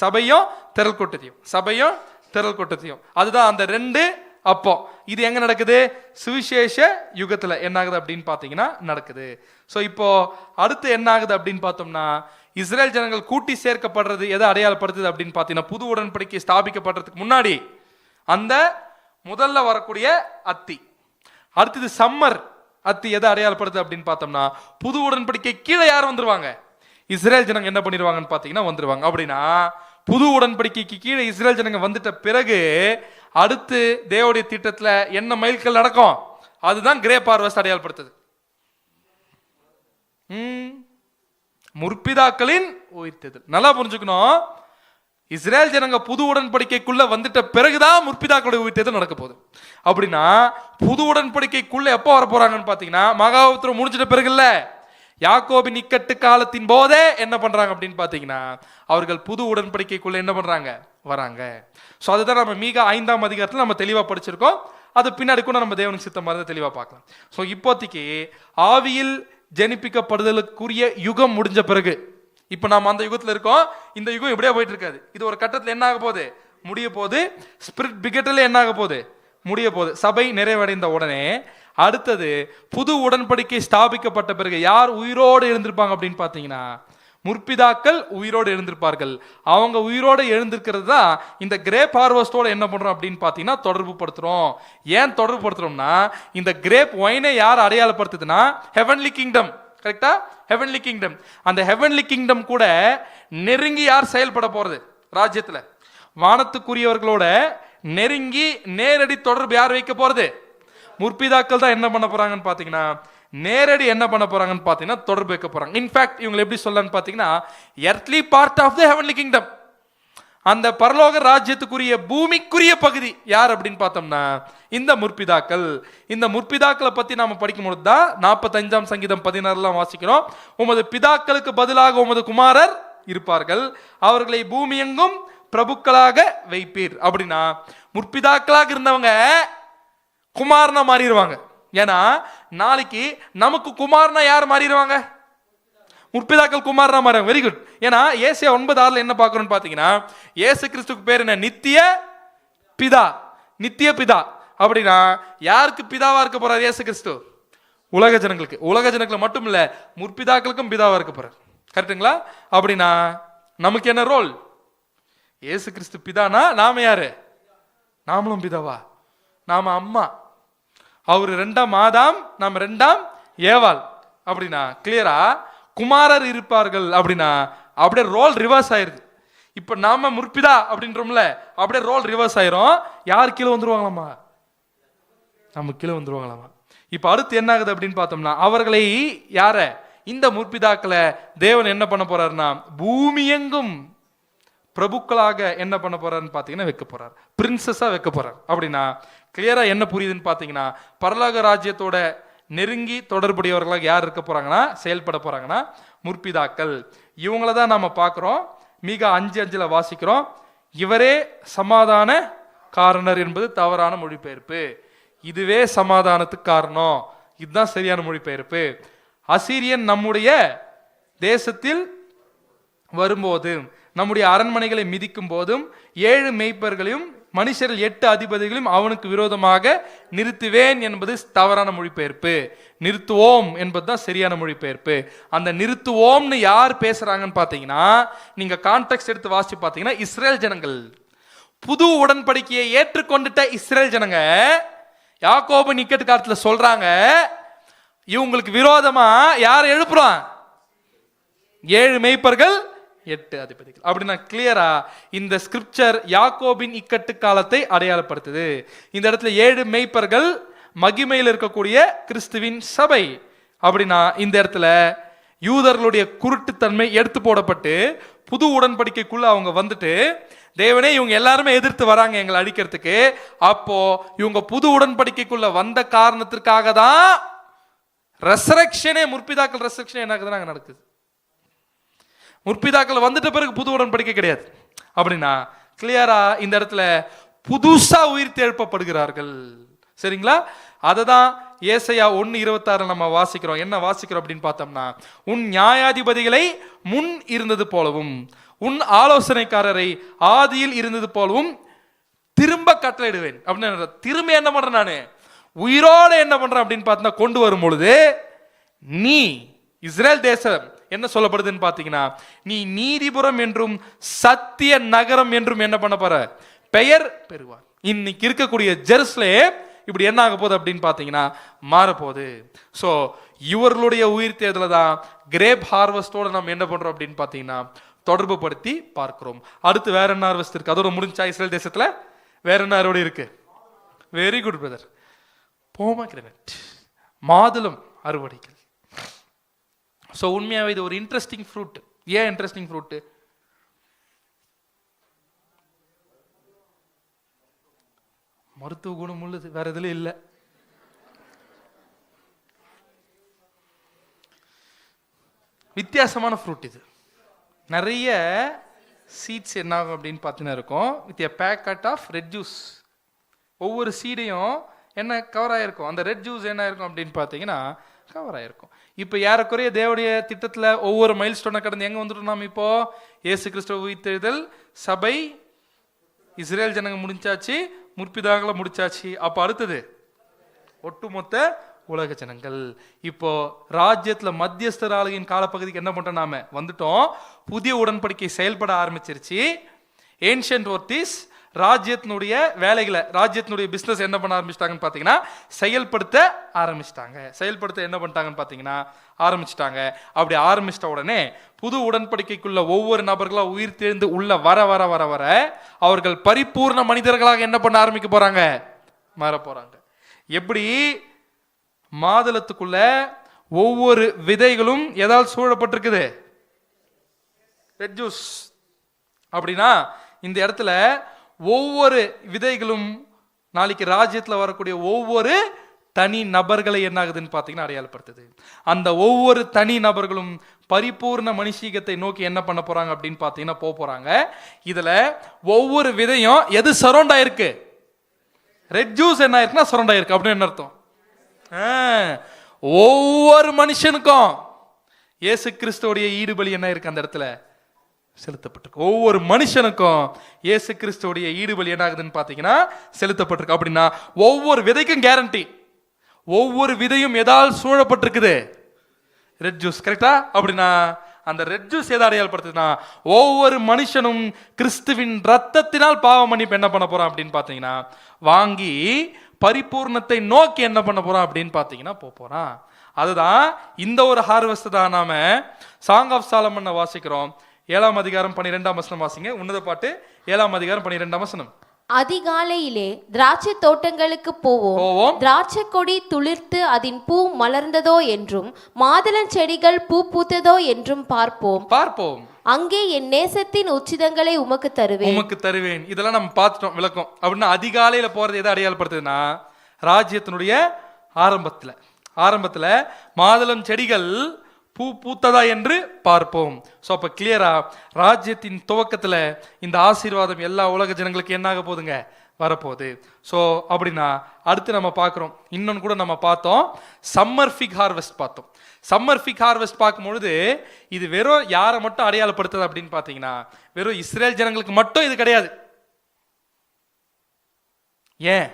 [SPEAKER 1] சபையும் திரள் கூட்டத்தையும். அதுதான் அந்த ரெண்டு. அப்போ இது எங்க நடக்குது? சுவிசேஷ யுகத்துல என்ன ஆகுது அப்படின்னு பாத்தீங்கன்னா நடக்குது. ஸோ இப்போ அடுத்து என்ன ஆகுது அப்படின்னு பார்த்தோம்னா, இஸ்ரேல் ஜனங்கள் கூட்டி சேர்க்கப்படுறது எதை அடையாளப்படுத்துது அப்படின்னு பார்த்தீங்கன்னா, புது உடன்படிக்கை ஸ்தாபிக்கப்படுறதுக்கு முன்னாடி அந்த முதல்ல வரக்கூடிய அத்தி. அடுத்தது சம்மர் அத்தி எதை அடையாளப்படுத்துது அப்படின்னு பார்த்தோம்னா, புது உடன்படிக்கை கீழே யார் வந்துருவாங்க? இஸ்ரேல் ஜனங்க என்ன பண்ணிடுவாங்கன்னு பார்த்தீங்கன்னா வந்துருவாங்க. அப்படின்னா புது உடன்படிக்கைக்கு கீழே இஸ்ரேல் ஜனங்க வந்துட்ட பிறகு அடுத்து தேவனுடைய திட்டத்துல என்ன மைல்கல் நடக்கும்? அதுதான் கிரேப் ஹார்வெஸ்ட் அடையாளப்படுத்துது. முற்பிதாக்களின் உயிர்த்தெழுதல். நல்லா புரிஞ்சுக்கணும், இஸ்ரேல் ஜனங்க புது உடன்படிக்கைக்குள்ள வந்துட்ட பிறகுதான் முற்பிதாக்களுடைய உயிர்த்தெழுதல் நடக்க போகுது. அப்படின்னா புது உடன்படிக்கைக்குள்ள எப்போ வர போறாங்கன்னு பாத்தீங்கன்னா மகாபத்திரம் முடிஞ்சிட்ட பிறகு இல்ல, யாக்கோபின் இக்கட்டு காலத்தின் போதே என்ன பண்றாங்க அப்படின்னு பாத்தீங்கன்னா அவர்கள் புது உடன்படிக்கைக்குள்ள என்ன பண்றாங்க, வராங்க. ஸோ அதுதான் நம்ம மீகா 5ஆம் அதிகாரத்தில் நம்ம தெளிவா படிச்சிருக்கோம். அது பின்னாடி கூட நம்ம தேவனுக்கு சித்தம் மாதிரி தெளிவா பார்க்கலாம். ஸோ இப்போதைக்கு ஆவியில் ஜெனிப்பிக்கப்படுதலுக்குரிய யுகம் முடிஞ்ச பிறகு, இப்போ நாம அந்த யுகத்தில் இருக்கோம். இந்த யுகம் இப்படியே போயிட்டு இருக்காது. இது ஒரு கட்டத்தில் என்ன ஆக போகுது, முடிய போகுது. ஸ்பிரிட் பிகெட்டில் என்ன ஆக போகுது, முடிய போகுது. சபை நிறைவடைந்த உடனே அடுத்தது புது உடன்படிக்கை ஸ்தாபிக்கப்பட்ட பிறகு யார் உயிரோடு எழுந்திருப்பாங்க அப்படின்னு பார்த்தீங்கன்னா முற்பிதாக்கள் உயிரோடு எழுந்திருப்பார்கள். அவங்க உயிரோடு எழுந்திருக்கிறது தான் இந்த கிரேப் ஹார்வெஸ்டோட என்ன பண்றோம் அப்படின்னு பார்த்தீங்கன்னா தொடர்பு படுத்துறோம். ஏன் தொடர்பு படுத்துறோம்னா இந்த கிரேப் ஒயினை யார் அடையாளப்படுத்துதுன்னா ஹெவன்லி கிங்டம். கரெக்டா? Heavenly kingdom. அந்த ஹெவன்லி கிங்டம் கூட நெருங்கி யார் செயல்பட போறது ராஜ்யத்துல? வானத்துக்குரியவர்களோட நெருங்கி நேரடி தொடர்பு யார் வைக்க போறது? முற்பிதாக்கள் தான் என்ன பண்ண போறாங்கன்னு பாத்தீங்கன்னா நேரடி என்ன பண்ண போறாங்கன்னு பாத்தீங்கன்னா தொடர்பு வைக்க போறாங்க. இன்ஃபேக்ட் இவங்க எப்படி சொல்லலாம்னு பாத்தீங்கன்னா earthly part of the heavenly kingdom, அந்த பரலோக ராஜ்யத்துக்குரிய பூமிக்குரிய பகுதி யார் அப்படின்னு பார்த்தோம்னா இந்த முற்பிதாக்கள். இந்த முற்பிதாக்களை பத்தி நாம படிக்கும்போது தான் 45ஆம் சங்கீதம் 16 வாசிக்கிறோம். உமது பிதாக்களுக்கு பதிலாக உமது குமாரர் இருப்பார்கள், அவர்களை பூமி எங்கும் பிரபுக்களாக வைப்பீர். அப்படின்னா முற்பிதாக்களாக இருந்தவங்க குமாரனா மாறிடுவாங்க. ஏன்னா நாளைக்கு நமக்கு குமாரனா யார் மாறிடுவாங்க? முற்பிதாக்கள் குமாரனா மாறுவாங்க. Very good. ஏன்னா ஏசியா 9:6 என்ன பார்க்கணும்னு பாத்தீங்கன்னா இயேசு கிறிஸ்துக்கு பேர் என்ன? நித்திய பிதா. நித்திய பிதா. அப்படின்னா யாருக்கு பிதாவா இருக்க போறார் இயேசு கிறிஸ்து? உலக ஜனங்களுக்கு. உலக ஜனங்களுக்கு மட்டும் இல்ல, முற்பிதாக்களுக்கும் பிதாவா இருக்க போறார். கரெக்டுங்களா? அப்படின்னா நமக்கு என்ன ரோல்? இயேசு கிறிஸ்து பிதானா நாம யாரு? நாமளும் பிதாவா? நாம அம்மா. அவரு 2ஆம் ஆதாம், நாம 2ஆம் ஏவாள். அப்படின்னா கிளியரா குமாரர் இருப்பார்கள். அப்படின்னா அப்படியே ரோல் ரிவர்ஸ் ஆயிருது. இப்ப நாம முற்பிதா அப்படின்றோம்ல, அப்படியே ரோல் ரிவர்ஸ் ஆயிரும். யார் கீழே வந்துருவாங்களாமா? நம்ம கீழே வந்துருவாங்களாமா. இப்ப அடுத்து என்ன ஆகுது அப்படின்னு பார்த்தோம்னா அவர்களை யார? இந்த முற்பிதாக்களை தேவன் என்ன பண்ண போறாருன்னா பூமி எங்கும் பிரபுக்களாக என்ன பண்ண போறாருன்னு பாத்தீங்கன்னா வைக்க போறார், பிரின்சஸா வைக்க போறார். அப்படின்னா கிளியரா என்ன புரியுதுன்னு பாத்தீங்கன்னா பரலோக ராஜ்யத்தோட நெருங்கி தொடர்புடையவர்களாக யார் இருக்க போறாங்கன்னா செயல்பட போறாங்கன்னா முற்பிதாக்கள். இவங்கள தான் நாம பார்க்கிறோம். மீகா 5:5 வாசிக்கிறோம். இவரே சமாதான காரணர் என்பது தவறான மொழிபெயர்ப்பு. இதுவே சமாதானத்துக்கு காரணம், இதுதான் சரியான மொழிபெயர்ப்பு. அசீரியன் நம்முடைய தேசத்தில் வரும்போது, நம்முடைய அரண்மனைகளை மிதிக்கும் போதும் 7 மேய்ப்பர்களையும் மனுஷரில் 8 அதிபதிகளையும் அவனுக்கு விரோதமாக நிறுத்துவேன் என்பது தவறான மொழிபெயர்ப்பு. நிறுத்துவோம் என்பதுதான் சரியான மொழிபெயர்ப்பு. அந்த நிறுத்துவோம்னு யார் பேசுறாங்கன்னு பாத்தீங்கன்னா நீங்க கான்டெக்ஸ்ட் எடுத்து வாசிச்சு பாத்தீங்கன்னா இஸ்ரேல் ஜனங்கள், புது உடன்படிக்கையை ஏற்றுக்கொண்டுட்ட இஸ்ரேல் ஜனங்க யாக்கோபு இக்கட்டு காலத்துல சொல்றாங்க இவங்களுக்கு விரோதமா யார் எழுப்புறான்? 7 மேய்ப்பர்கள் 8 அதிபதிகள். அப்படின்னா கிளியரா இந்த ஸ்கிரிப்சர் யாக்கோபின் இக்கட்டு காலத்தை அடையாளப்படுத்துது. இந்த இடத்துல 7 மேய்ப்பர்கள் மகிமையில் இருக்கக்கூடிய கிறிஸ்துவின் சபை. அப்படின்னா இந்த இடத்துல யூதர்களுடைய குருட்டுத்தன்மை எடுத்து போடப்பட்டு புது உடன்படிக்கைக்குள்ள அவங்க வந்துட்டு தேவனே இவங்க எல்லாருமே எதிர்த்து வராங்க எங்களை அழிக்கிறதுக்கு. அப்போ இவங்க புது உடன்படிக்கைக்குள்ள வந்த காரணத்திற்காக தான் ரெசரக்ஷனே, முற்பிதாக்கள் ரெசரக்ஷன் என்ன அங்க நடக்குது. முற்பிதாக்கள் வந்துட்ட பிறகு புது உடன்படிக்கை கிடையாது. அப்படின்னா கிளியரா இந்த இடத்துல புதுசா உயிர் எழுப்பப்படுகிறார்கள். சரிங்களா? அததான் ஏசாயா 1:26 நம்ம வாசிக்கிறோம். என்ன வாசிக்கிறோம் அப்படின்னு பார்த்தோம்னா உன் நியாயாதிபதிகளை முன் இருந்தது போலவும் உன் ஆலோசனைக்காரரை ஆதியில் இருந்தது போலவும் திரும்ப கட்டளையிடுவேன். அப்படின்னு திரும்ப என்ன பண்றேன் நானு? உயிரோட என்ன பண்றேன் அப்படின்னு பார்த்தா கொண்டு வரும் பொழுது நீ இஸ்ரேல் தேசம் என்ன சொல்லப்படுதுன்னு பாத்தீங்கன்னா நீ நீதிபுரம் என்றும் சத்திய நகரம் என்றும் என்ன பண்ண போற? பெயர் பெறுவார். இன்னைக்கு இருக்கக்கூடிய ஜெருசலேம் இப்படி என்ன ஆக போகுது அப்படின்னு பார்த்தீங்கன்னா மாறப்போகுது. ஸோ இவர்களுடைய உயிர் தேர்தலை தான் கிரேப் ஹார்வெஸ்டோட நம்ம என்ன பண்றோம் அப்படின்னு பார்த்தீங்கன்னா தொடர்பு படுத்தி பார்க்கிறோம். அடுத்து வேற என்ன ஹார்வெஸ்ட் இருக்கு? அதோட முடிஞ்சா இஸ்ரேல் தேசத்துல வேற என்ன அறுவடை இருக்கு? வெரி குட் பிரதர், போமக்ரேனட், மாதுளம் அறுவடைகள். ஸோ உண்மையாவே இது ஒரு இன்ட்ரெஸ்டிங் ஃப்ரூட். ஏன் இன்ட்ரெஸ்டிங் ஃப்ரூட்? மருத்துவ குணம் உள்ளது, வேற எதுல இல்லை. வித்தியாசமான ஃப்ரூட் இது. நிறைய சீட்ஸ் என்ன ஆகும் அப்படின்னு பார்த்தீங்கன்னா இருக்கும் with a packet of red juice. ஒவ்வொரு சீடையும் என்ன கவர் ஆகிருக்கும், அந்த ரெட் ஜூஸ் என்ன இருக்கும் அப்படின்னு பார்த்தீங்கன்னா கவர் ஆகிருக்கும். இப்போ ஏறக்குறைய தேவடைய திட்டத்தில் ஒவ்வொரு மைல் ஸ்டோனை கடந்து எங்கே வந்துட்டோம் நாம்? இப்போ இயேசு கிறிஸ்துவ உயிர்த்தெழுதல், சபை, இஸ்ரேல் ஜனங்க முடிச்சாச்சு, முற்பிதாக்களை முடிச்சாச்சு. அப்போ அடுத்தது ஒட்டுமொத்த உலக ஜனங்கள். இப்போ ராஜ்யத்துல மத்தியஸ்தர் ஆளுகையின் காலப்பகுதிக்கு என்ன பண்றோம்? நாம வந்துட்டோம். புதிய உடன்படிக்கை செயல்பட ஆரம்பிச்சிருச்சு. ஏன்ஷியன்ட் ஒர்த்திஸ் ராஜ்யத்தினுடைய வேலைகளை, ராஜ்யத்தினுடைய பிசினஸ் என்ன பண்ண ஆரம்பிச்சிட்டாங்கன்னு பார்த்தீங்கன்னா செயல்படுத்த ஆரம்பிச்சிட்டாங்க. செயல்படுத்த என்ன பண்ணிட்டாங்கன்னு பார்த்தீங்கன்னா ஆரம்பிச்சிட்டாங்க. அப்படி ஆரம்பிச்சிட்ட உடனே புது உடன்படிக்கைக்குள்ள ஒவ்வொரு நபர்களா உயிர் தேர்ந்து உள்ள வர வர வர வர அவர்கள் பரிபூர்ண மனிதர்களாக என்ன பண்ண ஆரம்பிக்க போறாங்க? மாற போறாங்க. எப்படி மாதுளத்துக்குள்ள ஒவ்வொரு விதைகளும் எதால் சூழப்பட்டிருக்குது? Red juice. அப்படின்னா இந்த இடத்துல ஒவ்வொரு விதைகளும் நாளைக்கு ராஜ்யத்தில் வரக்கூடிய ஒவ்வொரு தனி நபர்களை என்ன ஆகுதுன்னு பார்த்தீங்கன்னா அடையாளப்படுத்துது. அந்த ஒவ்வொரு தனி நபர்களும் பரிபூர்ண மனுஷீகத்தை நோக்கி என்ன பண்ண போறாங்க அப்படின்னு பார்த்தீங்கன்னா போறாங்க. இதுல ஒவ்வொரு விதையும் எது சரௌண்ட் ஆயிருக்கு? ரெட் ஜூஸ் என்ன ஆயிருக்குன்னா சரௌண்ட் ஆயிருக்கு. அப்படின்னு என்ன அர்த்தம்? ஒவ்வொரு மனுஷனுக்கும் இயேசு கிறிஸ்துவோடைய ஈடுபலி என்ன இருக்கு அந்த இடத்துல செலுத்தப்பட்டிருக்கு. ஒவ்வொரு மனுஷனுக்கும் இயேசு கிறிஸ்துவோடைய ஈடுபலி என்ன ஆகுதுன்னு பார்த்தீங்கன்னா செலுத்தப்பட்டிருக்கு. அப்படின்னா ஒவ்வொரு விதைக்கும் கேரண்டி, ஒவ்வொரு விதையும் எதால் சூழப்பட்டிருக்குது? Red juice. கரெக்டா? அப்படின்னா அந்த ரெட் ஜூஸ் எதை அடையாளப்படுத்துதுன்னா ஒவ்வொரு மனுஷனும் கிறிஸ்துவின் ரத்தத்தினால் பாவம் மன்னிப்பு என்ன பண்ண போறான் அப்படின்னு பார்த்தீங்கன்னா வாங்கி பரிபூர்ணத்தை நோக்கி என்ன பண்ண போறான் அப்படின்னு பார்த்தீங்கன்னா போறான். அதுதான் இந்த ஒரு ஹார்வெஸ்ட் தான் நாம சாங் ஆஃப் சாலமன் வாசிக்கிறோம். 7ஆம் அதிகாரம் 12ஆம் வசனம் வாசிங்க. உன்னத பாட்டு 7ஆம் அதிகாரம் 12ஆம் வசனம்.
[SPEAKER 2] அதிகாலையிலே திராட்சை தோட்டங்களுக்கு போவோம். திராட்சை கொடி துளிர்த்து அதன் பூ மலர்ந்ததோ என்றும் மாதுளம் செடிகள் பூ பூத்ததோ என்றும் பார்ப்போம். அங்கே என் நேசத்தின் உச்சிதங்களை உமக்கு தருவேன். இதெல்லாம் நம்ம பார்த்துட்டோம் விளக்கம். அப்படின்னா அதிகாலையில போறது எதை அடையாளப்படுத்துதுன்னா ராஜ்யத்தினுடைய ஆரம்பத்துல மாதுளம் செடிகள் பூ பூத்ததா என்று பார்ப்போம். ஸோ அப்போ கிளியரா ராஜ்யத்தின் துவக்கத்தில் இந்த ஆசீர்வாதம் எல்லா உலக ஜனங்களுக்கு என்ன ஆக போகுதுங்க? வரப்போகுது. ஸோ அப்படின்னா அடுத்து நம்ம பார்க்குறோம், இன்னொன்று கூட நம்ம பார்த்தோம், சம்மர் ஃபிக் ஹார்வெஸ்ட் பார்த்தோம். சம்மர் ஃபிக் ஹார்வெஸ்ட் பார்க்கும்பொழுது இது வெறும் யாரை மட்டும் அடையாளப்படுத்துது அப்படின்னு பார்த்தீங்கன்னா வெறும் இஸ்ரேல் ஜனங்களுக்கு மட்டும் இது கிடையாது. ஏன்?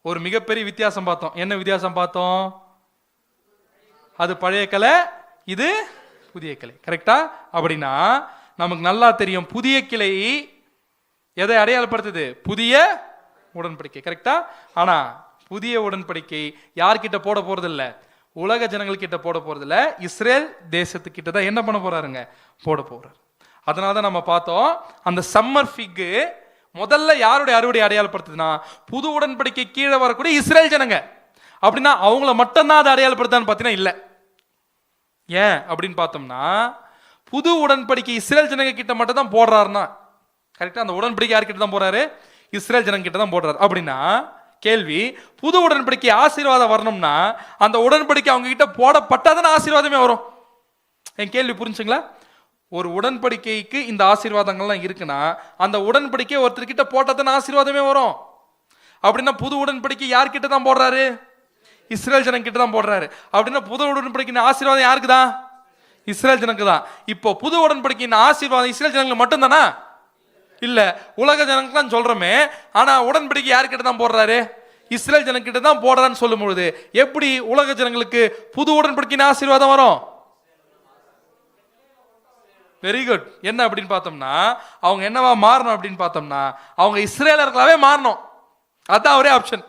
[SPEAKER 2] ஒரு மிகப்பெரிய வித்தியாசம் பார்த்தோம். என்ன வித்தியாசம் பார்த்தோம்? அது பழைய கலை, இது புதிய கிளை. கரெக்டா? அப்படின்னா நமக்கு நல்லா தெரியும் புதிய கிளை எதை அடையாளப்படுத்துது? புதிய உடன்படிக்கை. கரெக்டா? ஆனா புதிய உடன்படிக்கை யார்கிட்ட போட போறது இல்ல? உலக ஜனங்கள்கிட்ட போட போறது இல்ல, இஸ்ரேல் தேசத்துக்கிட்ட தான் என்ன பண்ண போறாருங்க? போட போறாரு. அதனாலதான் நம்ம பார்த்தோம் அந்த சம்மர் ஃபிக் முதல்ல யாருடைய அறுவடை அடையாளப்படுத்துதுன்னா புது உடன்படிக்கை கீழே வரக்கூடிய இஸ்ரேல் ஜனங்க. அப்படின்னா அவங்கள மட்டும்தான் அதை அடையாளப்படுத்தான்னு பார்த்தீங்கன்னா இல்லை. ஏன் அப்படின்னு பார்த்தோம்னா புது உடன்படிக்கை இஸ்ரேல் ஜனங்க கிட்ட மட்டும் தான் போடுறாருன்னா கரெக்டா? அந்த உடன்படிக்கை யார்கிட்ட தான் போறாரு? இஸ்ரேல் ஜனங்க கிட்ட தான் போடுறாரு. அப்படின்னா கேள்வி, புது உடன்படிக்கை ஆசீர்வாதம் வரணும்னா அந்த உடன்படிக்கை அவங்க கிட்ட போடப்பட்டாதான ஆசீர்வாதமே வரும். என் கேள்வி புரிஞ்சுங்களா? ஒரு உடன்படிக்கைக்கு இந்த ஆசீர்வாதங்கள்லாம் இருக்குன்னா அந்த உடன்படிக்கை ஒருத்தர்கிட்ட போட்டாதான ஆசீர்வாதமே வரும். அப்படின்னா புது உடன்படிக்கை யார்கிட்ட தான் போடுறாரு? இஸ்ரேல் ஜனங்க கிட்ட தான் போடுறாரு. அப்படின்னா புது உடன்படிக்கையின் ஆசீர்வாதம் யாருக்கு தான்? இஸ்ரேல் ஜனங்க தான். இப்போ புது உடன்படிக்கையின் ஆசீர்வாதம் இஸ்ரேல் ஜனங்க மட்டும் தானா? இல்ல, உலக ஜனங்களுக்கு தான் சொல்றோமே. ஆனா உடன்படிக்கை யார்கிட்ட தான் போடுறாரு? இஸ்ரேல் ஜனங்க கிட்ட தான் போடுறான்னு சொல்லும் பொழுது எப்படி உலக ஜனங்களுக்கு புது உடன்படிக்கையின் ஆசீர்வாதம் வரும்? Very good. என்ன அப்படின்னு பார்த்தோம்னா அவங்க என்னவா மாறணும் அப்படின்னு பார்த்தோம்னா அவங்க இஸ்ரேலர்களாவே மாறணும். அதான் ஒரே ஆப்ஷன்.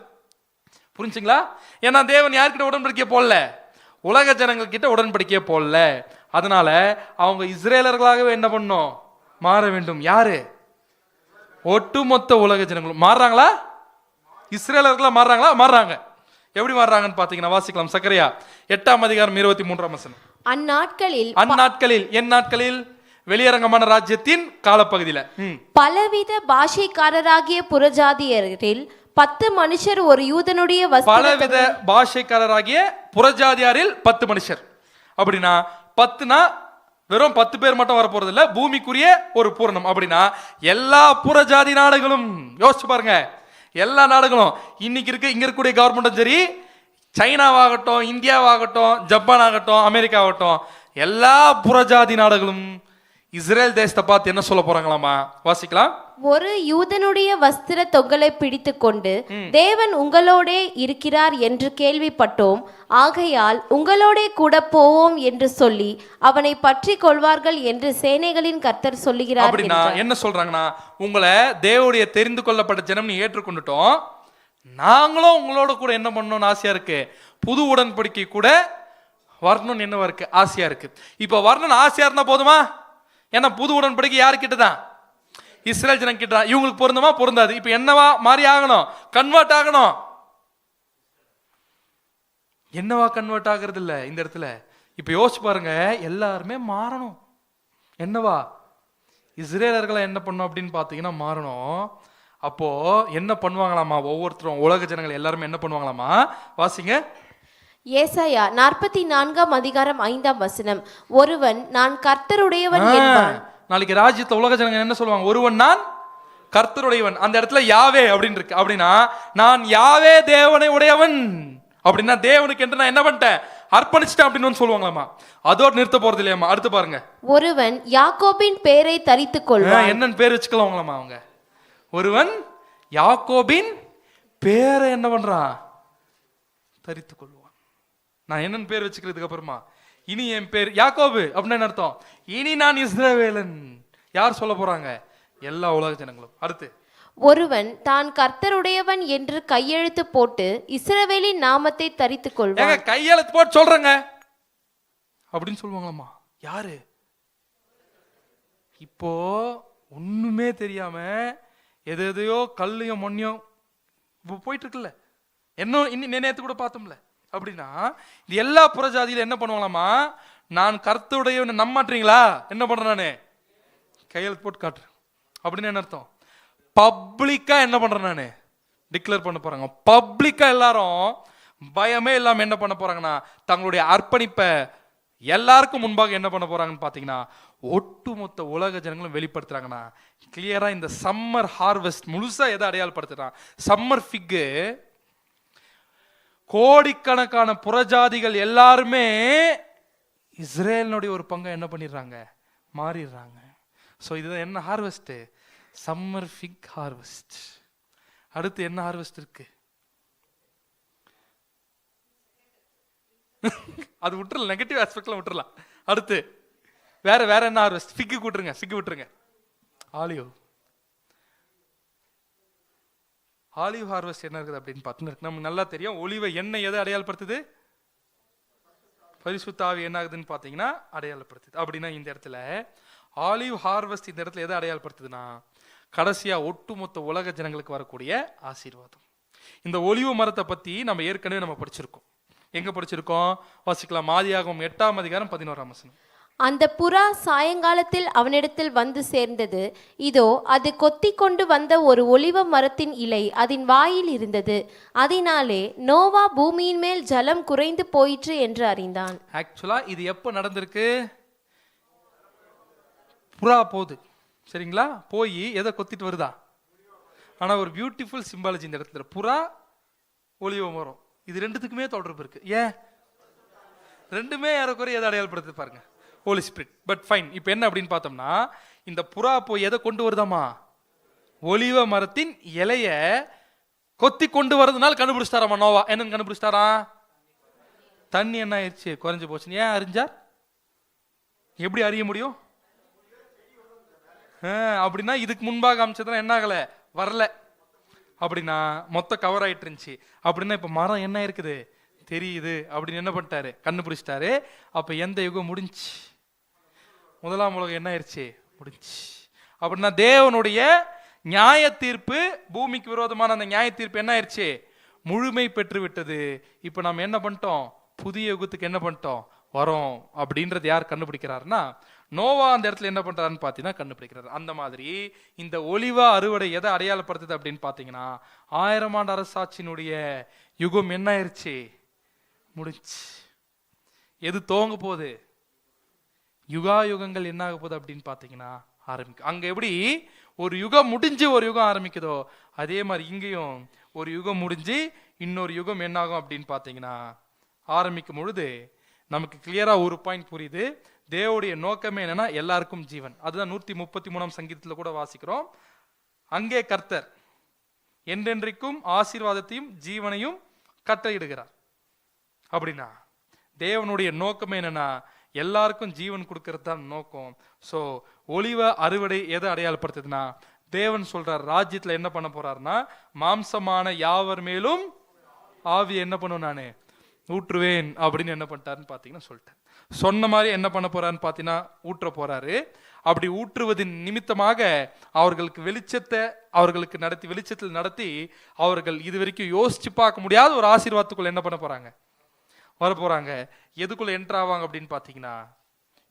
[SPEAKER 1] புரிஞ்சுங்களா? ஏன்னா தேவன் யார்கிட்ட உடன்படிக்கை போடல? உலக ஜனங்கள் கிட்ட உடன்படிக்கையே போடல. அதனால அவங்க இஸ்ரேலர்களாகவே என்ன பண்ணும்? மாற வேண்டும். யாரு? ஒட்டுமொத்த உலக ஜனங்களும் மாறுறாங்களா? இஸ்ரேலர்களா மாறுறாங்களா? மாறுறாங்க. எப்படி மாறுறாங்கன்னு பாத்தீங்கன்னா வாசிக்கலாம். சக்கரையா 8:23.
[SPEAKER 2] அந்நாட்களில்
[SPEAKER 1] என் நாட்களில் வெளியரங்கமான ராஜ்யத்தின் காலப்பகுதியில
[SPEAKER 2] பலவித பாஷைக்காரராகிய புறஜாதியரில் 10 மனுஷர் ஒரு யூதனுடைய
[SPEAKER 1] பலவித பாஷைக்காரராகிய புறஜாதியாரில் 10 மனுஷர். அப்படின்னா 10னா வெறும் 10 பேர் மட்டும் வர போறது இல்ல, பூமிக்குரிய ஒரு பூரணம். அப்படின்னா எல்லா புறஜாதி நாடுகளும் யோசிச்சு பாருங்க. எல்லா நாடுகளும் இன்னைக்கு இங்க இருக்கக்கூடிய கவர்மெண்ட்டும் சரி, சைனாவாகட்டும், இந்தியாவாகட்டும், ஜப்பான் ஆகட்டும், அமெரிக்கா ஆகட்டும், எல்லா புறஜாதி நாடுகளும் இஸ்ரேல் தேசத்தை பார்த்து என்ன சொல்ல போறாங்களாமா? வாசிக்கலாம்.
[SPEAKER 2] ஒரு யூதனுடைய வஸ்திர தொங்கலை பிடித்து கொண்டு தேவன் உங்களோடே இருக்கிறார் என்று கேள்விப்பட்டோம், ஆகையால் உங்களோடே கூட போவோம் என்று சொல்லி அவனை பற்றி கொள்வார்கள் என்று சேனைகளின் கர்த்தர் சொல்லுகிறார்.
[SPEAKER 1] அப்படின்னா என்ன சொல்றாங்கன்னா, உங்களை தேவனுடைய தெரிந்து கொள்ளப்பட்ட ஜனம்னு ஏற்றுக்கொண்டுட்டோம், நாங்களும் உங்களோட கூட என்ன பண்ணணும்னு ஆசையா இருக்கு, புது உடன்படிக்கை கூட வரணும்னு என்னவா இருக்கு, ஆசையா இருக்கு. இப்ப வரணும்னு ஆசையா இருந்தா போதுமா? ஏன்னா புது உடன்படிக்கை யாருக்கிட்ட தான்? இஸ்ரேல் ஜனம் கிட்ட. இவங்களுக்கு பொருந்துமா? பொருந்தாது. இப்ப என்னவா மாறி ஆகணும்? கன்வெர்ட் ஆகணும். என்னவா கன்வெர்ட் ஆகுறது இல்ல இந்த இடத்துல. இப்ப யோசிச்சு பாருங்க, எல்லாருமே மாறணும். என்னவா? இஸ்ரேலர்களை என்ன பண்ணும் அப்படின்னு பாத்தீங்கன்னா மாறணும். அப்போ என்ன பண்ணுவாங்களாமா? ஒவ்வொருத்தரும் உலக ஜனங்கள் எல்லாருமே என்ன பண்ணுவாங்களாமா? வாசிங்க.
[SPEAKER 2] ஏசாயா 44:5 ஒருவன் நான் கர்த்தருடையவன் என்பான்.
[SPEAKER 1] நாளைக்கு ராஜ்யத்துல உலக ஜனங்கள் என்ன சொல்லுவாங்க? ஒருவன் நான் கர்த்தருடையவன். அந்த இடத்துல யாவே அப்படின்னு இருக்கு. அப்படின்னா நான் யாவே தேவனை உடையவன். அப்படின்னா தேவனுக்கு என்று நான் என்ன பண்ணிட்டேன்? அர்ப்பணிச்சிட்டேன் அப்படின்னு சொல்லுவாங்களாமா. அதோடு நிறுத்த போறது இல்லையாமா. அடுத்து பாருங்க.
[SPEAKER 2] ஒருவன் யாக்கோபின் பேரை தரித்துக் கொள்வான்.
[SPEAKER 1] என்னன்னு பேர் வச்சுக்கலாமா அவங்க? ஒருவன் யாக்கோபின் பேரை என்ன பண்றான்? தரித்துக் கொள்வான். நான் என்னன்னு பேர் வச்சுக்கிறதுக்கு அப்புறமா இனி என் பேர் யாக்கோபு அப்படின்னு அர்த்தம். இனி நான் இஸ்ரவேலன். யார் சொல்ல போறாங்க? எல்லா உலக ஜனங்களும். அடுத்து
[SPEAKER 2] ஒருவன் தான் கர்த்தருடையவன் என்று கையெழுத்து போட்டு இஸ்ரவேலின் நாமத்தை தரித்துக் கொள்வான்.
[SPEAKER 1] கையெழுத்து போட்டு சொல்றேங்க அப்படின்னு சொல்லுவாங்களாமா. யாரு? இப்போ ஒண்ணுமே தெரியாம எதையோ கல்லையும் மொன்னையும் போயிட்டு இருக்குல்ல, இன்னும் இன்னும் நேற்று கூட பார்த்தோம்ல. அப்படின்னா இது எல்லா புறஜாதியில என்ன பண்ணுவாங்களாமா? நான் கர்த்தருடையவனை நம்ப மாட்டீங்களா? என்ன பண்றேன்? நானு கையெழுத்து போட்டு காட்டுறேன். அப்படின்னு என்ன அர்த்தம்? பப்ளிக்கா என்ன பண்றேன்? நானு டிக்ளேர் பண்ண போறாங்க. பப்ளிக்கா எல்லாரும் பயமே இல்லாம என்ன பண்ண போறாங்கன்னா தங்களுடைய அர்ப்பணிப்பை எல்லாருக்கும் முன்பாக என்ன பண்ண போறாங்கன்னு பாத்தீங்கன்னா ஒட்டுமொத்த உலக ஜனங்களும் வெளிப்படுத்துறாங்கன்னா கிளியரா இந்த சம்மர் ஹார்வெஸ்ட் முழுசா எதை அடையாளப்படுத்துறான்? சம்மர் ஃபிக்கு. கோடிக்கணக்கான புறஜாதிகள் எல்லாருமே இஸ்ரேலினுடைய ஒரு பங்கை என்ன பண்ணிடுறாங்க? மாறிடுறாங்க. ஸோ இதுதான் என்ன ஹார்வெஸ்ட்? சம்மர் ஃபிக் ஹார்வெஸ்ட். அடுத்து என்ன ஹார்வெஸ்ட் இருக்கு? அது விட்டுறலாம், நெகட்டிவ் ஆஸ்பெக்ட்ல விட்டுறலாம். அடுத்து வேற என்ன ஹார்வெஸ்ட்? ஃபிக்கு கூட்டுருங்க, ஃபிக்கு விட்டுருங்க. ஆலிவ் ஹார்வெஸ்ட் என்ன இருக்குது அப்படின்னு பார்த்தீங்கன்னா நமக்கு நல்லா தெரியும். ஒலிவ எண்ணெய் எதை அடையாளப்படுத்துது? பரிசுத்த ஆவி என்ன ஆகுதுன்னு பார்த்தீங்கன்னா அடையாளப்படுத்துது. அப்படின்னா இந்த இடத்துல ஆலிவ் ஹார்வெஸ்ட் இந்த இடத்துல எதை அடையாளப்படுத்துதுன்னா கடைசியா ஒட்டுமொத்த உலக ஜனங்களுக்கு வரக்கூடிய ஆசீர்வாதம். இந்த ஒலிவ மரத்தை பத்தி நம்ம ஏற்கனவே நம்ம படிச்சிருக்கோம். எங்க படிச்சிருக்கோம்? வாசிக்கலாம். ஆதியாகமம் 8:11.
[SPEAKER 2] அந்த புறா சாயங்காலத்தில் அவனிடத்தில் வந்து சேர்ந்தது. இதோ அது கொத்தி கொண்டு வந்த ஒரு ஒலிவ மரத்தின் இலை அதன் வாயில் இருந்தது. அதனாலே நோவா பூமியின் மேல் ஜலம் குறைந்து போயிற்று என்று அறிந்தான்.
[SPEAKER 1] ஆக்சுவலா இது எப்போ நடந்திருக்கு? புறா போகுது, சரிங்களா? போய் எதை கொத்திட்டு வருதா? ஆனா ஒரு பியூட்டிஃபுல் சிம்பாலஜி இந்த இடத்துல. புறா, ஒலிவ மரம், இது ரெண்டுத்துக்குமே தொடர்பு இருக்கு. ஏன்? ரெண்டுமே ஏறக்குறைய எதை அடையாளப்படுத்து பாருங்க? ஹோலி ஸ்பிரிட். But fine. இப்போ என்ன அப்படின்னு பார்த்தோம்னா இந்த புறா போய் எதை கொண்டு வருதாமா? ஒலிவ மரத்தின் இலைய கொத்தி கொண்டு வரதுனால கண்டுபிடிச்சிட்டாராமா நோவா. என்னன்னு கண்டுபிடிச்சிட்டாரா? தண்ணி என்ன ஆயிடுச்சு? குறைஞ்சு போச்சு. ஏன் அறிஞ்சார்? எப்படி அறிய முடியும்? அப்படின்னா இதுக்கு முன்பாக அமைச்சதுலாம் என்ன ஆகல? வரல. அப்படின்னா மொத்த கவர் ஆயிட்டு இருந்துச்சு. அப்படின்னா இப்ப மரம் என்ன இருக்குது தெரியுது அப்படின்னு என்ன பண்ணிட்டாரு, கண்டுபிடிச்சிட்டாரு. அப்ப எந்த யுகம் முடிஞ்சு? முதலாம் உலகம் என்ன ஆயிடுச்சு, முடிஞ்சு. அப்படின்னா தேவனுடைய நியாய தீர்ப்பு, பூமிக்கு விரோதமான அந்த நியாய தீர்ப்பு என்ன ஆயிடுச்சு, முழுமை பெற்று விட்டது. இப்ப நம்ம என்ன பண்ணிட்டோம், புதிய யுகத்துக்கு என்ன பண்ணிட்டோம், வரோம். அப்படின்றது யார் கண்டுபிடிக்கிறாருன்னா நோவா அந்த இடத்துல என்ன பண்றாருன்னு பாத்தீங்கன்னா கண்டுபிடிக்கிறாரு. அந்த மாதிரி இந்த ஒலிவ அறுவடை எதை அடையாளப்படுத்துது அப்படின்னு பாத்தீங்கன்னா 1000 ஆண்டு அரசாட்சியினுடைய யுகம் என்ன ஆயிடுச்சு, முடிச்சு. எது துவங்க போகுது, யுகா யுகங்கள் என்ன ஆக போகுது அப்படின்னு பாத்தீங்கன்னா ஆரம்பிக்கும். அங்க எப்படி ஒரு யுகம் முடிஞ்சு ஒரு யுகம் ஆரம்பிக்குதோ அதே மாதிரி இங்கேயும் ஒரு யுகம் முடிஞ்சு இன்னொரு யுகம் என்ன ஆகும் அப்படின்னு பாத்தீங்கன்னா ஆரம்பிக்கும் பொழுது நமக்கு கிளியரா ஒரு பாயிண்ட் புரியுது. தேவனுடைய நோக்கமே என்னன்னா எல்லாருக்கும் ஜீவன். அதுதான் 133ஆம் சங்கீதத்துல கூட வாசிக்கிறோம். அங்கே கர்த்தர் என்றென்றைக்கும் ஆசீர்வாதத்தையும் ஜீவனையும் கட்டளையிடுகிறார். அப்படின்னா தேவனுடைய நோக்கமே என்னன்னா எல்லாருக்கும் ஜீவன் கொடுக்கறது தான் நோக்கம். ஸோ ஒலிவ அறுவடை எதை அடையாளப்படுத்துதுன்னா தேவன் சொல்றார் ராஜ்யத்துல என்ன பண்ண போறாருன்னா மாம்சமான யாவர் மேலும் ஆவியை என்ன பண்ணுவேன் நானு ஊற்றுவேன் அப்படின்னு என்ன பண்ணிட்டாருன்னு பாத்தீங்கன்னா சொல்லிட்டேன். சொன்ன மாதிரி என்ன பண்ண போறாருன்னு பாத்தீங்கன்னா ஊற்ற போறாரு. அப்படி ஊற்றுவதின் நிமித்தமாக அவர்களுக்கு வெளிச்சத்தை அவர்களுக்கு நடத்தி வெளிச்சத்தில் நடத்தி அவர்கள் இது வரைக்கும் யோசிச்சு பார்க்க முடியாத ஒரு ஆசீர்வாதத்துக்குள்ள என்ன பண்ண போறாங்க, வர போறாங்க. எதுக்குள்ள என்டர் ஆவாங்க அப்படின்னு பாத்தீங்கன்னா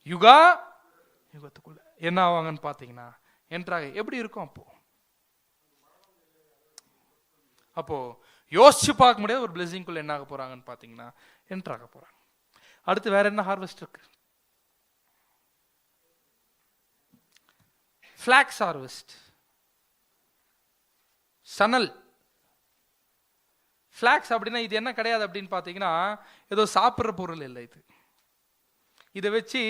[SPEAKER 1] யுகத்துக்குள்ள என்ன ஆவாங்கன்னு பாத்தீங்கன்னா என்டர் ஆக எப்படி இருக்கும். அப்போ யோசிச்சு பார்க்க முடியாத ஒரு பிளெஸிங்குள்ள என்ன ஆக போறாங்கன்னு பாத்தீங்கன்னா என்டர் ஆக போறாங்க. அடுத்து வேற என்ன ஹார்வெஸ்ட் இருக்கு, ஃபிளாக்ஸ் ஹார்வெஸ்ட், சணல். ஃபிளாக்ஸ் அப்படின்னா இது என்ன கிடையாது அப்படின்னு பார்த்தீங்கன்னா ஏதோ சாப்பிட்ற பொருள் இல்லை. இதை வச்சு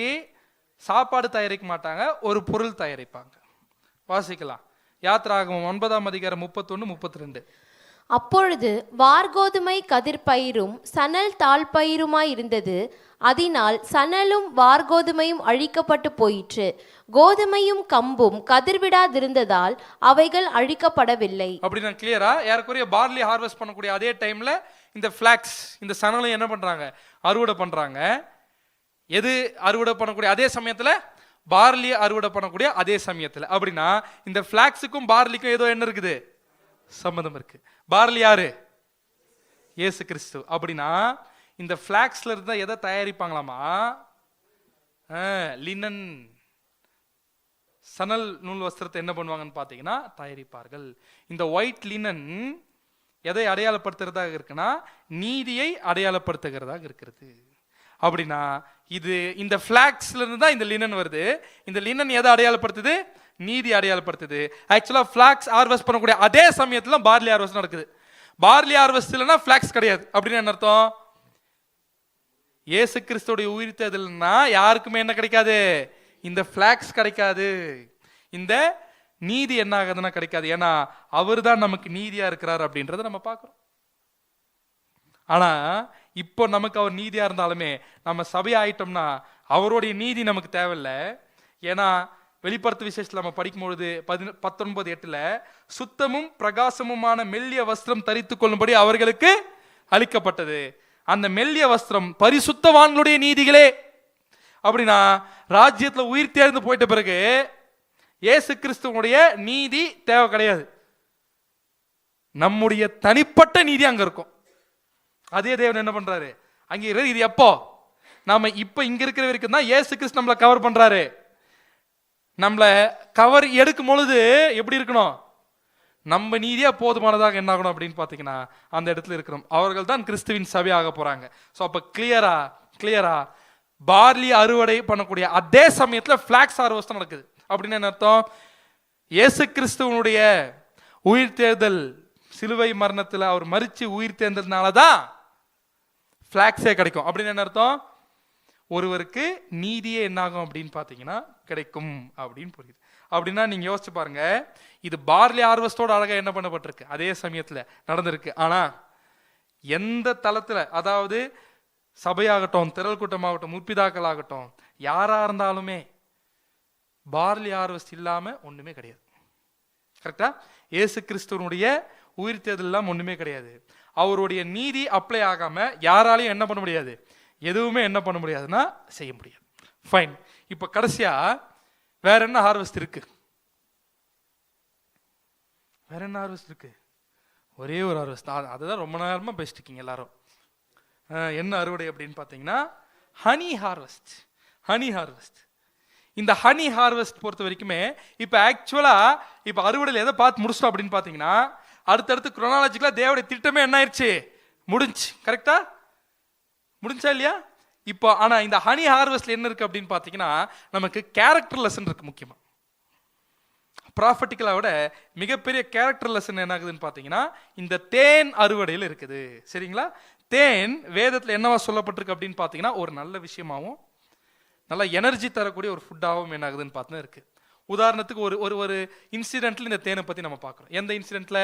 [SPEAKER 1] சாப்பாடு தயாரிக்க மாட்டாங்க, ஒரு பொருள் தயாரிப்பாங்க. வாசிக்கலாம் யாத்திராகமம் 9ஆம் அதிகாரம் 31, 32.
[SPEAKER 2] அப்பொழுது வார்கோதுமை கதிர்பயிரும் சணல் தாழ்பயிருமாய் இருந்தது. அதனால் சணலும் வார்கோதுமையும் அழிக்கப்பட்டு போயிற்று. கோதுமையும் கம்பும் கதிர்விடாதிருந்ததால் அவைகள் அழிக்கப்படவில்லை.
[SPEAKER 1] அப்படின்னா கிளியரா ஏறக்குறைய பார்லி ஹார்வெஸ்ட் பண்ணக்கூடிய அதே டைம்ல இந்த ஃபிளாக்ஸ் இந்த சணலை என்ன பண்றாங்க, அறுவடை பண்றாங்க. எது அறுவடை பண்ணக்கூடிய அதே சமயத்துல, பார்லி அறுவடை பண்ணக்கூடிய அதே சமயத்துல. அப்படின்னா இந்த ஃபிளாக்ஸுக்கும் பார்லிக்கும் ஏதோ என்ன இருக்குது, சம்பந்தம் இருக்கு. பார்லி யாரு, இயேசு கிறிஸ்து. அப்படின்னா இந்த ஃபிளாக்ஸ்ல இருந்தா எதை தயாரிப்பாங்களாமா, லினன் சணல் நூல் வஸ்திரத்தை என்ன பண்ணுவாங்கன்னு பாத்தீங்கன்னா தயாரிப்பார்கள். இந்த ஒயிட் லினன் எதை அடையாளப்படுத்துறதாக இருக்குன்னா நீதியை அடையாளப்படுத்துகிறதாக இருக்கிறது. அப்படின்னா இது இந்த ஃபிளாக்ஸ்ல இருந்து தான் இந்த லினன் வருது. இந்த லினன் எதை அடையாளப்படுத்துது, நீதி அடையாளப்படுத்துது. ஆக்சுவலா ஃபிளாக்ஸ் ஹார்வெஸ்ட் பண்ணக்கூடிய அதே சமயத்துல பார்லி ஹார்வெஸ்ட் நடக்குது. பார்லி ஹார்வெஸ்ட் இல்லைன்னா ஃபிளாக்ஸ் கிடையாது. அப்படின்னு என்ன அர்த்தம், இயேசு கிறிஸ்துவோட உயிர்த்தெழுதல்னா யாருக்குமே என்ன கிடைக்காது, இந்த ஃபிளாக்ஸ் கிடைக்காது, இந்த நீதி என்ன ஆகுதுன்னா கிடைக்காது. ஏன்னா அவர் தான் நமக்கு நீதியா இருக்கிறார் அப்படின்றத நம்ம பார்க்கிறோம். ஆனா இப்போ நமக்கு அவர் நீதியா இருந்தாலுமே நம்ம சபை ஆயிட்டோம்னா அவருடைய நீதி நமக்கு தேவையில்லை. ஏன்னா வெளிப்படுத்து விசேஷத்துல நம்ம படிக்கும் பொழுது 19:8 சுத்தமும் பிரகாசமுமான மெல்லிய வஸ்திரம் தரித்து கொள்ளும்படி அவர்களுக்கு அளிக்கப்பட்டது. அந்த மெல்லிய வஸ்திரம் பரிசுத்தவான்களுடைய நீதிகளே. அப்படின்னா ராஜ்யத்துல உயிர் தேர்ந்து போயிட்ட பிறகு இயேசு கிறிஸ்துவனுடைய நீதி தேவை கிடையாது, நம்முடைய தனிப்பட்ட நீதி அங்க இருக்கும். அதே தேவன் என்ன பண்றாரு அங்கே, இது எப்போ நாம இப்ப இங்க இருக்கிற வரைக்கும் தான் இயேசு கிறிஸ்து நம்மளை கவர் பண்றாரு. நம்மளை கவர் எடுக்கும் பொழுது எப்படி இருக்கணும், நம்ம நீதியா போதுமானதாக என்ன ஆகணும் அப்படின்னு பாத்தீங்கன்னா அந்த இடத்துல இருக்கிறோம். அவர்கள் தான் கிறிஸ்துவின் சபை ஆக போறாங்க. ஸோ அப்ப கிளியரா பார்லி அறுவடை பண்ணக்கூடிய அதே சமயத்துல ஃபிளாக்ஸ் ஹார்வெஸ்ட் நடக்குது. அப்படின்னு என்ன அர்த்தம், இயேசு கிறிஸ்துவனுடைய உயிர் தேர்தல் சிலுவை மரணத்துல அவர் மரிச்சு உயிர் தேர்ந்ததுனாலதான் ஃபிளாக்ஸே கிடைக்கும். அப்படின்னு என்ன அர்த்தம், ஒருவருக்கு நீதியே என்னாகும் அப்படின்னு பாத்தீங்கன்னா கிடைக்கும் அப்படின்னு புரியுது. அப்படின்னா நீங்க யோசிச்சு பாருங்க, இது பார்லி ஹார்வெஸ்டோட அழகா என்ன பண்ணப்பட்டிருக்கு, அதே சமயத்துல நடந்திருக்கு. ஆனா எந்த தளத்துல, அதாவது சபையாகட்டும், திரள் கூட்டமாகட்டும், முற்பிதாக்கள் ஆகட்டும், யாரா இருந்தாலுமே பார்லி ஹார்வெஸ்ட் இல்லாம ஒண்ணுமே கிடையாது. கரெக்டா, இயேசு கிறிஸ்துவனுடைய உயிர் தேர்தலாம் ஒண்ணுமே கிடையாது. அவருடைய நீதி அப்ளை ஆகாம யாராலையும் என்ன பண்ண முடியாது, எதுவுமே என்ன பண்ண முடியாதுன்னா செய்ய முடியாது. ஃபைன். இப்ப கடைசியா வேற என்ன ஹார்வெஸ்ட் இருக்கு? வேற என்ன ஹார்வெஸ்ட் இருக்கு? ஒரே ஒரு ஹார்வெஸ்ட். அதுதான் ரொம்ப நேரமா பேசிட்டு இருக்கீங்க எல்லாரும். என்ன அறுவடை அப்படின்னு பார்த்தீங்கன்னா ஹனி ஹார்வெஸ்ட். Honey harvest. இந்த ஹனி ஹார்வெஸ்ட் பொறுத்த வரைக்குமே இப்போ ஆக்சுவலாக இப்போ அறுவடையில் எதை பார்த்து முடிச்சிட்டோம் அப்படின்னு பார்த்தீங்கன்னா, அடுத்தடுத்து குரோனாலஜிக்கலாக தேவடைய திட்டமே என்ன ஆயிடுச்சு, முடிஞ்சு. கரெக்டா முடிஞ்சா இல்லையா? இப்போ ஆனால் இந்த ஹனி ஹார்வெஸ்ட்ல என்ன இருக்கு அப்படின்னு பார்த்தீங்கன்னா, நமக்கு கேரக்டர் லெசன் இருக்கு. முக்கியமாக ப்ராஃபட்டிக்கலா விட மிகப்பெரிய கேரக்டர் லெசன் என்ன ஆகுதுன்னு பார்த்தீங்கன்னா இந்த தேன் அறுவடையில் இருக்குது. சரிங்களா? தேன் வேதத்தில் என்னவா சொல்லப்பட்டிருக்கு அப்படின்னு பார்த்தீங்கன்னா ஒரு நல்ல விஷயமாகவும் நல்ல எனர்ஜி தரக்கூடிய ஒரு ஃபுட்டாகவும் என்ன ஆகுதுன்னு பார்த்தா இருக்கு. உதாரணத்துக்கு ஒரு ஒரு ஒரு இன்சிடென்ட்ல இந்த தேனை பற்றி நம்ம பார்க்குறோம். எந்த இன்சிடென்ட்ல?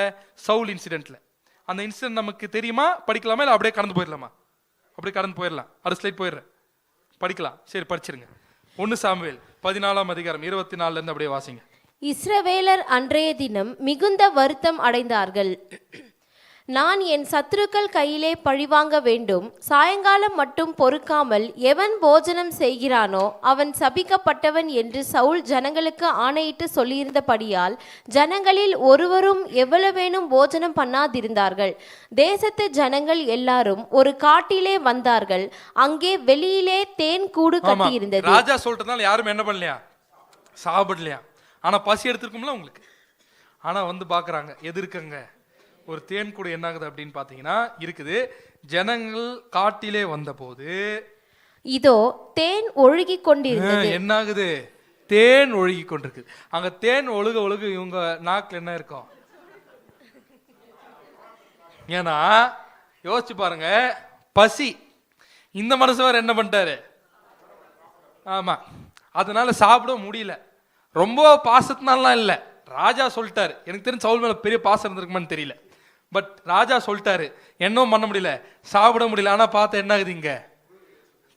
[SPEAKER 1] சவுல் இன்சிடென்ட்ல. அந்த இன்சிடென்ட் நமக்கு தெரியுமா, படிக்கலாமா, இல்லை அப்படியே கடந்து போயிடலாமா? அப்படியே கடந்து போயிடலாம். அடுத்த ஸ்லைட் போயிடுறேன், படிக்கலாம். சரி, படிச்சிருங்க. 1 சாமுவேல் 14ஆம் அதிகாரம் 24ல இருந்து அப்படியே வாசிங்க.
[SPEAKER 2] இஸ்ரவேலர் அன்றைய தினம் மிகுந்த வருத்தம் அடைந்தார்கள். நான் என் சத்துருக்கள் கையிலே பழிவாங்க வேண்டும், சாயங்காலம் மட்டும் பொறுக்காமல் எவன் போஜனம் செய்கிறானோ அவன் சபிக்கப்பட்டவன் என்று சவுல் ஜனங்களுக்கு ஆணையிட்டு சொல்லியிருந்தபடியால் ஜனங்களில் ஒருவரும் எவ்வளவேனும் போஜனம் பண்ணாதிருந்தார்கள். தேசத்து ஜனங்கள் எல்லாரும் ஒரு காட்டிலே வந்தார்கள். அங்கே வெளியிலே தேன் கூடு கட்டியிருந்தது.
[SPEAKER 1] ராஜா சொல்றதுனால யாரும் என்ன பண்ணலையா, சாப்பிடலையா. ஆனா பசி எடுத்திருக்கும்ல உங்களுக்கு. ஆனா வந்து பாக்குறாங்க, எது இருக்குங்க, ஒரு தேன் கூட என்ன ஆகுது அப்படின்னு பாத்தீங்கன்னா இருக்குது. ஜனங்கள் காட்டிலே வந்த போது
[SPEAKER 2] இதோ தேன் ஒழுகி கொண்டிருந்தது.
[SPEAKER 1] என்ன ஆகுது? தேன் ஒழுகி கொண்டிருக்கு. அங்க தேன் ஒழுக ஒழுக இவங்க நாக்குல என்ன இருக்கும்? ஏன்னா யோசிச்சு பாருங்க, பசி. இந்த மனுஷவர் என்ன பண்ணிட்டாரு? ஆமா, அதனால சாப்பிட முடியல. ரொம்ப பாசத்தினாலாம் இல்லை, ராஜா சொல்லிட்டாரு. எனக்கு தெரிஞ்ச சவுல் மேல பெரிய பாசம் இருந்திருக்குமான்னு தெரியல. பட் ராஜா சொல்லிட்டாரு, என்னவும் பண்ண முடியல, சாப்பிட முடியல. ஆனா பார்த்தா என்ன ஆகுது, இங்க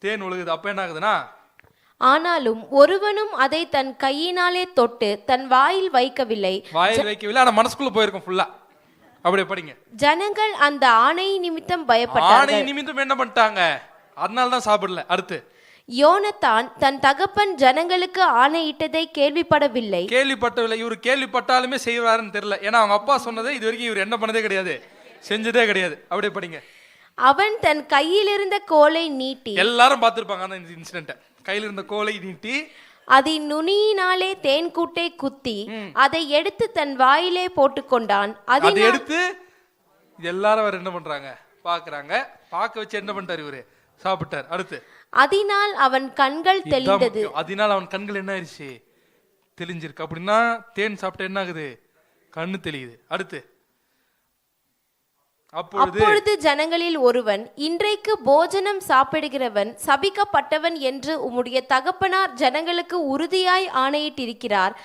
[SPEAKER 1] தேன் ஒழுகுது. அப்ப என்ன ஆகுதுன்னா,
[SPEAKER 2] ஆனாலும் ஒருவனும் அதை தன் கையினாலே தொட்டு தன் வாயில் வைக்கவில்லை.
[SPEAKER 1] வாயில் வைக்கவில்லை, ஆனா மனசுக்குள்ள போயிருக்கும் ஃபுல்லா. அப்படியே படிங்க.
[SPEAKER 2] ஜனங்கள் அந்த ஆணை நிமித்தம் பயப்பட்டார்கள்.
[SPEAKER 1] ஆணை நிமித்தம் என்ன பண்ணிட்டாங்க? அதனால தான் சாப்பிடல. அடுத்து
[SPEAKER 2] யோனத்தான் தன் தகப்பன் ஜனங்களுக்கு ஆணையிட்டதை கேள்விப்படவில்லை.
[SPEAKER 1] கேள்விப்பட்டவில்லை. இவர் கேள்விப்பட்டாலுமே செய்வாருன்னு தெரியல. ஏன்னா அவங்க அப்பா சொன்னதை இது வரைக்கும் இவர் என்ன பண்ணதே கிடையாது, செஞ்சதே கிடையாது. அப்படியே படிங்க.
[SPEAKER 2] அவன் தன் கையில் இருந்த கோலை நீட்டி,
[SPEAKER 1] எல்லாரும் பார்த்திருப்பாங்க அந்த இன்சிடென்ட், கையில் இருந்த கோலை நீட்டி
[SPEAKER 2] அதன் நுனியினாலே தேன் கூட்டை குத்தி அதை எடுத்து தன் வாயிலே போட்டுக்கொண்டான்.
[SPEAKER 1] அதை எடுத்து எல்லாரும் அவர் என்ன பண்றாங்க பாக்குறாங்க. பார்க்க வச்சு என்ன பண்ணிட்டாரு இவரு? சாப்பிட்டார். அடுத்து
[SPEAKER 2] அதனால் அவன் கண்கள் தெளிந்தது.
[SPEAKER 1] அதனால் அவன் கண்கள் என்ன ஆயிடுச்சு? தெளிஞ்சிருக்கு. அப்படின்னா தேன் சாப்பிட்ட என்ன ஆகுது? கண்ணு தெளியுது. அடுத்து
[SPEAKER 2] அப்பொழுது ஜனங்களில் ஒருவன், இன்றைக்கு போஜனம் சாப்பிடுகிறவன் சபிக்கப்பட்டவன் என்று உம்முடைய தகப்பனார் ஜனங்களுக்கு உறுதியாய் ஆணையிட்டிருக்கிறார்,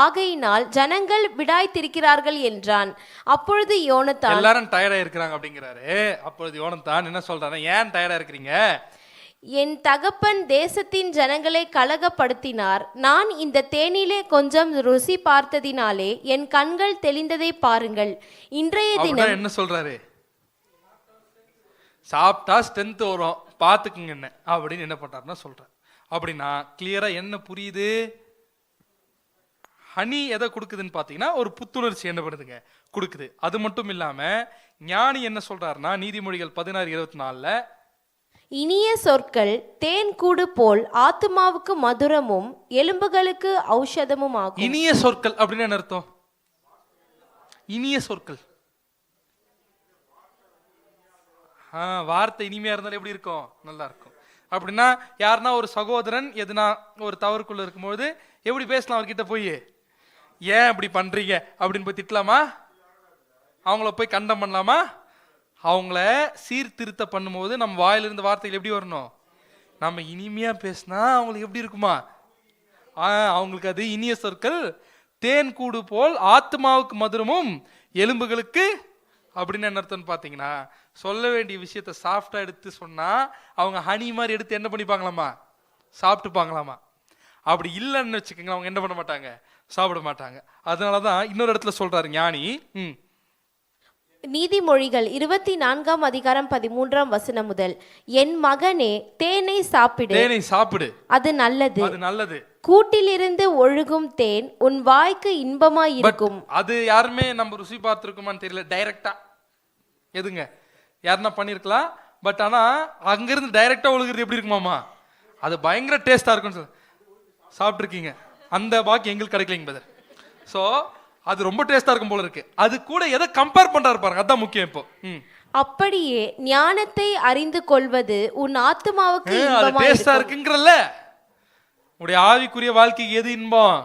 [SPEAKER 2] ஆகையினால் ஜனங்கள் விடாய்த்திருக்கிறார்கள் என்றான். அப்பொழுது யோனத்தான்,
[SPEAKER 1] எல்லாரும் டயர்டா இருக்கிறாங்க அப்படிங்கிறாரு. அப்பொழுது யோனத்தான் என்ன சொல்றாரு? ஏன் டயர்டா இருக்கிறீங்க?
[SPEAKER 2] என் தகப்பன் தேசத்தின் ஜனங்களை கலகப்படுத்தினார். நான் இந்த தேனிலே கொஞ்சம் ருசி பார்த்ததினாலே என் கண்கள் தெளிந்ததை பாருங்கள். இன்றைய தினம்
[SPEAKER 1] என்ன சொல்றாரு? சாப்பிட்டா ஸ்ட்ரென்த் வரும், பாத்துக்குங்க என்ன அப்படின்னு என்ன பண்றாருன்னா சொல்றாரு. அப்படின்னா கிளியரா என்ன புரியுது? ஹனி எதை கொடுக்குதுன்னு பாத்தீங்கன்னா ஒரு புத்துணர்ச்சி என்ன பண்ணுதுங்க, கொடுக்குது. அது மட்டும் இல்லாம ஞானி என்ன சொல்றாருன்னா நீதிமொழிகள் 16:24
[SPEAKER 2] இனிய சொற்கள் தேன் கூடு போல் ஆத்துமாவுக்கு மதுரமும் எலும்புகளுக்கு ஔஷதமும் ஆகும்.
[SPEAKER 1] இனிய சொற்கள் அப்படின்னு என்ன அர்த்தம்? இனிய சொற்கள், வார்த்தை இனிமையா இருந்தாலும் எப்படி இருக்கும்? நல்லா இருக்கும். அப்படின்னா யாருன்னா ஒரு சகோதரன் எதுனா ஒரு தவறுக்குள்ள இருக்கும்போது எப்படி பேசலாம்? அவர்கிட்ட போய் ஏன் இப்படி பண்றீங்க அப்படின்னு போய் திட்டலாமா? அவங்கள போய் கண்டம் பண்ணலாமா? அவங்கள சீர்திருத்த பண்ணும்போது நம்ம வாயிலிருந்து வார்த்தைகள் எப்படி வரணும்? நம்ம இனிமையா பேசினா அவங்களுக்கு எப்படி இருக்குமா? அவங்களுக்கு அது இனிய சொற்கள் தேன் கூடு போல் ஆத்மாவுக்கு மதுரமும் எலும்புகளுக்கு அப்படின்னு என்ன அர்த்தம்னு பார்த்தீங்கன்னா, சொல்ல வேண்டிய விஷயத்த சாஃப்டா எடுத்து சொன்னா அவங்க ஹனி மாதிரி எடுத்து என்ன பண்ணிப்பாங்களாமா? சாப்பிட்டுப்பாங்களாமா. அப்படி இல்லைன்னு வச்சுக்கோங்க, அவங்க என்ன பண்ண மாட்டாங்க? சாப்பிட மாட்டாங்க. அதனாலதான் இன்னொரு இடத்துல சொல்றாரு ஞானி,
[SPEAKER 2] நீதிமொழிகள் 24 அதிகாரம் 13 முதல், என் மகனே தேனை சாப்பிடு,
[SPEAKER 1] தேனை சாப்பிடு,
[SPEAKER 2] அது நல்லது,
[SPEAKER 1] அது நல்லது.
[SPEAKER 2] கூட்டிலிருந்து ஒழுகும் தேன் உன் வாய்க்கு இன்பமாய் இருக்கும்.
[SPEAKER 1] அது யாருமே நம்ம ருசி பார்த்துருக்குமான்னு தெரியல. டைரக்டா எதுங்க யாருன்னா பண்ணிருக்கலாம். பட் ஆனா அங்கிருந்து டைரக்டா ஒழுகுறது எப்படி இருக்குமாமா? அது பயங்கர டேஸ்டா இருக்கும்னு சொல்ல சாப்பிட்ருக்கீங்க. அந்த பாக்கி எங்களுக்கு கிடைக்கலைங்க பிரதர். ஸோ அது ரொம்ப டேஸ்டா இருக்கும் போல இருக்கு. அது கூட எதை கம்பேர் பண்றாரு பாருங்க, அதான் முக்கியம் இப்போ.
[SPEAKER 2] அப்படியே ஞானத்தை அறிந்து கொள்வது உன் ஆத்துமாவுக்கு
[SPEAKER 1] அது
[SPEAKER 2] இன்பமாய்
[SPEAKER 1] டேஸ்டா
[SPEAKER 2] இருக்கும்.
[SPEAKER 1] இருக்குங்கிறல்ல. உடைய ஆவிக்குரிய வாழ்க்கைக்கு எது இன்பம்?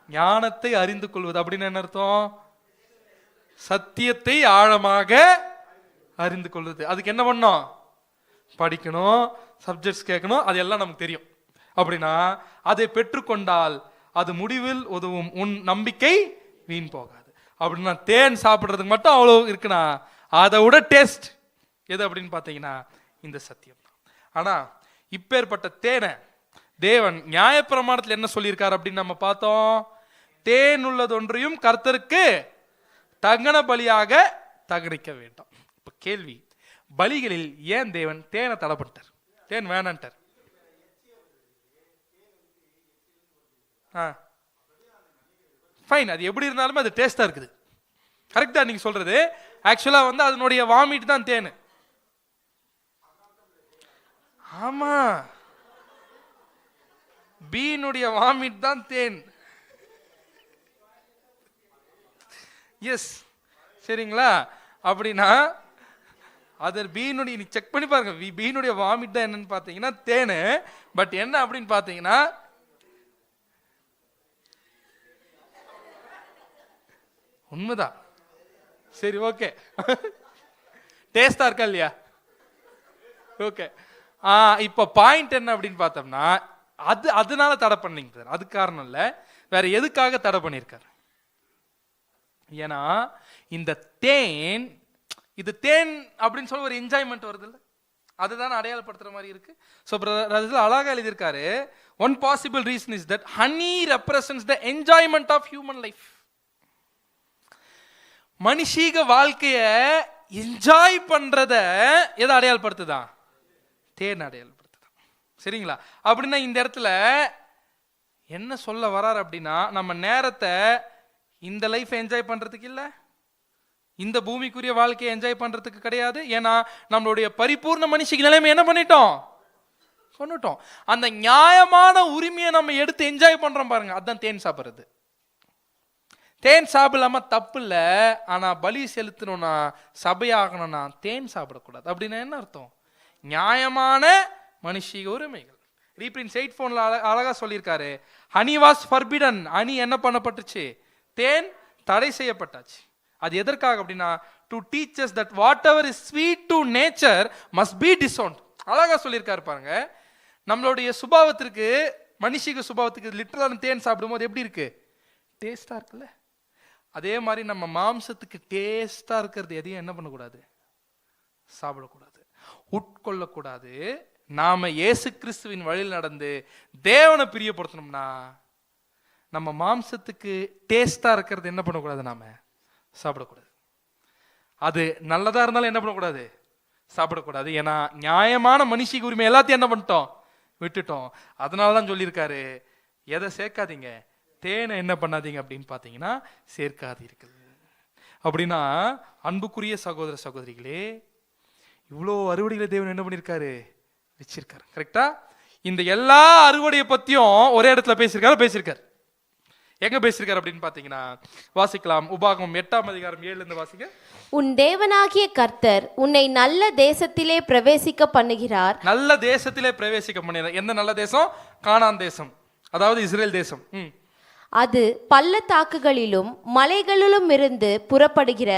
[SPEAKER 1] ஞானத்தை அறிந்து கொள்வது. அப்படின்னு என்ன அர்த்தம்? சத்தியத்தை ஆழமாக அறிந்து கொள்வது. அதுக்கு என்ன பண்ணணும்? படிக்கணும், சப்ஜெக்ட்ஸ் கேட்கணும், அது எல்லாம் நமக்கு தெரியும். அப்படின்னா அதை பெற்றுக்கொண்டால் அது முடிவில் உதவும், உன் நம்பிக்கை வீண் போகாது. அப்படின்னா தேன் சாப்பிட்றதுக்கு மட்டும் அவ்வளோ இருக்குன்னா அதை விட டேஸ்ட் எது அப்படின்னு பார்த்தீங்கன்னா இந்த சத்தியம் தான். ஆனால் இப்பேற்பட்ட தேனை தேவன் நியாயப்பிரமாணத்தில் என்ன சொல்லியிருக்காரு அப்படின்னு நம்ம பார்த்தோம். தேன் உள்ளதொன்றையும் கர்த்தருக்கு தகன பலியாக தகனிக்க வேண்டாம். இப்போ கேள்வி, பலிகளில் ஏன் தேவன் தேனை தடை பண்ணிட்டார்? தேன் வேணான்ட்டார். ஃபைன், அது எப்படி இருந்தாலும் அது டேஸ்டா இருக்குது. கரெக்டா நீங்க சொல்றது. ஆக்சுவலா வந்து அதனுடைய வாமிட் தான் தேன். ஆமா, பீனுடைய வாமிட் தான் தேன். எஸ், சரிங்களா? அப்படின்னா அது பீனுடைய, நீ செக் பண்ணி பாருங்க, பீனுடைய வாமிட் தான் என்னன்னு பார்த்தீங்கன்னா தேன். பட் என்ன அப்படின்னு பார்த்தீங்கன்னா உண்மைதான். சரி, ஓகே. டேஸ்டா இருக்கா இல்லையா? ஓகே. இப்போ பாயிண்ட் என்ன அப்படின்னு பார்த்தோம்னா அதனால தடை பண்ணீங்க சார். அது காரணம் இல்லை, வேற எதுக்காக தடை பண்ணியிருக்காரு? ஏன்னா இந்த தேன், இது தேன் அப்படின்னு சொல்லி ஒரு என்ஜாய்மெண்ட் வருது இல்லை, அதுதான் அடையாளப்படுத்துற மாதிரி இருக்கு. ஸோ அழகா எழுதியிருக்காரு, one possible reason is that honey represents the enjoyment of human life. மனுஷீக வாழ்க்கைய என்ஜாய் பண்றத எதை அடையாளப்படுத்துதான்? தேன் அடையாளப்படுத்துதான். சரிங்களா? அப்படின்னா இந்த இடத்துல என்ன சொல்ல வராரு அப்படின்னா, நம்ம நேரத்தை இந்த லைஃப் என்ஜாய் பண்றதுக்கு இல்லை, இந்த பூமிக்குரிய வாழ்க்கையை என்ஜாய் பண்றதுக்கு கிடையாது. ஏன்னா நம்மளுடைய பரிபூர்ண மனுஷிக்கு நிலைமை என்ன பண்ணிட்டோம்? சொன்னிட்டோம். அந்த நியாயமான உரிமையை நம்ம எடுத்து என்ஜாய் பண்றோம் பாருங்க, அதுதான் தேன் சாப்பிட்றது. தேன் சாப்பிடலாமா தப்பு இல்லை, ஆனால் பலி செலுத்தணும்னா, சபையாகணும்னா தேன் சாப்பிடக்கூடாது. அப்படின்னா என்ன அர்த்தம்? நியாயமான மனுஷிக உரிமைகள். ரீப்ரின்ஸ் 8:4 அழகா சொல்லியிருக்காரு, ஹனி வாஸ் ஃபர்பிடன். ஹனி என்ன பண்ணப்பட்டுச்சு? தேன் தடை செய்யப்பட்டாச்சு. அது எதற்காக அப்படின்னா, to teach us that whatever is sweet to nature must be disowned. அழகா சொல்லியிருக்காரு பாருங்க. நம்மளுடைய சுபாவத்திற்கு, மனுஷிக சுபாவத்துக்கு லிட்டரலான தேன் சாப்பிடும்போது எப்படி இருக்கு? டேஸ்டா இருக்குல்ல. அதே மாதிரி நம்ம மாம்சத்துக்கு டேஸ்டா இருக்கிறது எதையும் என்ன பண்ணக்கூடாது? சாப்பிடக்கூடாது, உட்கொள்ளக்கூடாது. நாம இயேசு கிறிஸ்துவின் வழியில் நடந்து தேவனை பிரியப்படுத்தணும்னா நம்ம மாம்சத்துக்கு டேஸ்டா இருக்கிறது என்ன பண்ணக்கூடாது? நாம சாப்பிடக்கூடாது. அது நல்லதா இருந்தாலும் என்ன பண்ணக்கூடாது? சாப்பிடக்கூடாது. ஏன்னா நியாயமான மனுஷிக்கு உரிமை எல்லாத்தையும் என்ன பண்ணிட்டோம்? விட்டுட்டோம். அதனாலதான் சொல்லியிருக்காரு, எதை சேர்க்காதீங்க, தேனை என்ன பண்ணாதீங்க அப்படின்னு பார்த்தீங்கன்னா சேர்க்காதீர்கள். அப்படின்னா அன்புக்குரிய சகோதர சகோதரிகளே, இவ்வளோ அறுவடைகளை தேவன் என்ன பண்ணியிருக்காரு? வச்சிருக்காரு. கரெக்டா? இந்த எல்லா அறுவடையை பத்தியும் ஒரே இடத்துல பேசியிருக்காரு. எங்க பேசியிருக்காரு அப்படின்னு பார்த்தீங்கன்னா வாசிக்கலாம். உபாகமம் 8 அதிகாரம் 7 வாசிங்க.
[SPEAKER 2] உன் தேவனாகிய கர்த்தர் உன்னை நல்ல தேசத்திலே பிரவேசிக்க பண்ணுகிறார்.
[SPEAKER 1] நல்ல தேசத்திலே பிரவேசிக்க பண்ணுகிறார். எந்த நல்ல தேசம்? கானான் தேசம், அதாவது இஸ்ரேல் தேசம்.
[SPEAKER 2] அது பள்ளத்தாக்குகளிலும் மலைகளிலும் இருந்து புறப்படுகிற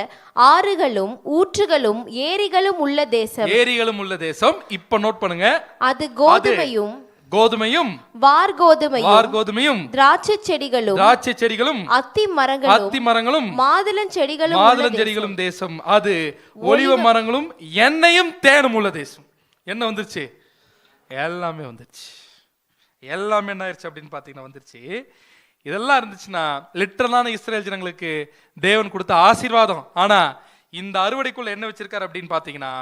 [SPEAKER 2] ஆறுகளும் ஊற்றுகளும் ஏரிகளும் உள்ள தேசம்.
[SPEAKER 1] ஏரிகளும் உள்ள தேசம். இப்ப நோட் பண்ணுங்க,
[SPEAKER 2] அது கோதுமையும் வார்கோதுமையும் திராட்சை செடிகளும் அத்தி மரங்களும் மாதுளஞ்செடிகளும்
[SPEAKER 1] தேசம். அது ஒலிவ மரங்களும் எண்ணெயும் தேனும் உள்ள தேசம். என்ன வந்துருச்சு? எல்லாமே வந்துருச்சு. எல்லாமே என்ன ஆயிடுச்சு அப்படின்னு பாத்தீங்கன்னா வந்துருச்சு. இதெல்லாம் இருந்துச்சுன்னா லிட்டரலான இஸ்ரேல் ஜனங்களுக்கு தேவன் கொடுத்த ஆசீர்வாதம். ஆனா இந்த அறுவடைக்குள்ள என்ன வச்சிருக்காரு அப்படின்னு பாத்தீங்கன்னா,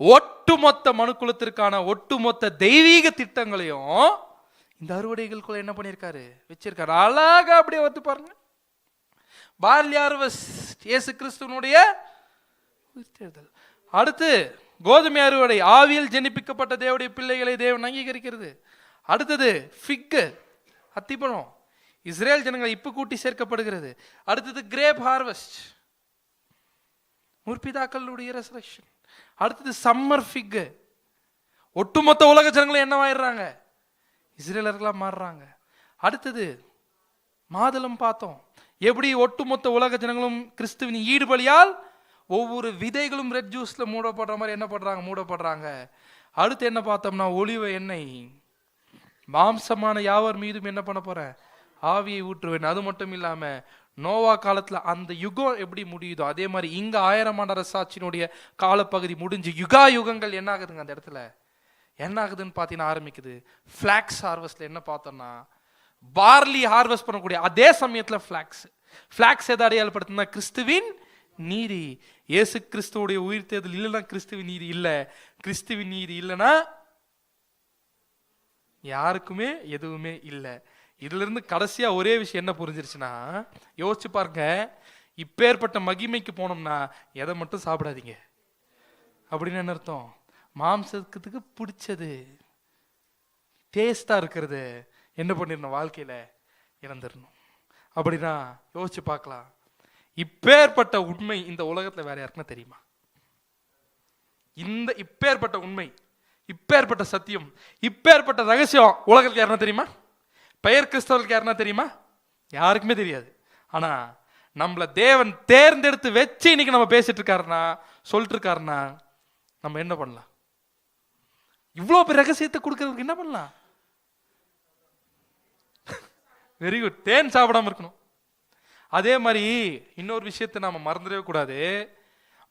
[SPEAKER 1] ஒட்டுமொத்த மனுக்குலத்திற்கான ஒட்டுமொத்த தெய்வீக திட்டங்களையும் இந்த அறுவடைகளுக்குள்ள என்ன பண்ணியிருக்காரு, வச்சிருக்காரு. அழகா அப்படியே வந்து பாருங்க. பார்லி ஹார்வெஸ்ட் இயேசு கிறிஸ்துவனுடைய உயிர்த்தெழுதல். அடுத்து கோதுமை அறுவடை, ஆவியில் ஜெனிப்பிக்கப்பட்ட தேவனுடைய பிள்ளைகளை தேவன் அங்கீகரிக்கிறது. அடுத்தது ஃபிக், அத்திப்பழம், இஸ்ரேல் ஜனங்கள் இப்ப கூட்டி சேர்க்கப்படுகிறது. அடுத்தது கிரேப் ஹார்வெஸ்ட், முற்பிதாக்களுடைய ரெசரக்ஷன். அடுத்தது சம்மர் ஃபிக், ஒட்டுமொத்த உலக ஜனங்களும் என்னவாயிடுறாங்க, இஸ்ரேலர்களா மாறுறாங்க. அடுத்தது மாதுளம் பார்த்தோம், எப்படி ஒட்டுமொத்த உலக ஜனங்களும் கிறிஸ்துவின் ஈடுபலியால் ஒவ்வொரு விதைகளும் ரெட் ஜூஸ்ல மூடப்படுற மாதிரி என்ன பண்றாங்க, மூடப்படுறாங்க. அடுத்து என்ன பார்த்தோம்னா ஒலிவ எண்ணெய், மாம்சமான யாவர் மீதும் என்ன பண்ண போறேன், ஆவியை ஊற்றுவேன். அது மட்டும் இல்லாம நோவா காலத்துல அந்த யுகம் எப்படி முடியுதோ அதே மாதிரி இங்க 1000 ஆண்டு அரசாட்சியினுடைய காலப்பகுதி முடிஞ்சு யுகா யுகங்கள் என்ன ஆகுதுங்க, அந்த இடத்துல என்ன ஆகுதுன்னு பார்த்தீங்கன்னா ஆரம்பிக்குது. ஃபிளாக்ஸ் ஹார்வெஸ்ட்ல என்ன பார்த்தோம்னா, பார்லி ஹார்வெஸ்ட் பண்ணக்கூடிய அதே சமயத்துல ஃபிளாக்ஸ் எதை அடையாளப்படுத்தினா கிறிஸ்துவின் நீதி. இயேசு கிறிஸ்துவோடைய உயிர்த்தெழுதல் இல்லைன்னா கிறிஸ்துவின் நீதி இல்லை. கிறிஸ்துவின் நீதி இல்லைன்னா யாருக்குமே எதுவுமே இல்லை. இதுல இருந்து கடைசியா ஒரே விஷயம் என்ன புரிஞ்சிருச்சுன்னா, யோசிச்சு பாருங்க, இப்பேற்பட்ட மகிமைக்கு போனோம்னா எதை மட்டும் சாப்பிடாதீங்க அப்படின்னு என்ன அர்த்தம், மாம்சத்துக்கு பிடிச்சது டேஸ்டா இருக்கிறது என்ன பண்ணிடணும், வாழ்க்கையில இழந்துடணும். அப்படின்னா யோசிச்சு பார்க்கலாம். இப்பேற்பட்ட உண்மை இந்த உலகத்துல வேற யாருக்குன்னா தெரியுமா? இந்த இப்பேற்பட்ட உண்மை, இப்பேற்பட்ட சத்தியம், இப்பேற்பட்ட ரகசியம் உலகத்துக்கு யாருன்னா தெரியுமா? பெயர் கிறிஸ்தவர்களுக்கு யாருன்னா தெரியுமா? யாருக்குமே தெரியாது. ஆனா நம்மள தேவன் தேர்ந்தெடுத்து வச்சு இன்னைக்கு நம்ம பேசிட்டு இருக்காருன்னா, சொல்லிட்டு இருக்காருன்னா, நம்ம என்ன பண்ணலாம்? இவ்வளவு பெரிய ரகசியத்தை கொடுக்கறதுக்கு என்ன பண்ணலாம்? வெரி குட், தேன் சாப்பிடாம இருக்கணும். அதே மாதிரி இன்னொரு விஷயத்தை நாம மறந்துடவே கூடாது.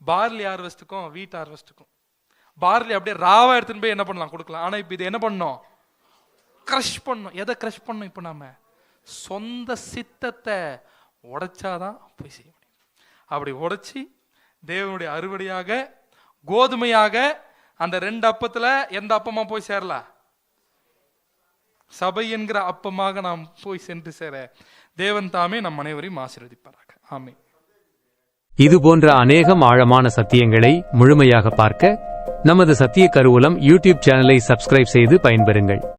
[SPEAKER 1] பார்லி ஹார்வெஸ்ட்டுக்கும் வீட் ஹார்வெஸ்ட்டுக்கும், பார்லி அப்படியே ராவா எடுத்துன்னு போய் என்ன பண்ணலாம், கொடுக்கலாம். ஆனா இப்ப இது என்ன பண்ணணும், கிரஷ் பண்ணும். எதை கிரஷ் பண்ணும்? இப்ப நாம சொந்த சித்தத்தை உடைச்சாதான் போய் செய்ய முடியும். அப்படி உடைச்சி தேவனுடைய அறுவடையாக கோதுமையாக அந்த 2 அப்பத்துல எந்த அப்பமா போய் சேரலாம், சபை என்கிற அப்பமாக நாம் போய் சென்று சேர தேவன் தாமே நம் அனைவரையும் ஆசீர்வதிப்பாராக. ஆமென்.
[SPEAKER 3] இது போன்ற அநேகம் ஆழமான சத்தியங்களை முழுமையாக பார்க்க நமது சத்திய கருவூலம் யூடியூப் சேனலை சப்ஸ்கிரைப் செய்து பயன்பெறுங்கள்.